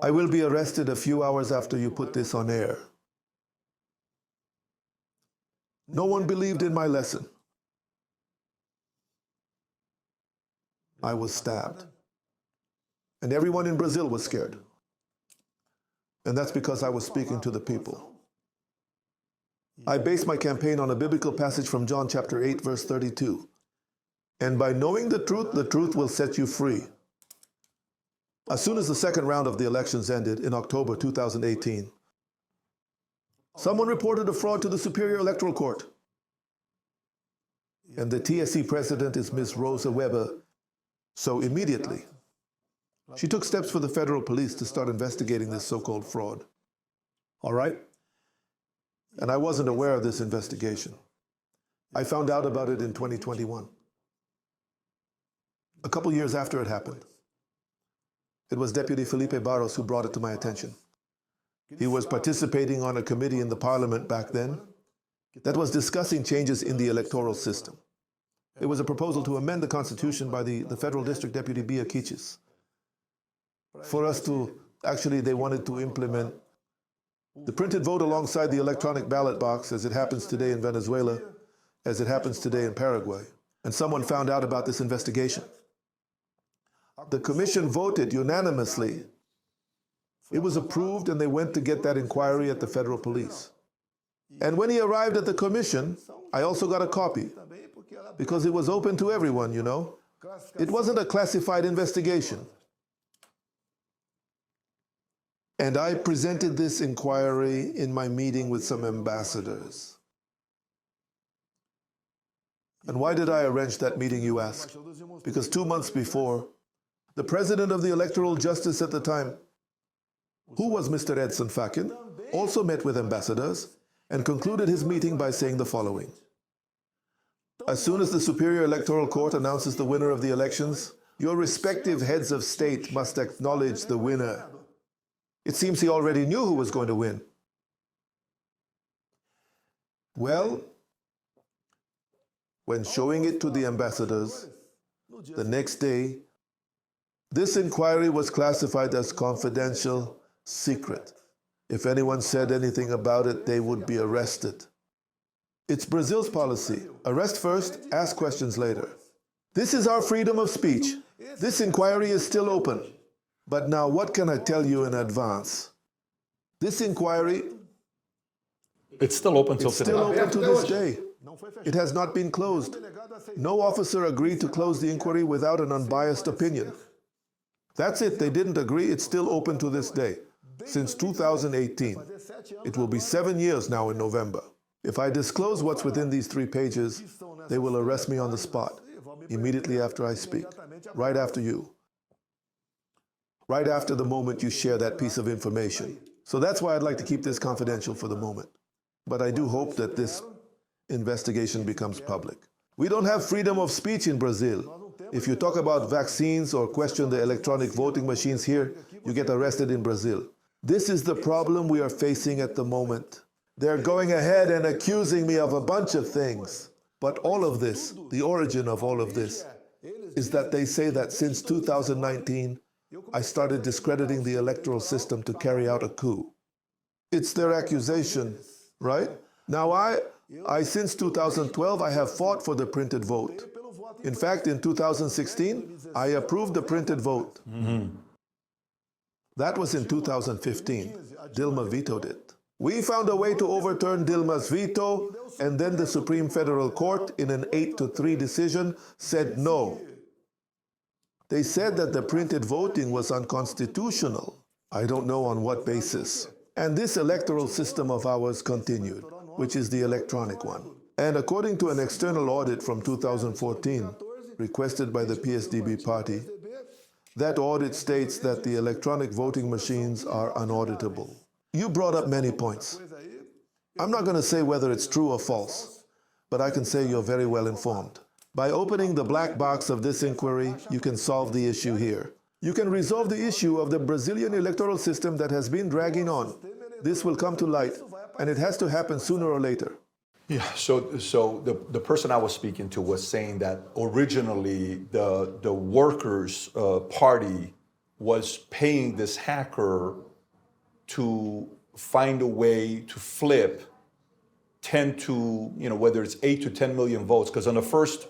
I will be arrested a few hours after you put this on air. No one believed in my lesson. I was stabbed. And everyone in Brazil was scared. And that's because I was speaking to the people. I based my campaign on a biblical passage from John chapter 8, verse 32. And by knowing the truth will set you free. As soon as the second round of the elections ended in October 2018, someone reported a fraud to the Superior Electoral Court. And the TSE president is Ms. Rosa Weber. So immediately, she took steps for the federal police to start investigating this so-called fraud. All right? And I wasn't aware of this investigation. I found out about it in 2021. A couple years after it happened. It was Deputy Felipe Barros who brought it to my attention. He was participating on a committee in the parliament back then that was discussing changes in the electoral system. It was a proposal to amend the Constitution by the Federal District Deputy Bia Kicis. For us to, actually they wanted to implement the printed vote alongside the electronic ballot box as it happens today in Venezuela, as it happens today in Paraguay. And someone found out about this investigation. The commission voted unanimously It was approved and they went to get that inquiry at the federal police. And when he arrived at the commission, I also got a copy because it was open to everyone, you know. It wasn't a classified investigation. And I presented this inquiry in my meeting with some ambassadors. And why did I arrange that meeting, you ask? Because 2 months before, the president of the Electoral Justice at the time, who was Mr. Edson Fachin, also met with ambassadors and concluded his meeting by saying the following. As soon as the Superior Electoral Court announces the winner of the elections, your respective heads of state must acknowledge the winner. It seems he already knew who was going to win. Well, when showing it to the ambassadors, the next day, this inquiry was classified as confidential, secret. If anyone said anything about it, they would be arrested. It's Brazil's policy. Arrest first, ask questions later. This is our freedom of speech. This inquiry is still open. But now what can I tell you in advance? This inquiry, It's still open till it's today. still open to this day. It has not been closed. No officer agreed to close the inquiry without an unbiased opinion. That's it, they didn't agree, it's still open to this day. Since 2018. It will be 7 years now in November. If I disclose what's within these 3 pages, they will arrest me on the spot, immediately after I speak, right after you. Right after the moment you share that piece of information. So that's why I'd like to keep this confidential for the moment. But I do hope that this investigation becomes public. We don't have freedom of speech in Brazil. If you talk about vaccines or question the electronic voting machines here, you get arrested in Brazil. This is the problem we are facing at the moment. They're going ahead and accusing me of a bunch of things. But all of this, the origin of all of this, is that they say that since 2019, I started discrediting the electoral system to carry out a coup. It's their accusation, right? Now I since 2012, I have fought for the printed vote. In fact, in 2016, I approved the printed vote. That was in 2015. Dilma vetoed it. We found a way to overturn Dilma's veto, and then the Supreme Federal Court, in an 8-3 decision, said no. They said that the printed voting was unconstitutional. I don't know on what basis. And this electoral system of ours continued, which is the electronic one. And according to an external audit from 2014, requested by the PSDB party, that audit states that the electronic voting machines are unauditable. You brought up many points. I'm not going to say whether it's true or false, but I can say you're very well informed. By opening the black box of this inquiry, you can solve the issue here. You can resolve the issue of the Brazilian electoral system that has been dragging on. This will come to light, and it has to happen sooner or later. Yeah, so the person I was speaking to was saying that originally the workers' party was paying this hacker to find a way to flip 10 to, whether it's 8 to 10 million votes. Because on the first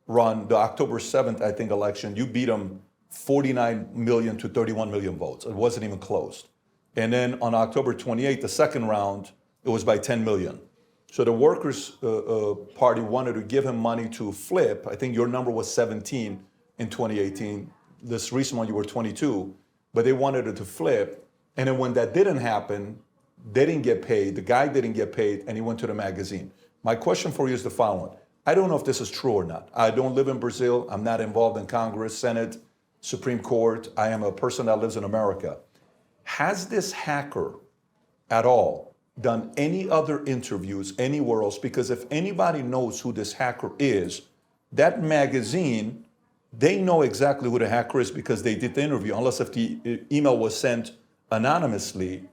run, the October 7th, I think, election, you beat them 49 million to 31 million votes. It wasn't even closed. And then on October 28th, the second round, it was by 10 million. So the Workers' Party wanted to give him money to flip. I think your number was 17 in 2018. This recent one, you were 22. But they wanted it to flip. And then when that didn't happen, they didn't get paid. The guy didn't get paid, and he went to the magazine. My question for you is the following. I don't know if this is true or not. I don't live in Brazil. I'm not involved in Congress, Senate, Supreme Court. I am a person that lives in America. Has this hacker at all done any other interviews anywhere else? Because if anybody knows who this hacker is, that magazine, they know exactly who the hacker is because they did the interview, unless if the email was sent anonymously.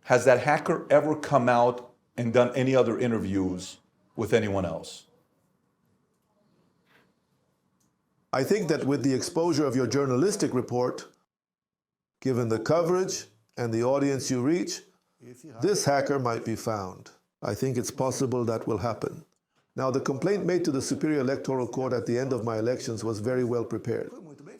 Has that hacker ever come out and done any other interviews with anyone else? I think that with the exposure of your journalistic report, given the coverage and the audience you reach, this hacker might be found. I think it's possible that will happen. Now, the complaint made to the Superior Electoral Court at the end of my elections was very well prepared.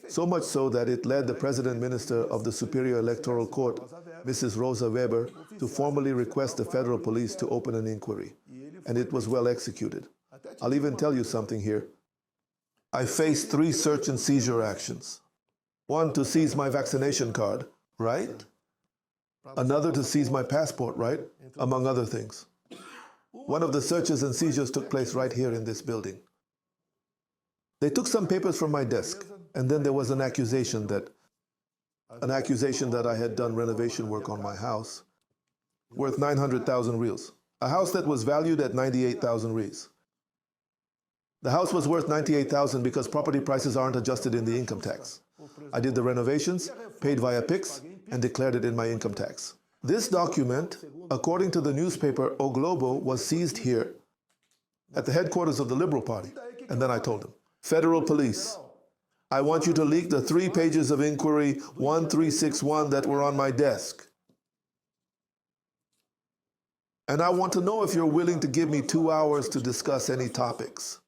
So much so that it led the President Minister of the Superior Electoral Court, Mrs. Rosa Weber, to formally request the federal police to open an inquiry. And it was well executed. I'll even tell you something here. I faced 3 search and seizure actions. One to seize my vaccination card, right? Another to seize my passport, right? Among other things. One of the searches and seizures took place right here in this building. They took some papers from my desk, and then there was an accusation that I had done renovation work on my house worth 900,000 reals. A house that was valued at 98,000 reals. The house was worth 98,000 because property prices aren't adjusted in the income tax. I did the renovations, paid via PIX, and declared it in my income tax. This document, according to the newspaper O Globo, was seized here at the headquarters of the Liberal Party. And then I told them, Federal Police, I want you to leak the 3 pages of inquiry 1361 that were on my desk. And I want to know if you're willing to give me 2 hours to discuss any topics.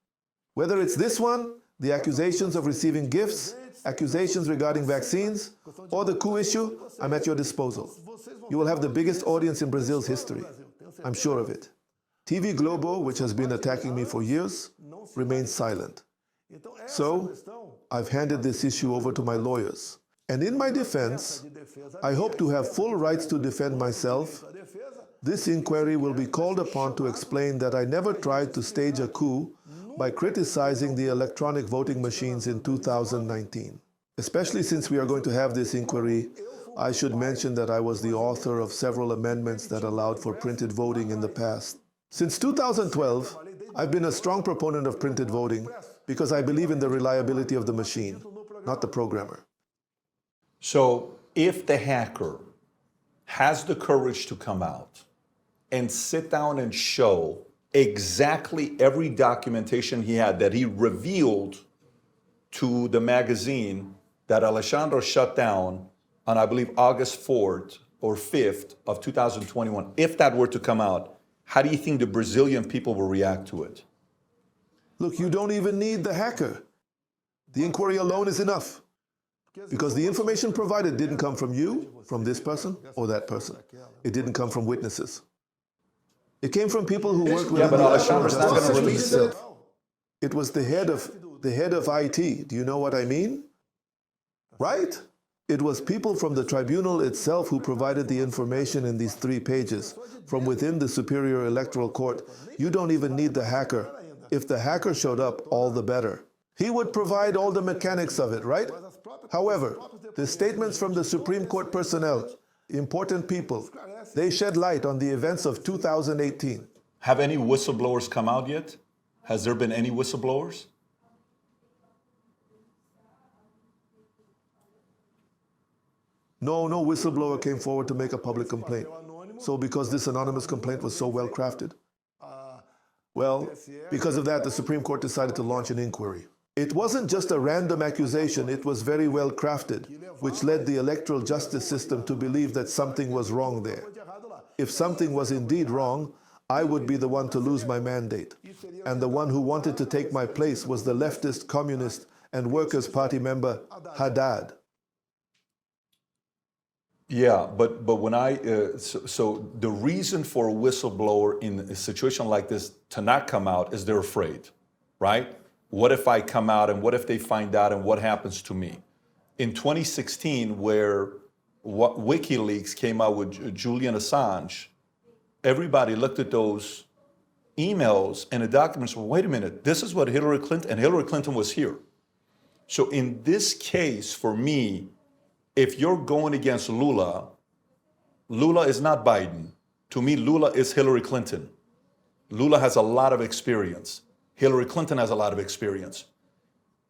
Whether it's this one, the accusations of receiving gifts, accusations regarding vaccines, or the coup issue, I'm at your disposal. You will have the biggest audience in Brazil's history. I'm sure of it. TV Globo, which has been attacking me for years, remains silent. So, I've handed this issue over to my lawyers. And in my defense, I hope to have full rights to defend myself. This inquiry will be called upon to explain that I never tried to stage a coup by criticizing the electronic voting machines in 2019. Especially since we are going to have this inquiry, I should mention that I was the author of several amendments that allowed for printed voting in the past. Since 2012, I've been a strong proponent of printed voting because I believe in the reliability of the machine, not the programmer. So if the hacker has the courage to come out and sit down and show exactly every documentation he had that he revealed to the magazine that Alexandre shut down on, I believe, August 4th or 5th of 2021, if that were to come out, how do you think the Brazilian people will react to it? Look, you don't even need the hacker. The inquiry alone is enough. Because the information provided didn't come from you, from this person, or that person. It didn't come from witnesses. It came from people who worked with but Alexandre's not going to release it. It was the head of IT. Do you know what I mean? Right? It was people from the tribunal itself who provided the information in these 3 pages from within the Superior Electoral Court. You don't even need the hacker. If the hacker showed up, all the better. He would provide all the mechanics of it, right? However, the statements from the Supreme Court personnel, important people, they shed light on the events of 2018. Have any whistleblowers come out yet? Has there been any whistleblowers? No whistleblower came forward to make a public complaint. So because this anonymous complaint was so well crafted? Well, because of that, the Supreme Court decided to launch an inquiry. It wasn't just a random accusation, it was very well crafted, which led the electoral justice system to believe that something was wrong there. If something was indeed wrong, I would be the one to lose my mandate. And the one who wanted to take my place was the leftist, communist, and Workers' Party member, Haddad. Yeah, but when so the reason for a whistleblower in a situation like this to not come out is they're afraid, right? What if I come out and what if they find out and what happens to me? In 2016, where WikiLeaks came out with Julian Assange, everybody looked at those emails and the documents. Well, wait a minute, this is what Hillary Clinton was here. So in this case, for me, if you're going against Lula, Lula is not Biden. To me, Lula is Hillary Clinton. Lula has a lot of experience. Hillary Clinton has a lot of experience.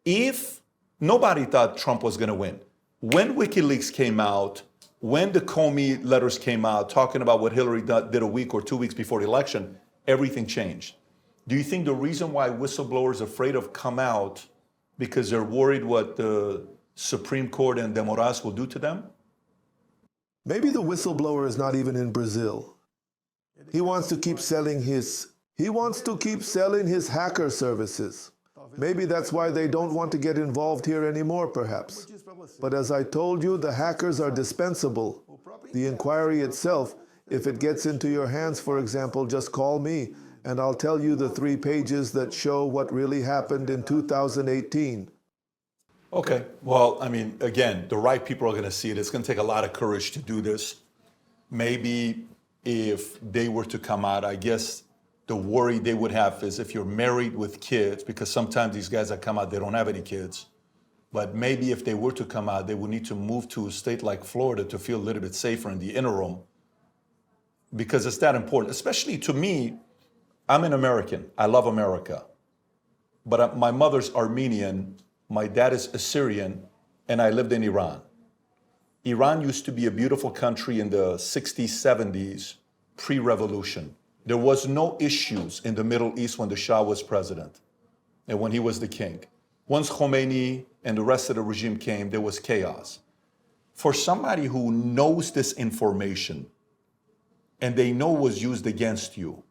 If nobody thought Trump was going to win, when WikiLeaks came out, when the Comey letters came out talking about what Hillary did a week or 2 weeks before the election, everything changed. Do you think the reason why whistleblowers are afraid of come out because they're worried what the Supreme Court and de Moraes will do to them? Maybe the whistleblower is not even in Brazil. He wants to keep selling his hacker services. Maybe that's why they don't want to get involved here anymore, perhaps. But as I told you, the hackers are dispensable. The inquiry itself, if it gets into your hands, for example, just call me and I'll tell you the 3 pages that show what really happened in 2018. Okay. Well, I mean, again, the right people are going to see it. It's going to take a lot of courage to do this. Maybe if they were to come out, I guess the worry they would have is if you're married with kids, because sometimes these guys that come out, they don't have any kids. But maybe if they were to come out, they would need to move to a state like Florida to feel a little bit safer in the interim, because it's that important. Especially to me, I'm an American. I love America. But my mother's Armenian, my dad is Assyrian, and I lived in Iran. Iran used to be a beautiful country in the 60s, 70s, pre-revolution. There was no issues in the Middle East when the Shah was president and when he was the king. Once Khomeini and the rest of the regime came, there was chaos. For somebody who knows this information and they know it was used against you,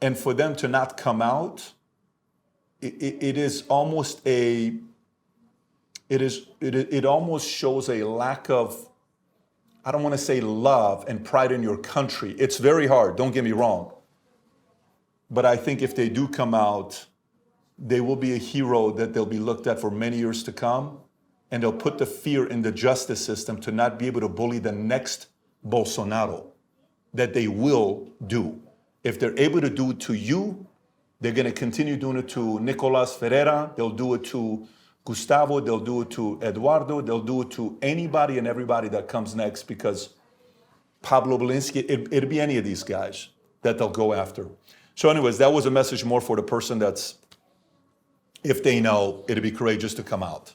and for them to not come out, it is almost it almost shows a lack of, I don't want to say love and pride in your country. It's very hard, don't get me wrong. But I think if they do come out, they will be a hero that they'll be looked at for many years to come, and they'll put the fear in the justice system to not be able to bully the next Bolsonaro, that they will do. If they're able to do it to you, they're going to continue doing it to Nicolas Ferreira, they'll do it to Gustavo, they'll do it to Eduardo, they'll do it to anybody and everybody that comes next, because Pablo Belinsky, it'll be any of these guys that they'll go after. So anyways, that was a message more for the person that's, if they know, it'll be courageous to come out.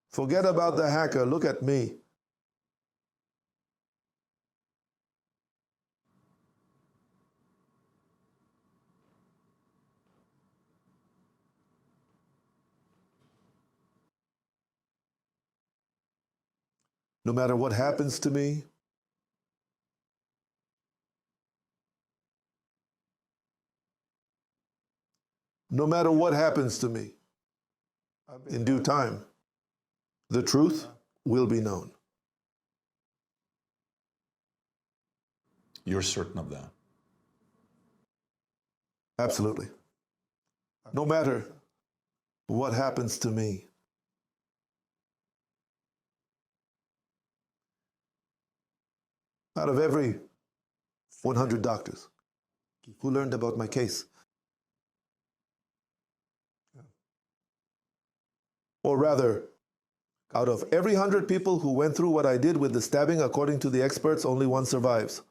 Forget about the hacker, look at me. No matter what happens to me, no matter what happens to me, in due time, the truth will be known. You're certain of that? Absolutely. No matter what happens to me. Out of every 100 doctors who learned about my case, or rather, out of every 100 people who went through what I did with the stabbing, according to the experts, only one survives.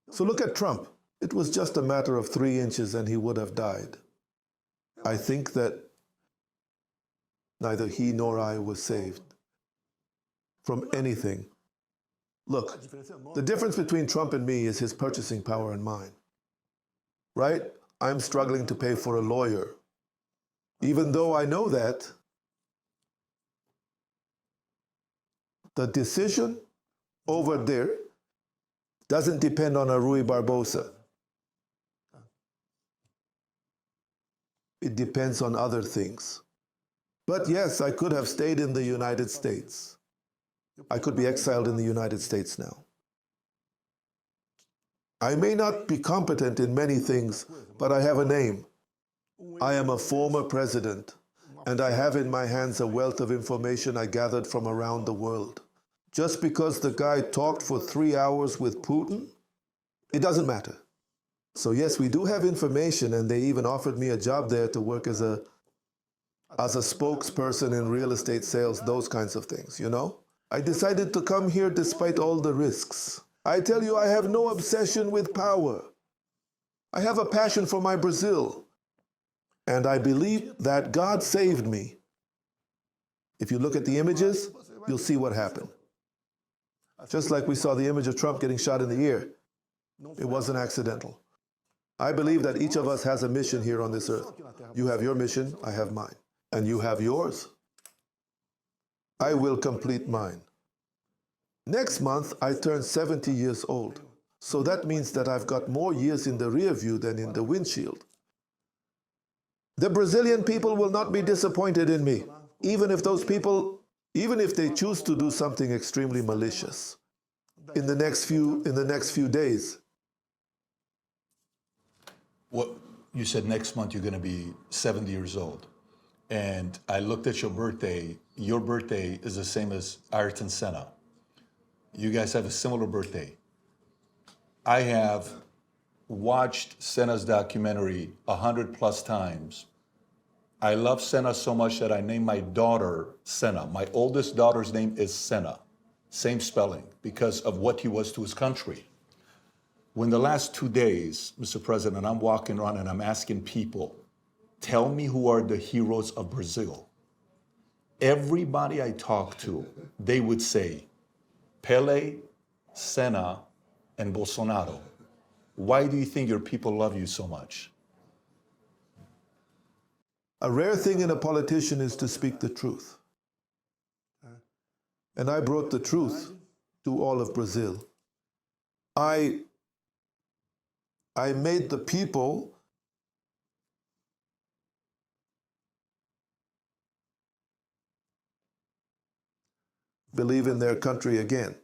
So look at Trump. It was just a matter of 3 inches and he would have died. I think that neither he nor I was saved from anything. Look, the difference between Trump and me is his purchasing power and mine. Right? I'm struggling to pay for a lawyer. Even though I know that, the decision over there doesn't depend on a Rui Barbosa. It depends on other things. But yes, I could have stayed in the United States. I could be exiled in the United States now. I may not be competent in many things, but I have a name. I am a former president, and I have in my hands a wealth of information I gathered from around the world. Just because the guy talked for 3 hours with Putin, it doesn't matter. So yes, we do have information, and they even offered me a job there to work as a spokesperson in real estate sales, those kinds of things, you know? I decided to come here despite all the risks. I tell you, I have no obsession with power. I have a passion for my Brazil. And I believe that God saved me. If you look at the images, you'll see what happened. Just like we saw the image of Trump getting shot in the ear. It wasn't accidental. I believe that each of us has a mission here on this earth. You have your mission, I have mine. And you have yours. I will complete mine. Next month, I turn 70 years old. So that means that I've got more years in the rear view than in the windshield. The Brazilian people will not be disappointed in me, even if those people even if they choose to do something extremely malicious in the next few days. What you said next month you're going to be 70 years old. And I looked at your birthday. Your birthday is the same as Ayrton Senna. You guys have a similar birthday. I have watched Senna's documentary 100+ times. I love Senna so much that I named my daughter Senna. My oldest daughter's name is Senna, same spelling, because of what he was to his country. When the last 2 days, Mr. President, I'm walking around and I'm asking people, tell me who are the heroes of Brazil. Everybody I talk to, they would say, Pele, Senna, and Bolsonaro. Why do you think your people love you so much? A rare thing in a politician is to speak the truth. And I brought the truth to all of Brazil. I made the people believe in their country again.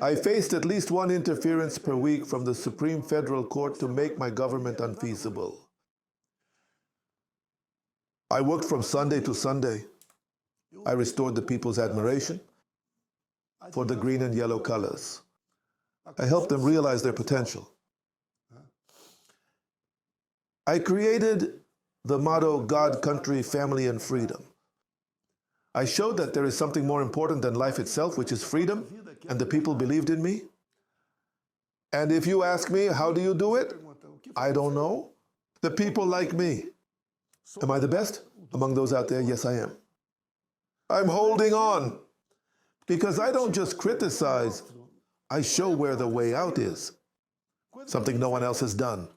I faced at least one interference per week from the Supreme Federal Court to make my government unfeasible. I worked from Sunday to Sunday. I restored the people's admiration for the green and yellow colors. I helped them realize their potential. I created the motto, God, country, family, and freedom. I showed that there is something more important than life itself, which is freedom, and the people believed in me. And if you ask me, how do you do it? I don't know. The people like me. Am I the best among those out there? Yes, I am. I'm holding on because I don't just criticize. I show where the way out is, something no one else has done.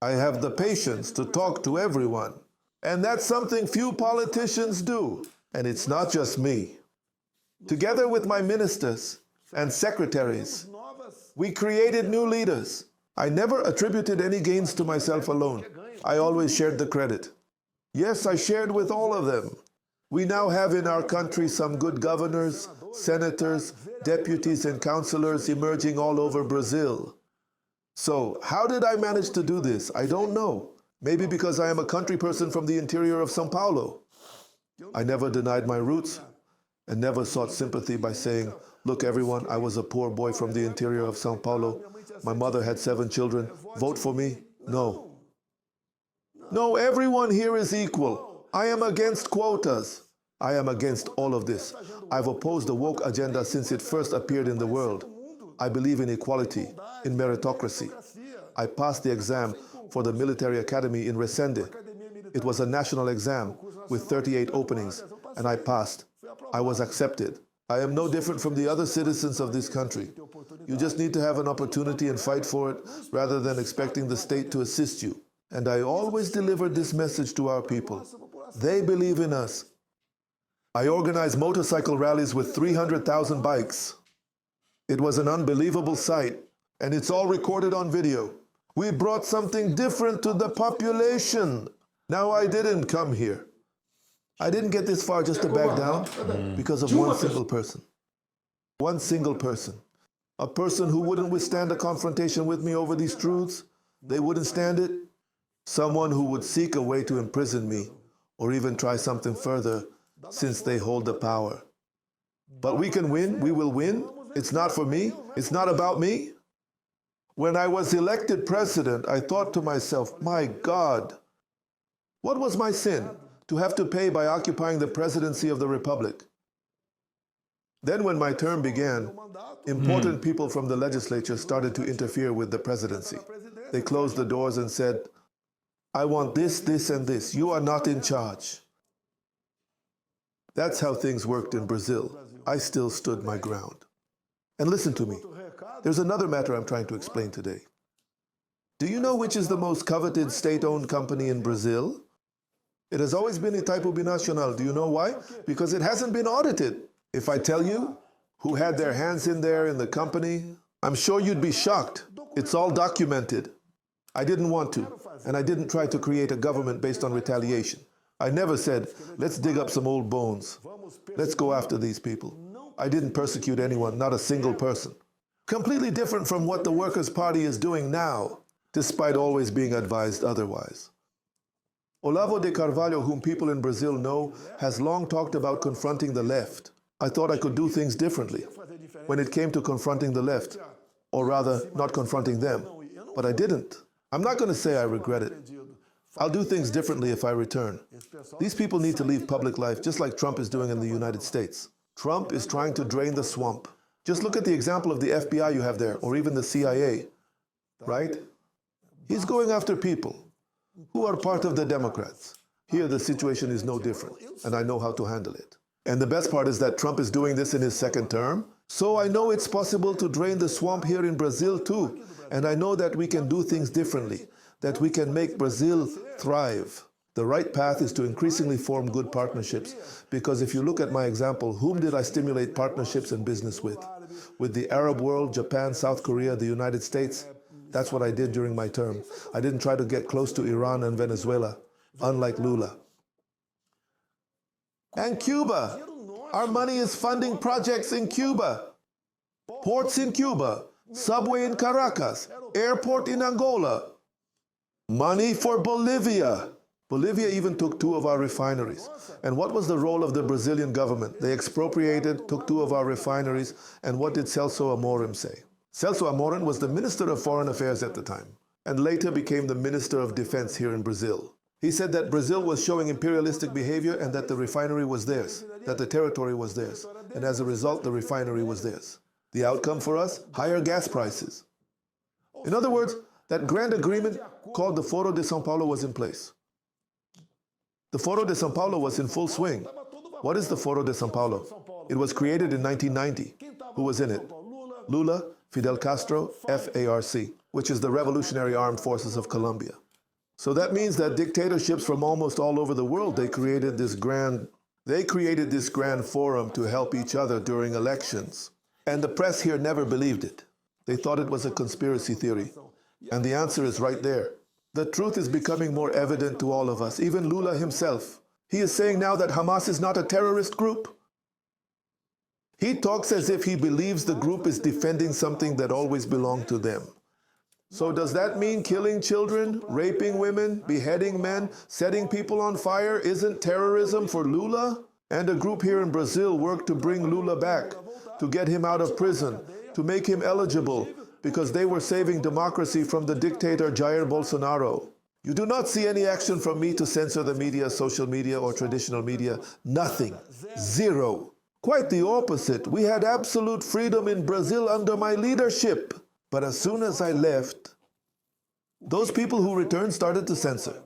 I have the patience to talk to everyone, and that's something few politicians do. And it's not just me. Together with my ministers and secretaries, we created new leaders. I never attributed any gains to myself alone. I always shared the credit. Yes, I shared with all of them. We now have in our country some good governors, senators, deputies, and councilors emerging all over Brazil. So, how did I manage to do this? I don't know. Maybe because I am a country person from the interior of São Paulo. I never denied my roots and never sought sympathy by saying, look, everyone, I was a poor boy from the interior of São Paulo. My mother had 7 children. Vote for me. No. No, everyone here is equal. I am against quotas. I am against all of this. I've opposed the woke agenda since it first appeared in the world. I believe in equality, in meritocracy. I passed the exam for the military academy in Resende. It was a national exam with 38 openings, and I passed. I was accepted. I am no different from the other citizens of this country. You just need to have an opportunity and fight for it rather than expecting the state to assist you. And I always delivered this message to our people. They believe in us. I organized motorcycle rallies with 300,000 bikes. It was an unbelievable sight, and it's all recorded on video. We brought something different to the population. Now, I didn't come here. I didn't get this far just to back down because of one single person. One single person. A person who wouldn't withstand a confrontation with me over these truths. They wouldn't stand it. Someone who would seek a way to imprison me or even try something further since they hold the power. But we can win. We will win. It's not for me. It's not about me. When I was elected president, I thought to myself, my God, what was my sin to have to pay by occupying the presidency of the Republic? Then when my term began, important people from the legislature started to interfere with the presidency. They closed the doors and said, I want this, this, and this. You are not in charge. That's how things worked in Brazil. I still stood my ground. And listen to me. There's another matter I'm trying to explain today. Do you know which is the most coveted state-owned company in Brazil? It has always been Itaipu Binacional. Do you know why? Because it hasn't been audited. If I tell you who had their hands in there in the company, I'm sure you'd be shocked. It's all documented. I didn't want to, and I didn't try to create a government based on retaliation. I never said, let's dig up some old bones. Let's go after these people. I didn't persecute anyone, not a single person. Completely different from what the Workers' Party is doing now, despite always being advised otherwise. Olavo de Carvalho, whom people in Brazil know, has long talked about confronting the left. I thought I could do things differently when it came to confronting the left, or rather, not confronting them. But I didn't. I'm not going to say I regret it. I'll do things differently if I return. These people need to leave public life, just like Trump is doing in the United States. Trump is trying to drain the swamp. Just look at the example of the FBI you have there, or even the CIA, right? He's going after people who are part of the Democrats. Here, the situation is no different, and I know how to handle it. And the best part is that Trump is doing this in his second term, so I know it's possible to drain the swamp here in Brazil too. And I know that we can do things differently, that we can make Brazil thrive. The right path is to increasingly form good partnerships, because if you look at my example, whom did I stimulate partnerships and business with? With the Arab world, Japan, South Korea, the United States. That's what I did during my term. I didn't try to get close to Iran and Venezuela, unlike Lula. And Cuba. Our money is funding projects in Cuba, ports in Cuba, subway in Caracas, airport in Angola. Money for Bolivia. Bolivia even took 2 of our refineries. And what was the role of the Brazilian government? They expropriated, took 2 of our refineries, and what did Celso Amorim say? Celso Amorim was the Minister of Foreign Affairs at the time, and later became the Minister of Defense here in Brazil. He said that Brazil was showing imperialistic behavior and that the refinery was theirs, that the territory was theirs, and as a result, the refinery was theirs. The outcome for us? Higher gas prices. In other words, that grand agreement called the Foro de São Paulo was in place. The Foro de São Paulo was in full swing. What is the Foro de São Paulo? It was created in 1990. Who was in it? Lula, Fidel Castro, FARC, which is the Revolutionary Armed Forces of Colombia. So that means that dictatorships from almost all over the world, they created this grand forum to help each other during elections. And the press here never believed it. They thought it was a conspiracy theory. And the answer is right there. The truth is becoming more evident to all of us, even Lula himself. He is saying now that Hamas is not a terrorist group. He talks as if he believes the group is defending something that always belonged to them. So does that mean killing children, raping women, beheading men, setting people on fire isn't terrorism for Lula? And a group here in Brazil worked to bring Lula back, to get him out of prison, to make him eligible, because they were saving democracy from the dictator Jair Bolsonaro. You do not see any action from me to censor the media, social media, or traditional media. Nothing. Zero. Quite the opposite. We had absolute freedom in Brazil under my leadership. But as soon as I left, those people who returned started to censor.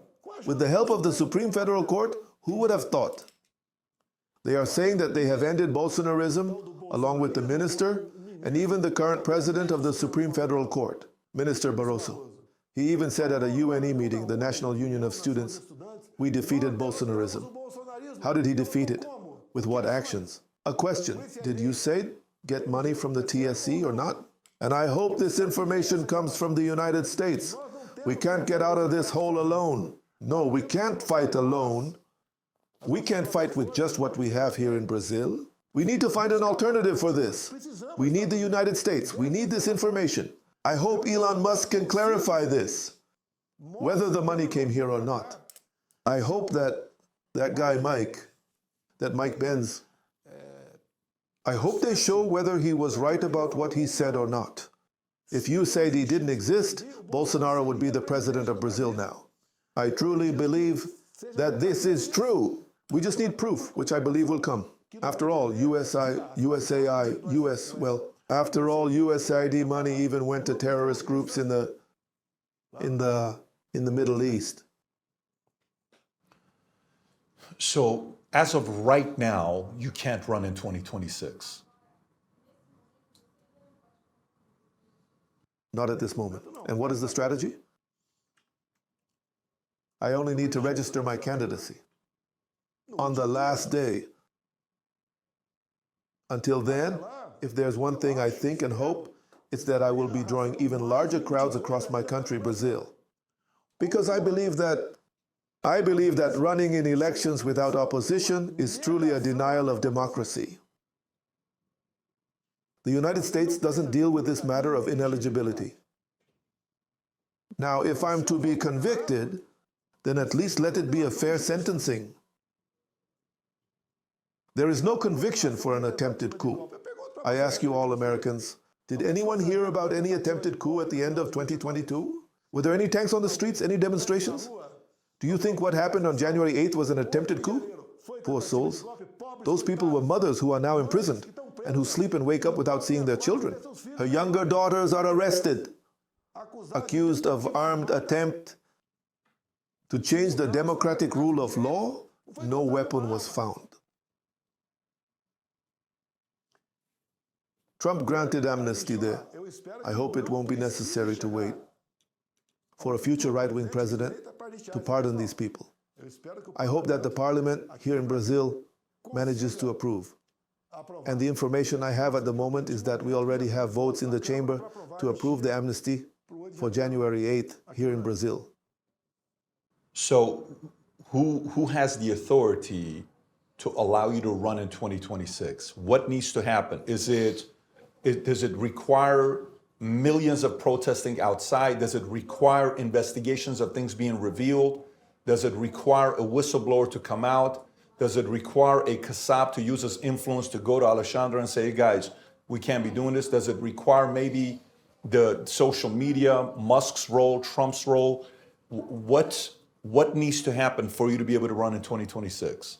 With the help of the Supreme Federal Court, who would have thought? They are saying that they have ended Bolsonarism, along with the minister, and even the current president of the Supreme Federal Court, Minister Barroso. He even said at a UNE meeting, the National Union of Students, we defeated Bolsonarism. How did he defeat it? With what actions? A question, did USAID get money from the TSC or not? And I hope this information comes from the United States. We can't get out of this hole alone. No, we can't fight alone. We can't fight with just what we have here in Brazil. We need to find an alternative for this. We need the United States. We need this information. I hope Elon Musk can clarify this, whether the money came here or not. I hope that guy Mike Benz, I hope they show whether he was right about what he said or not. If you said he didn't exist, Bolsonaro would be the president of Brazil now. I truly believe that this is true. We just need proof, which I believe will come. After all, after all, USAID money even went to terrorist groups in the Middle East. So as of right now, you can't run in 2026. Not at this moment. And what is the strategy? I only need to register my candidacy on the last day. Until then, if there's one thing I think and hope, it's that I will be drawing even larger crowds across my country, Brazil. Because I believe that I believe that running in elections without opposition is truly a denial of democracy. The United States doesn't deal with this matter of ineligibility. Now, if I'm to be convicted, then at least let it be a fair sentencing. There is no conviction for an attempted coup. I ask you all Americans, did anyone hear about any attempted coup at the end of 2022? Were there any tanks on the streets, any demonstrations? Do you think what happened on January 8th was an attempted coup? Poor souls. Those people were mothers who are now imprisoned and who sleep and wake up without seeing their children. Her younger daughters are arrested, accused of armed attempt to change the democratic rule of law. No weapon was found. Trump granted amnesty there. I hope it won't be necessary to wait for a future right-wing president to pardon these people. I hope that the parliament here in Brazil manages to approve. And the information I have at the moment is that we already have votes in the chamber to approve the amnesty for January 8th here in Brazil. So who has the authority to allow you to run in 2026? What needs to happen? Does it require millions of protesting outside? Does it require investigations of things being revealed? Does it require a whistleblower to come out? Does it require a Kassab to use his influence to go to Alexandre and say, hey guys, we can't be doing this? Does it require maybe the social media, Musk's role, Trump's role? What needs to happen for you to be able to run in 2026?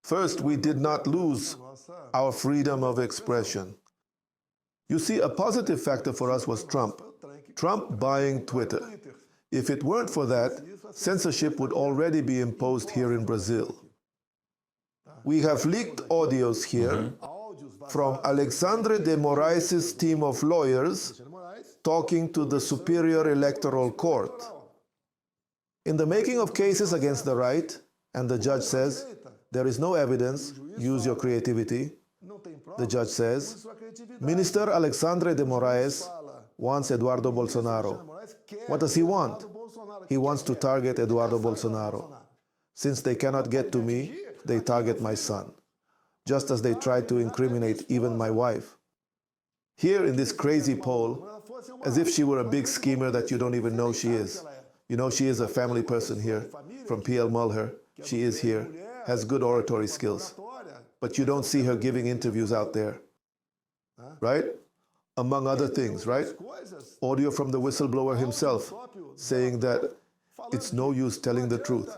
First, we did not lose our freedom of expression. You see, a positive factor for us was Trump. Trump buying Twitter. If it weren't for that, censorship would already be imposed here in Brazil. We have leaked audios here from Alexandre de Moraes' team of lawyers talking to the Superior Electoral Court. In the making of cases against the right, and the judge says, there is no evidence, use your creativity. The judge says, Minister Alexandre de Moraes wants Eduardo Bolsonaro. What does he want? He wants to target Eduardo Bolsonaro. Since they cannot get to me, they target my son, just as they tried to incriminate even my wife. Here in this crazy poll, as if she were a big schemer that you don't even know she is. You know, she is a family person here, from P.L. Mulher. She is here, has good oratory skills. But you don't see her giving interviews out there, right? Among other things, right? Audio from the whistleblower himself saying that it's no use telling the truth.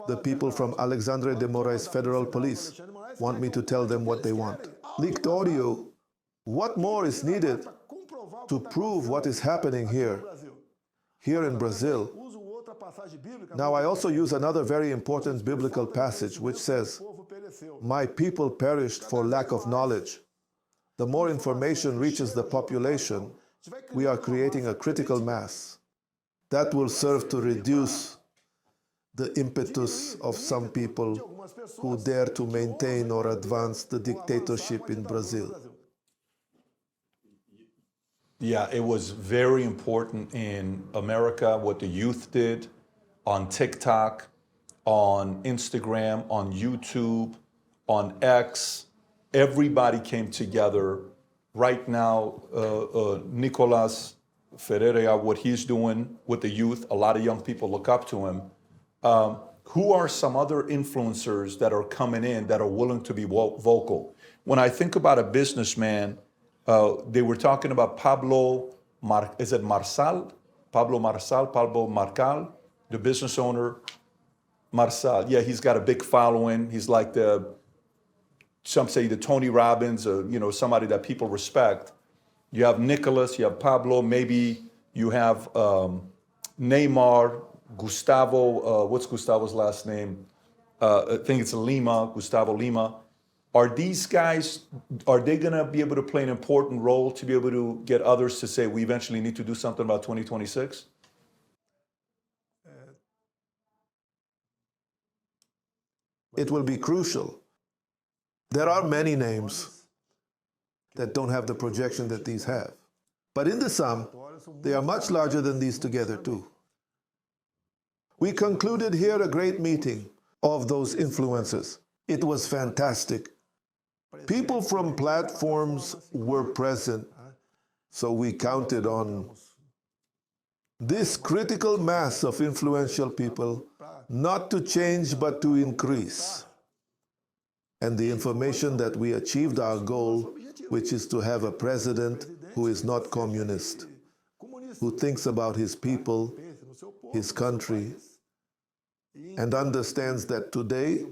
The people from Alexandre de Moraes Federal Police want me to tell them what they want. Leaked audio. What more is needed to prove what is happening here in Brazil? Now, I also use another very important biblical passage which says, my people perished for lack of knowledge. The more information reaches the population, we are creating a critical mass. That will serve to reduce the impetus of some people who dare to maintain or advance the dictatorship in Brazil. Yeah, it was very important in America what the youth did on TikTok, on Instagram, on YouTube, on X. Everybody came together. Right now, Nicolas Ferreira, what he's doing with the youth, a lot of young people look up to him. Who are some other influencers that are coming in that are willing to be vocal? When I think about a businessman, they were talking about Pablo Marçal, the business owner. Marçal, yeah, he's got a big following. He's like some say the Tony Robbins, somebody that people respect. You have Nicholas, you have Pablo, maybe you have Neymar, Gustavo, what's Gustavo's last name? I think it's Gustavo Lima. Are these guys, are they gonna be able to play an important role to be able to get others to say we eventually need to do something about 2026? It will be crucial. There are many names that don't have the projection that these have. But in the sum, they are much larger than these together too. We concluded here a great meeting of those influencers. It was fantastic. People from platforms were present, so we counted on this critical mass of influential people not to change but to increase. And the information that we achieved our goal, which is to have a president who is not communist, who thinks about his people, his country, and understands that today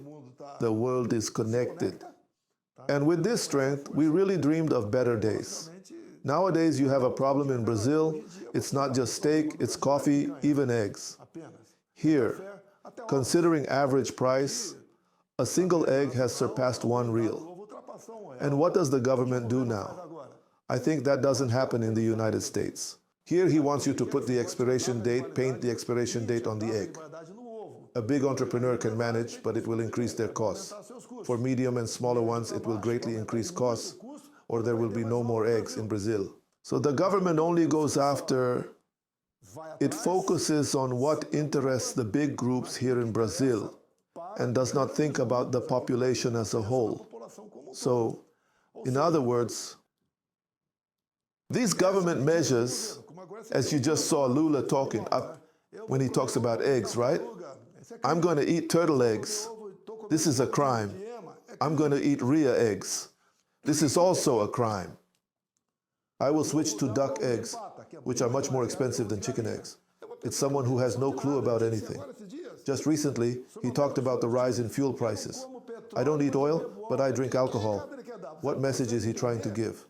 the world is connected. And with this strength, we really dreamed of better days. Nowadays, you have a problem in Brazil. It's not just steak, it's coffee, even eggs. Here, considering average price, a single egg has surpassed R$1. And what does the government do now? I think that doesn't happen in the United States. Here, he wants you to put the expiration date, paint the expiration date on the egg. A big entrepreneur can manage, but it will increase their costs. For medium and smaller ones, it will greatly increase costs, or there will be no more eggs in Brazil. So the government only goes after, it focuses on what interests the big groups here in Brazil and does not think about the population as a whole. So, in other words, these government measures, as you just saw Lula talking, when he talks about eggs, right? I'm going to eat turtle eggs. This is a crime. I'm going to eat rhea eggs. This is also a crime. I will switch to duck eggs, which are much more expensive than chicken eggs. It's someone who has no clue about anything. Just recently, he talked about the rise in fuel prices. I don't eat oil, but I drink alcohol. What message is he trying to give?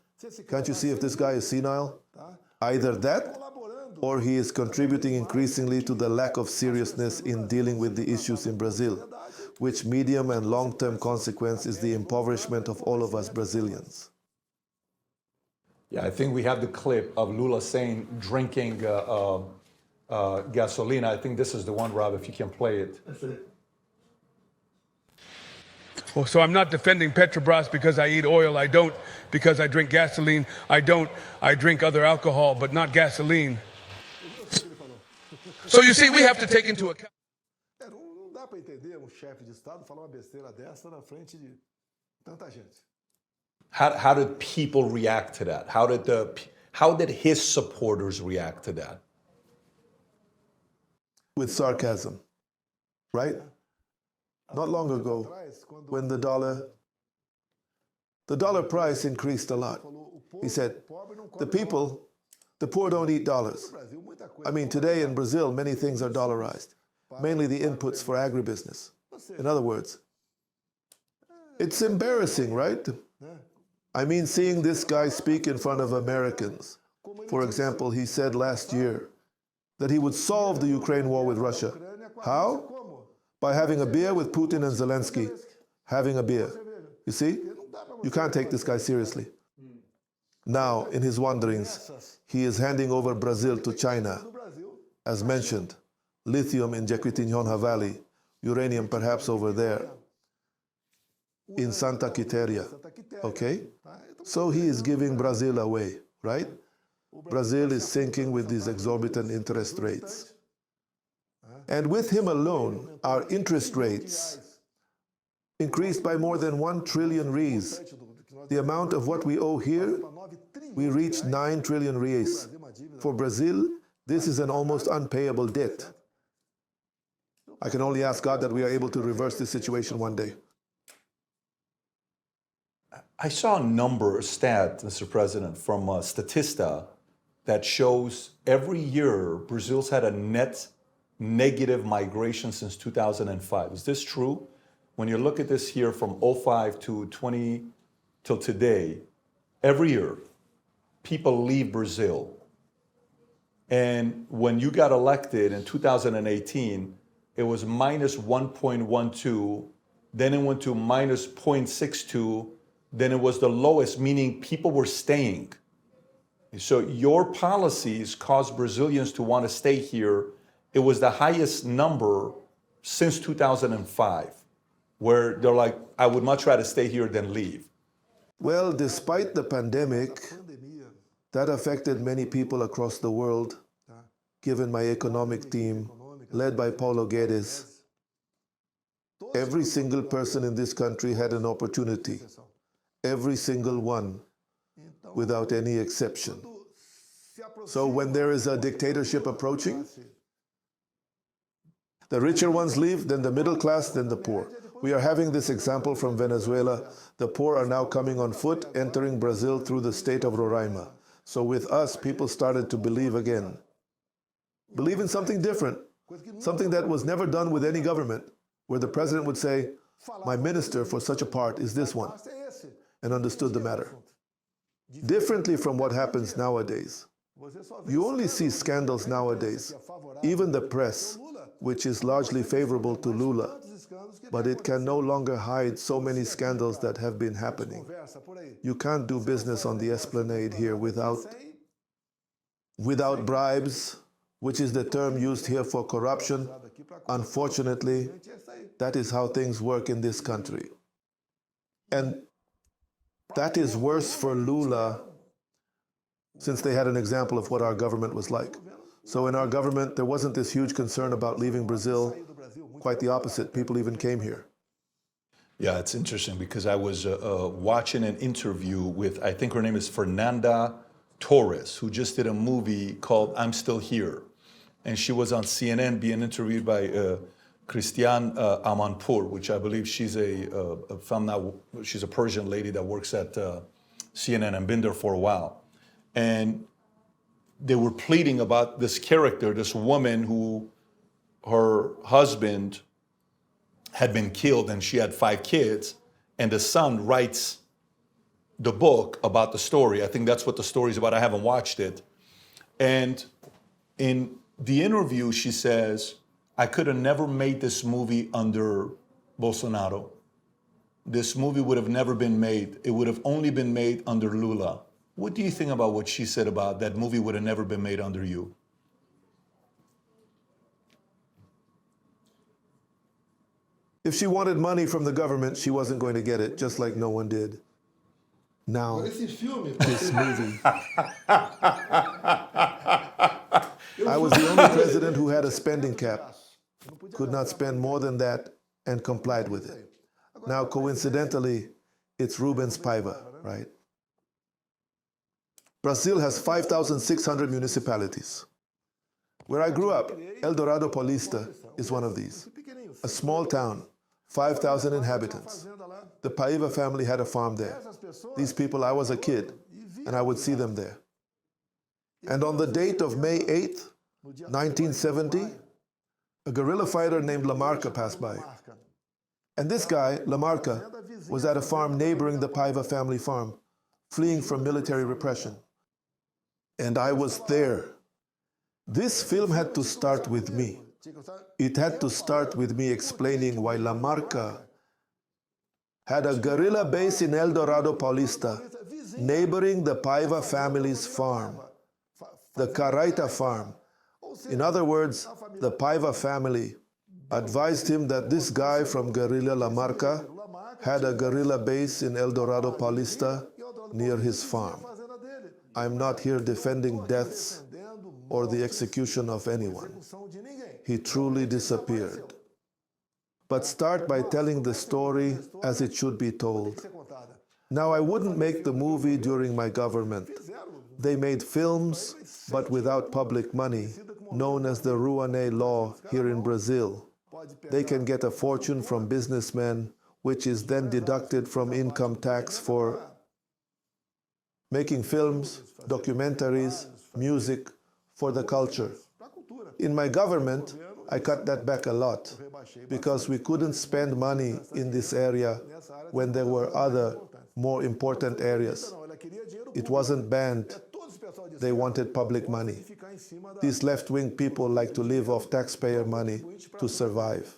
Can't you see if this guy is senile? Either that, or he is contributing increasingly to the lack of seriousness in dealing with the issues in Brazil, which medium and long-term consequence is the impoverishment of all of us Brazilians. Yeah, I think we have the clip of Lula saying drinking gasoline. I think this is the one, Rob, if you can play it. Well, so I'm not defending Petrobras because I eat oil. I don't because I drink gasoline. I drink other alcohol, but not gasoline. So you see, we have to take into account. Não dá para entender chefe de Estado falar uma besteira dessa na frente de tanta gente. How did people react to that? How did his supporters react to that? With sarcasm, right? Not long ago, when the dollar price increased a lot, he said, the poor don't eat dollars. I mean, today in Brazil, many things are dollarized, mainly the inputs for agribusiness. In other words, it's embarrassing, right? I mean, seeing this guy speak in front of Americans. For example, he said last year that he would solve the Ukraine war with Russia. How? By having a beer with Putin and Zelensky. Having a beer. You see? You can't take this guy seriously. Now, in his wanderings, he is handing over Brazil to China. As mentioned, lithium in Jequitinhonha Valley, uranium perhaps over there, in Santa Quitéria. Okay? So he is giving Brazil away, right? Brazil is sinking with these exorbitant interest rates. And with him alone, our interest rates increased by more than 1 trillion reais. The amount of what we owe here, we reached 9 trillion reais. For Brazil, this is an almost unpayable debt. I can only ask God that we are able to reverse this situation one day. I saw a stat, Mr. President, from Statista that shows every year Brazil's had a net negative migration since 2005. Is this true? When you look at this here from 05 to 20 till today, every year people leave Brazil. And when you got elected in 2018, it was minus 1.12, then it went to minus 0.62, then it was the lowest, meaning people were staying. So your policies caused Brazilians to want to stay here. It was the highest number since 2005, where they're like, I would much rather stay here than leave. Well, despite the pandemic, that affected many people across the world. Given my economic team, led by Paulo Guedes, every single person in this country had an opportunity. Every single one, without any exception. So when there is a dictatorship approaching, the richer ones leave, then the middle class, then the poor. We are having this example from Venezuela. The poor are now coming on foot, entering Brazil through the state of Roraima. So with us, people started to believe again. Believe in something different, something that was never done with any government, where the president would say, my minister for such a part is this one, and understood the matter. Differently from what happens nowadays. You only see scandals nowadays, even the press, which is largely favorable to Lula, but it can no longer hide so many scandals that have been happening. You can't do business on the esplanade here without bribes, which is the term used here for corruption. Unfortunately, that is how things work in this country. And that is worse for Lula, since they had an example of what our government was like. So in our government, there wasn't this huge concern about leaving Brazil. Quite the opposite. People even came here. Yeah, it's interesting because I was watching an interview with, I think her name is Fernanda Torres, who just did a movie called I'm Still Here. And she was on CNN being interviewed by Christiane Amanpour, which I believe she's she's a Persian lady that works at CNN and been there for a while. And they were pleading about this character, this woman who her husband had been killed and she had 5 kids, and the son writes the book about the story. I think that's what the story is about. I haven't watched it. And in the interview, she says, I could have never made this movie under Bolsonaro. This movie would have never been made. It would have only been made under Lula. What do you think about what she said about that movie would have never been made under you? If she wanted money from the government, she wasn't going to get it, just like no one did. Now, this movie. I was the only president who had a spending cap, could not spend more than that, and complied with it. Now, coincidentally, it's Rubens Paiva, right? Brazil has 5,600 municipalities. Where I grew up, Eldorado Paulista is one of these. A small town, 5,000 inhabitants. The Paiva family had a farm there. These people, I was a kid, and I would see them there. And on the date of May 8th, 1970, a guerrilla fighter named Lamarca passed by. And this guy, Lamarca, was at a farm neighboring the Paiva family farm, fleeing from military repression. And I was there. This film had to start with me. It had to start with me explaining why Lamarca had a guerrilla base in Eldorado Paulista, neighboring the Paiva family's farm, the Caraita farm. In other words, the Paiva family advised him that this guy from guerrilla Lamarca had a guerrilla base in Eldorado Paulista near his farm. I'm not here defending deaths or the execution of anyone. He truly disappeared. But start by telling the story as it should be told. Now, I wouldn't make the movie during my government. They made films, but without public money, known as the Rouanet law here in Brazil. They can get a fortune from businessmen, which is then deducted from income tax for making films, documentaries, music, for the culture. In my government, I cut that back a lot because we couldn't spend money in this area when there were other more important areas. It wasn't banned. They wanted public money. These left-wing people like to live off taxpayer money to survive.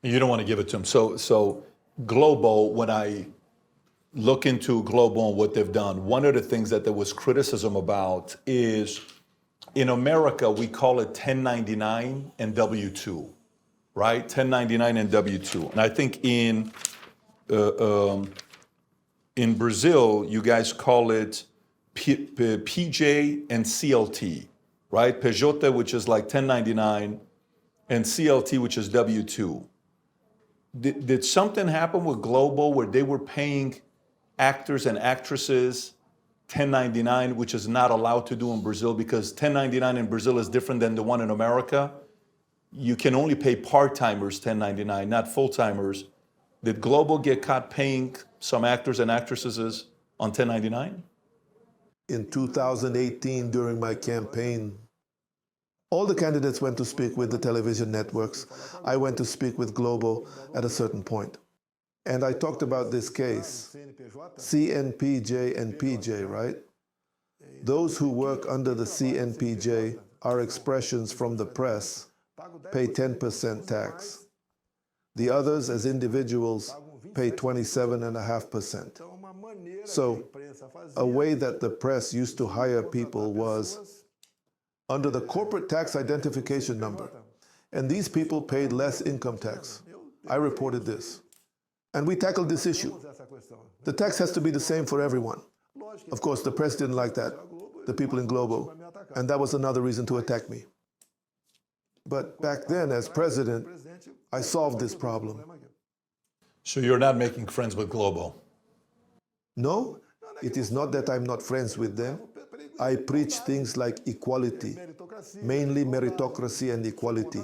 You don't want to give it to them. So Global, when I look into Global and what they've done, one of the things that there was criticism about is in America, we call it 1099 and W-2, right? 1099 and W-2. And I think in Brazil, you guys call it PJ and CLT, right? PJ, which is like 1099, and CLT, which is W-2. Did something happen with Global where they were paying actors and actresses 1099, which is not allowed to do in Brazil, because 1099 in Brazil is different than the one in America? You can only pay part-timers 1099, not full-timers. Did Global get caught paying some actors and actresses on 1099? In 2018, during my campaign, all the candidates went to speak with the television networks. I went to speak with Globo at a certain point. And I talked about this case, CNPJ and PJ, right? Those who work under the CNPJ are expressions from the press, pay 10% tax. The others, as individuals, pay 27.5%. So, a way that the press used to hire people was under the corporate tax identification number. And these people paid less income tax. I reported this. And we tackled this issue. The tax has to be the same for everyone. Of course, the press didn't like that, the people in Globo, and that was another reason to attack me. But back then, as president, I solved this problem. So you're not making friends with Globo? No, it is not that I'm not friends with them. I preach things like equality, mainly meritocracy and equality.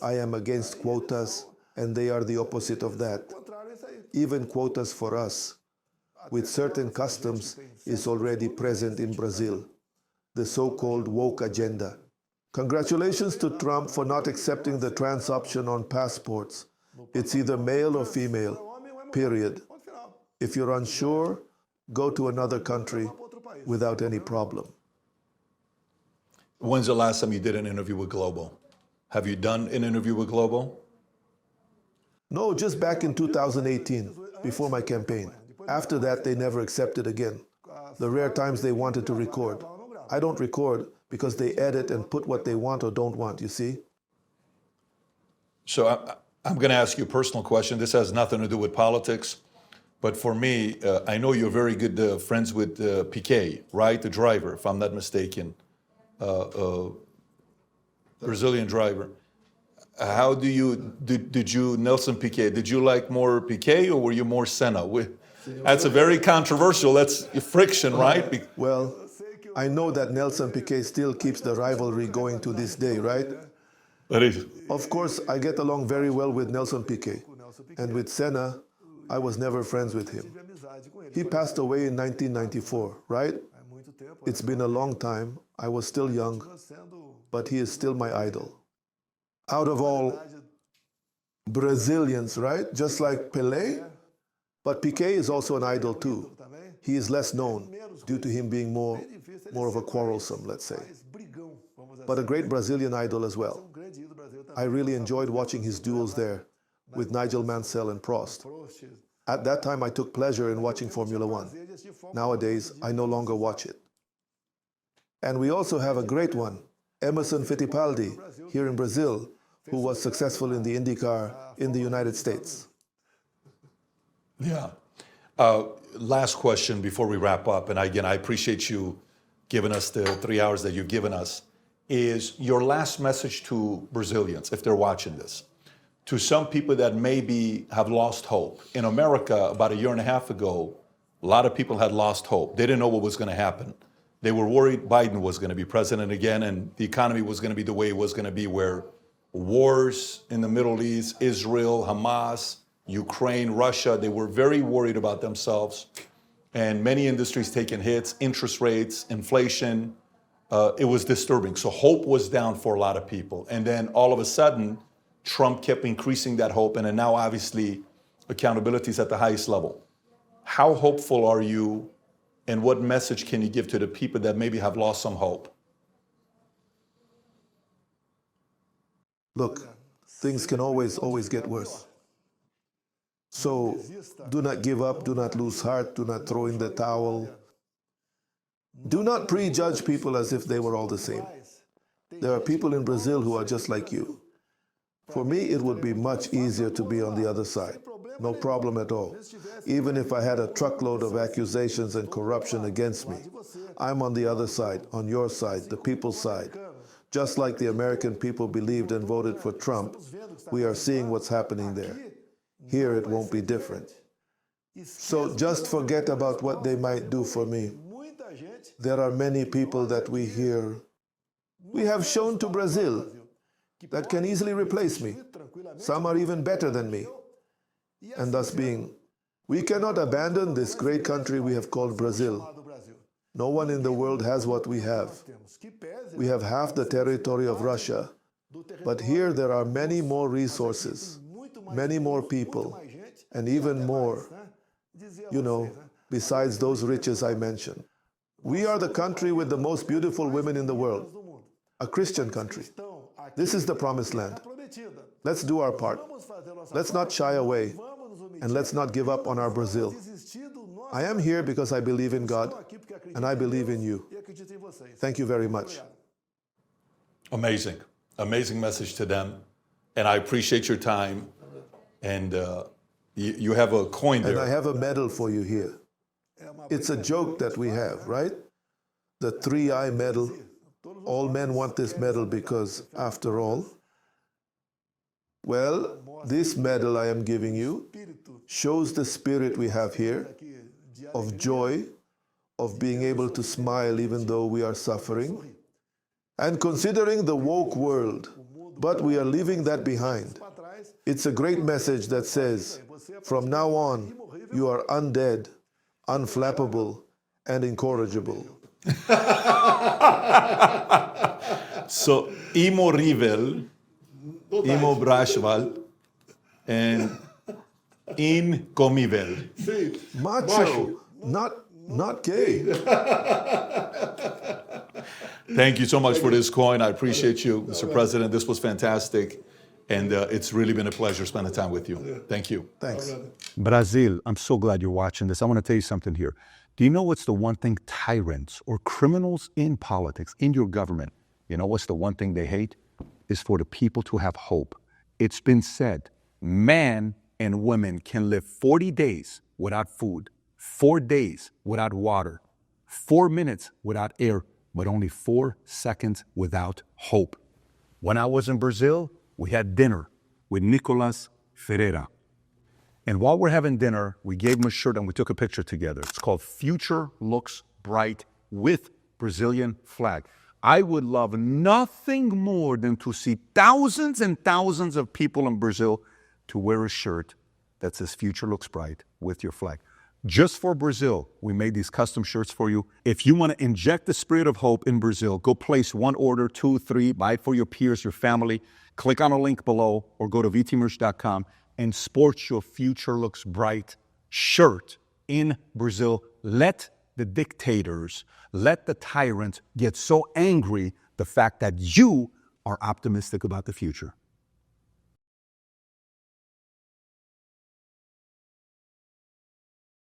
I am against quotas, and they are the opposite of that. Even quotas for us, with certain customs, is already present in Brazil, the so-called woke agenda. Congratulations to Trump for not accepting the trans option on passports. It's either male or female, period. If you're unsure, go to another country without any problem. When's the last time you did an interview with Globo? Have you done an interview with Globo? No, just back in 2018, before my campaign. After that, they never accepted again. The rare times they wanted to record. I don't record because they edit and put what they want or don't want, you see? So I'm going to ask you a personal question. This has nothing to do with politics. But for me, I know you're very good friends with Piquet, right? The driver, if I'm not mistaken. Brazilian driver. How do you, did you, Nelson Piquet, did you like more Piquet or were you more Senna? That's a very controversial, that's friction, right? Well, I know that Nelson Piquet still keeps the rivalry going to this day, right? That is. Of course, I get along very well with Nelson Piquet. And with Senna, I was never friends with him. He passed away in 1994, right? It's been a long time. I was still young, but he is still my idol. Out of all Brazilians, right? Just like Pelé. But Piquet is also an idol too. He is less known due to him being more of a quarrelsome, let's say. But a great Brazilian idol as well. I really enjoyed watching his duels there with Nigel Mansell and Prost. At that time, I took pleasure in watching Formula One. Nowadays, I no longer watch it. And we also have a great one, Emerson Fittipaldi, here in Brazil, who was successful in the IndyCar in the United States. Yeah. Last question before we wrap up, and again, I appreciate you giving us the 3 hours that you've given us, is your last message to Brazilians, if they're watching this, to some people that maybe have lost hope. In America, about a year and a half ago, a lot of people had lost hope. They didn't know what was going to happen. They were worried Biden was going to be president again and the economy was going to be the way it was going to be, where wars in the Middle East, Israel, Hamas, Ukraine, Russia, they were very worried about themselves. And many industries taking hits, interest rates, inflation. It was disturbing. So hope was down for a lot of people. And then all of a sudden, Trump kept increasing that hope. And then now, obviously, accountability is at the highest level. How hopeful are you? And what message can you give to the people that maybe have lost some hope? Look, things can always get worse. So do not give up, do not lose heart, do not throw in the towel. Do not prejudge people as if they were all the same. There are people in Brazil who are just like you. For me, it would be much easier to be on the other side. No problem at all. Even if I had a truckload of accusations and corruption against me, I'm on the other side, on your side, the people's side. Just like the American people believed and voted for Trump, we are seeing what's happening there. Here it won't be different. So just forget about what they might do for me. There are many people that we have shown to Brazil that can easily replace me. Some are even better than me. And thus we cannot abandon this great country we have called Brazil. No one in the world has what we have. We have half the territory of Russia, but here there are many more resources, many more people, and even more, besides those riches I mentioned. We are the country with the most beautiful women in the world, a Christian country. This is the promised land. Let's do our part. Let's not shy away, and let's not give up on our Brazil. I am here because I believe in God, and I believe in you. Thank you very much. Amazing. Amazing message to them. And I appreciate your time. And you have a coin there. And I have a medal for you here. It's a joke that we have, right? The 3-eye medal. All men want this medal because, after all, well, this medal I am giving you shows the spirit we have here of joy, of being able to smile even though we are suffering, and considering the woke world, but we are leaving that behind. It's a great message that says, from now on, you are undead, unflappable, and incorrigible. So, imorrível, imobrashval, and incomível. Macho, not gay. Thank you so much for this coin. I appreciate you, Mr. President. This was fantastic. And it's really been a pleasure spending time with you. Thank you. Thanks. Brazil, I'm so glad you're watching this. I want to tell you something here. Do you know what's the one thing tyrants or criminals in politics, in your government, you know what's the one thing they hate? Is for the people to have hope. It's been said, man and women can live 40 days without food, 4 days without water, 4 minutes without air, but only 4 seconds without hope. When I was in Brazil, we had dinner with Nicolas Ferreira. And while we're having dinner, we gave him a shirt and we took a picture together. It's called Future Looks Bright with Brazilian flag. I would love nothing more than to see thousands and thousands of people in Brazil to wear a shirt that says Future Looks Bright with your flag. Just for Brazil, we made these custom shirts for you. If you want to inject the spirit of hope in Brazil, go place 1 order, 2, 3, buy it for your peers, your family. Click on a link below or go to vtmerch.com and sport your Future Looks Bright shirt in Brazil. Let the dictators, let the tyrants get so angry the fact that you are optimistic about the future.